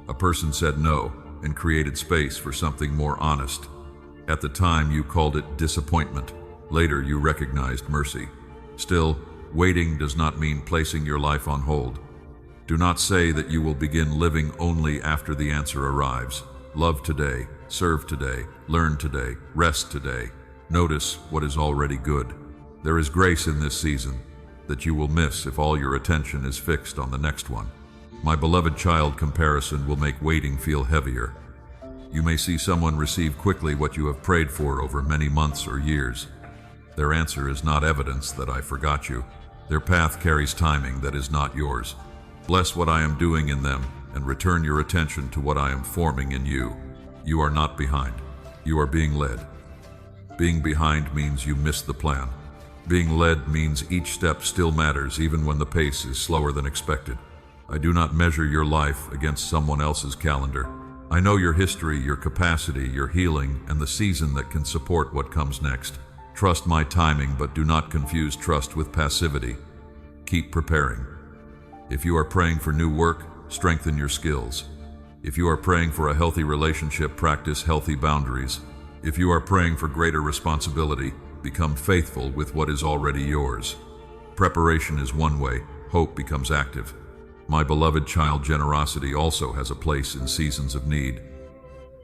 A: A person said no and created space for something more honest. At the time, you called it disappointment. Later, you recognized mercy. Still, waiting does not mean placing your life on hold. Do not say that you will begin living only after the answer arrives. Love today, serve today, learn today, rest today. Notice what is already good. There is grace in this season that you will miss if all your attention is fixed on the next one. My beloved child, comparison will make waiting feel heavier. You may see someone receive quickly what you have prayed for over many months or years. Their answer is not evidence that I forgot you. Their path carries timing that is not yours. Bless what I am doing in them and return your attention to what I am forming in you. You are not behind. You are being led. Being behind means you missed the plan. Being led means each step still matters even when the pace is slower than expected. I do not measure your life against someone else's calendar. I know your history, your capacity, your healing, and the season that can support what comes next. Trust my timing, but do not confuse trust with passivity. Keep preparing. If you are praying for new work, strengthen your skills. If you are praying for a healthy relationship, practice healthy boundaries. If you are praying for greater responsibility, become faithful with what is already yours. Preparation is one way, hope becomes active. My beloved child, generosity also has a place in seasons of need.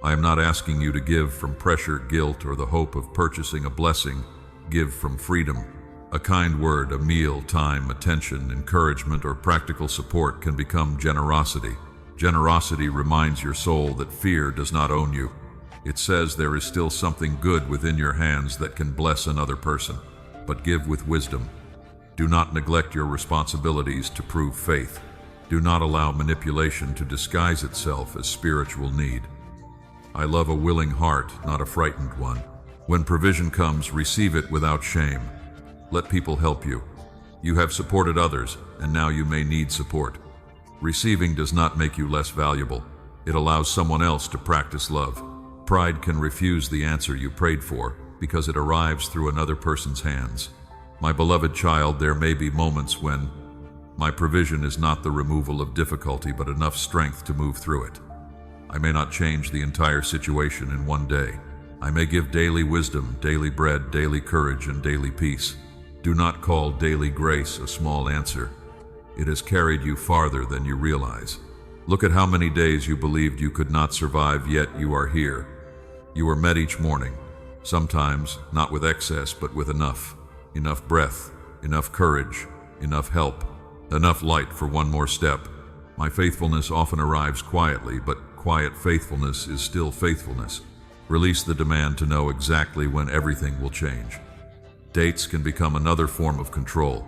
A: I am not asking you to give from pressure, guilt, or the hope of purchasing a blessing. Give from freedom. A kind word, a meal, time, attention, encouragement, or practical support can become generosity. Generosity reminds your soul that fear does not own you. It says there is still something good within your hands that can bless another person. But give with wisdom. Do not neglect your responsibilities to prove faith. Do not allow manipulation to disguise itself as spiritual need. I love a willing heart, not a frightened one. When provision comes, receive it without shame. Let people help you. You have supported others, and now you may need support. Receiving does not make you less valuable. It allows someone else to practice love. Pride can refuse the answer you prayed for because it arrives through another person's hands. My beloved child, there may be moments when my provision is not the removal of difficulty, but enough strength to move through it. I may not change the entire situation in one day. I may give daily wisdom, daily bread, daily courage, and daily peace. Do not call daily grace a small answer. It has carried you farther than you realize. Look at how many days you believed you could not survive, yet you are here. You are met each morning, sometimes not with excess, but with enough. Enough breath, enough courage, enough help, enough light for one more step. My faithfulness often arrives quietly, but quiet faithfulness is still faithfulness. Release the demand to know exactly when everything will change. Dates can become another form of control.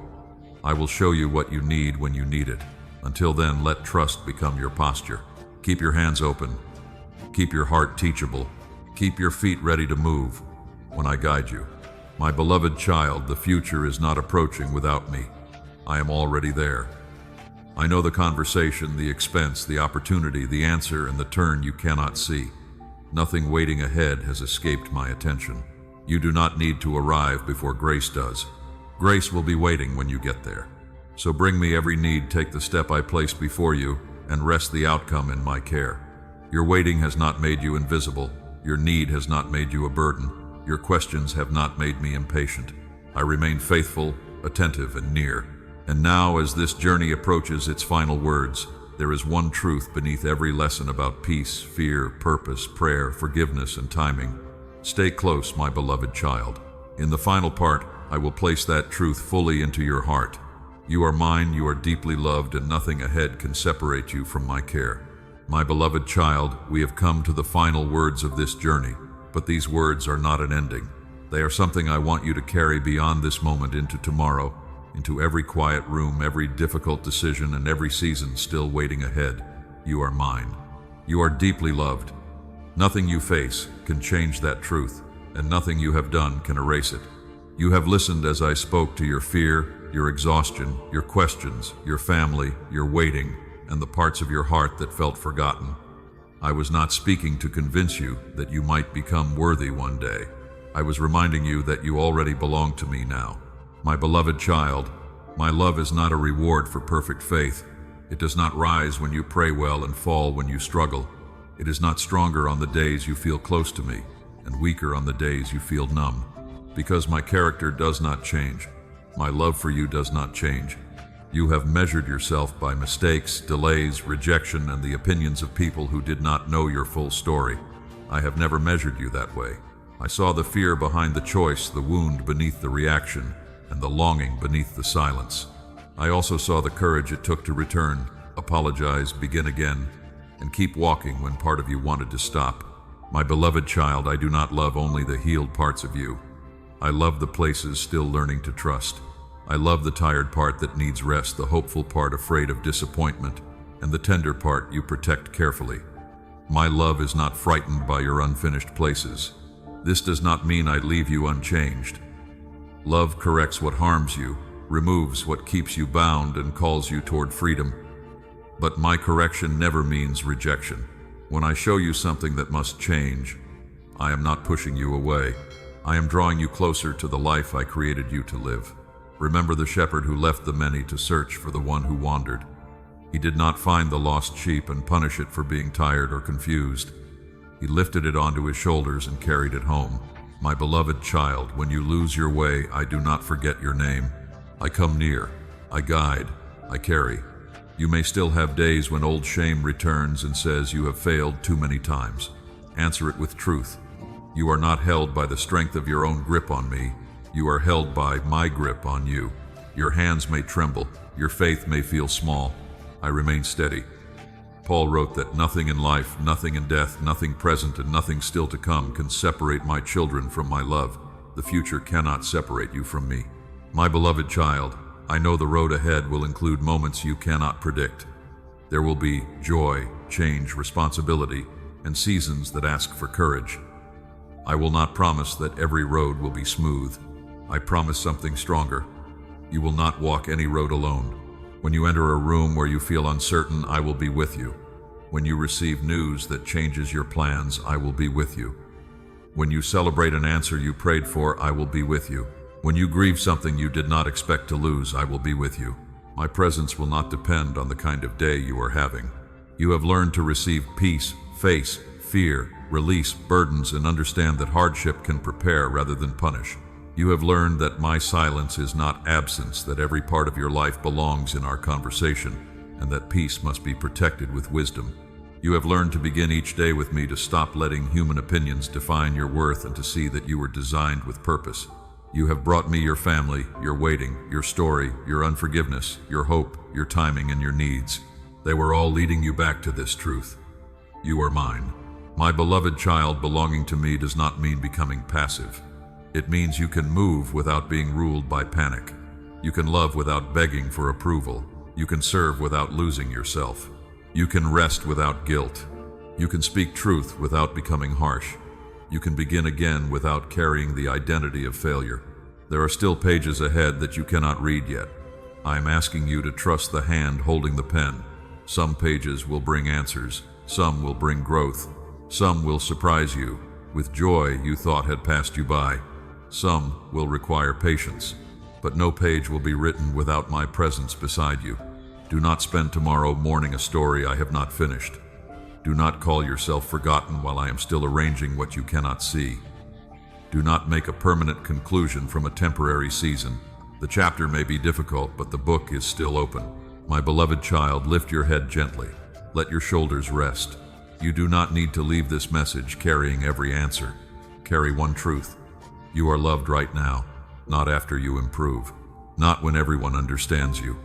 A: I will show you what you need when you need it. Until then, let trust become your posture. Keep your hands open. Keep your heart teachable. Keep your feet ready to move when I guide you. My beloved child, the future is not approaching without me. I am already there. I know the conversation, the expense, the opportunity, the answer, and the turn you cannot see. Nothing waiting ahead has escaped my attention. You do not need to arrive before grace does. Grace will be waiting when you get there. So bring me every need, take the step I place before you, and rest the outcome in my care. Your waiting has not made you invisible. Your need has not made you a burden. Your questions have not made me impatient. I remain faithful, attentive, and near. And now, as this journey approaches its final words, there is one truth beneath every lesson about peace, fear, purpose, prayer, forgiveness, and timing. Stay close, my beloved child. In the final part, I will place that truth fully into your heart. You are mine, you are deeply loved, and nothing ahead can separate you from my care. My beloved child, we have come to the final words of this journey, but these words are not an ending. They are something I want you to carry beyond this moment into tomorrow, into every quiet room, every difficult decision, and every season still waiting ahead. You are mine. You are deeply loved. Nothing you face can change that truth, and nothing you have done can erase it. You have listened as I spoke to your fear, your exhaustion, your questions, your family, your waiting, and the parts of your heart that felt forgotten. I was not speaking to convince you that you might become worthy one day. I was reminding you that you already belong to me now. My beloved child, my love is not a reward for perfect faith. It does not rise when you pray well and fall when you struggle. It is not stronger on the days you feel close to me and weaker on the days you feel numb. Because my character does not change. My love for you does not change. You have measured yourself by mistakes, delays, rejection, and the opinions of people who did not know your full story. I have never measured you that way. I saw the fear behind the choice, the wound beneath the reaction, and the longing beneath the silence. I also saw the courage it took to return, apologize, begin again, and keep walking when part of you wanted to stop. My beloved child, I do not love only the healed parts of you. I love the places still learning to trust. I love the tired part that needs rest, the hopeful part afraid of disappointment, and the tender part you protect carefully. My love is not frightened by your unfinished places. This does not mean I leave you unchanged. Love corrects what harms you, removes what keeps you bound, and calls you toward freedom. But my correction never means rejection. When I show you something that must change, I am not pushing you away. I am drawing you closer to the life I created you to live. Remember the shepherd who left the many to search for the one who wandered. He did not find the lost sheep and punish it for being tired or confused. He lifted it onto his shoulders and carried it home. My beloved child, when you lose your way, I do not forget your name. I come near, I guide, I carry. You may still have days when old shame returns and says you have failed too many times. Answer it with truth. You are not held by the strength of your own grip on me. You are held by my grip on you. Your hands may tremble, your faith may feel small. I remain steady. Paul wrote that nothing in life, nothing in death, nothing present, and nothing still to come can separate my children from my love. The future cannot separate you from me. My beloved child, I know the road ahead will include moments you cannot predict. There will be joy, change, responsibility, and seasons that ask for courage. I will not promise that every road will be smooth. I promise something stronger. You will not walk any road alone. When you enter a room where you feel uncertain, I will be with you. When you receive news that changes your plans, I will be with you. When you celebrate an answer you prayed for, I will be with you. When you grieve something you did not expect to lose, I will be with you. My presence will not depend on the kind of day you are having. You have learned to receive peace, face fear, release burdens, and understand that hardship can prepare rather than punish. You have learned that my silence is not absence, that every part of your life belongs in our conversation, and that peace must be protected with wisdom. You have learned to begin each day with me, to stop letting human opinions define your worth, and to see that you were designed with purpose. You have brought me your family, your waiting, your story, your unforgiveness, your hope, your timing, and your needs. They were all leading you back to this truth. You are mine. My beloved child, belonging to me does not mean becoming passive. It means you can move without being ruled by panic. You can love without begging for approval. You can serve without losing yourself. You can rest without guilt. You can speak truth without becoming harsh. You can begin again without carrying the identity of failure. There are still pages ahead that you cannot read yet. I am asking you to trust the hand holding the pen. Some pages will bring answers. Some will bring growth. Some will surprise you with joy you thought had passed you by. Some will require patience, but no page will be written without my presence beside you. Do not spend tomorrow mourning a story I have not finished. Do not call yourself forgotten while I am still arranging what you cannot see. Do not make a permanent conclusion from a temporary season. The chapter may be difficult, but the book is still open. My beloved child, lift your head gently. Let your shoulders rest. You do not need to leave this message carrying every answer. Carry one truth. You are loved right now, not after you improve, not when everyone understands you.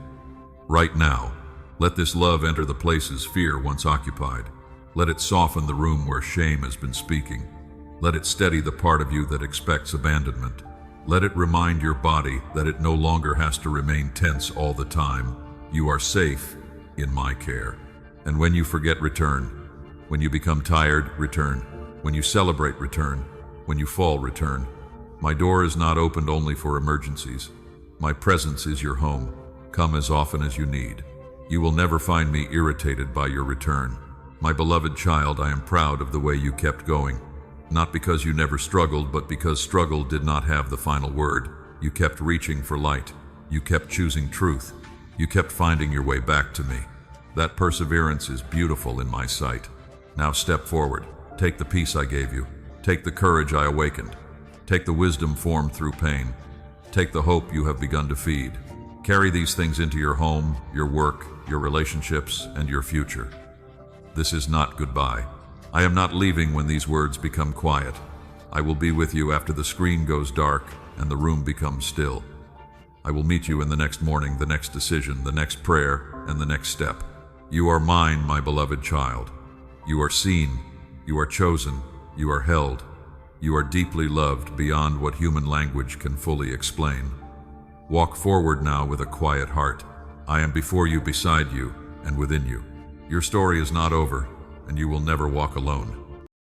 A: Right now, let this love enter the places fear once occupied. Let it soften the room where shame has been speaking. Let it steady the part of you that expects abandonment. Let it remind your body that it no longer has to remain tense all the time. You are safe in my care. And when you forget, return. When you become tired, return. When you celebrate, return. When you fall, return. My door is not opened only for emergencies. My presence is your home. Come as often as you need. You will never find me irritated by your return. My beloved child, I am proud of the way you kept going. Not because you never struggled, but because struggle did not have the final word. You kept reaching for light. You kept choosing truth. You kept finding your way back to me. That perseverance is beautiful in my sight. Now step forward. Take the peace I gave you. Take the courage I awakened. Take the wisdom formed through pain. Take the hope you have begun to feed. Carry these things into your home, your work, your relationships, and your future. This is not goodbye. I am not leaving when these words become quiet. I will be with you after the screen goes dark and the room becomes still. I will meet you in the next morning, the next decision, the next prayer, and the next step. You are mine, my beloved child. You are seen. You are chosen. You are held. You are deeply loved beyond what human language can fully explain. Walk forward now with a quiet heart. I am before you, beside you, and within you. Your story is not over, and you will never walk alone.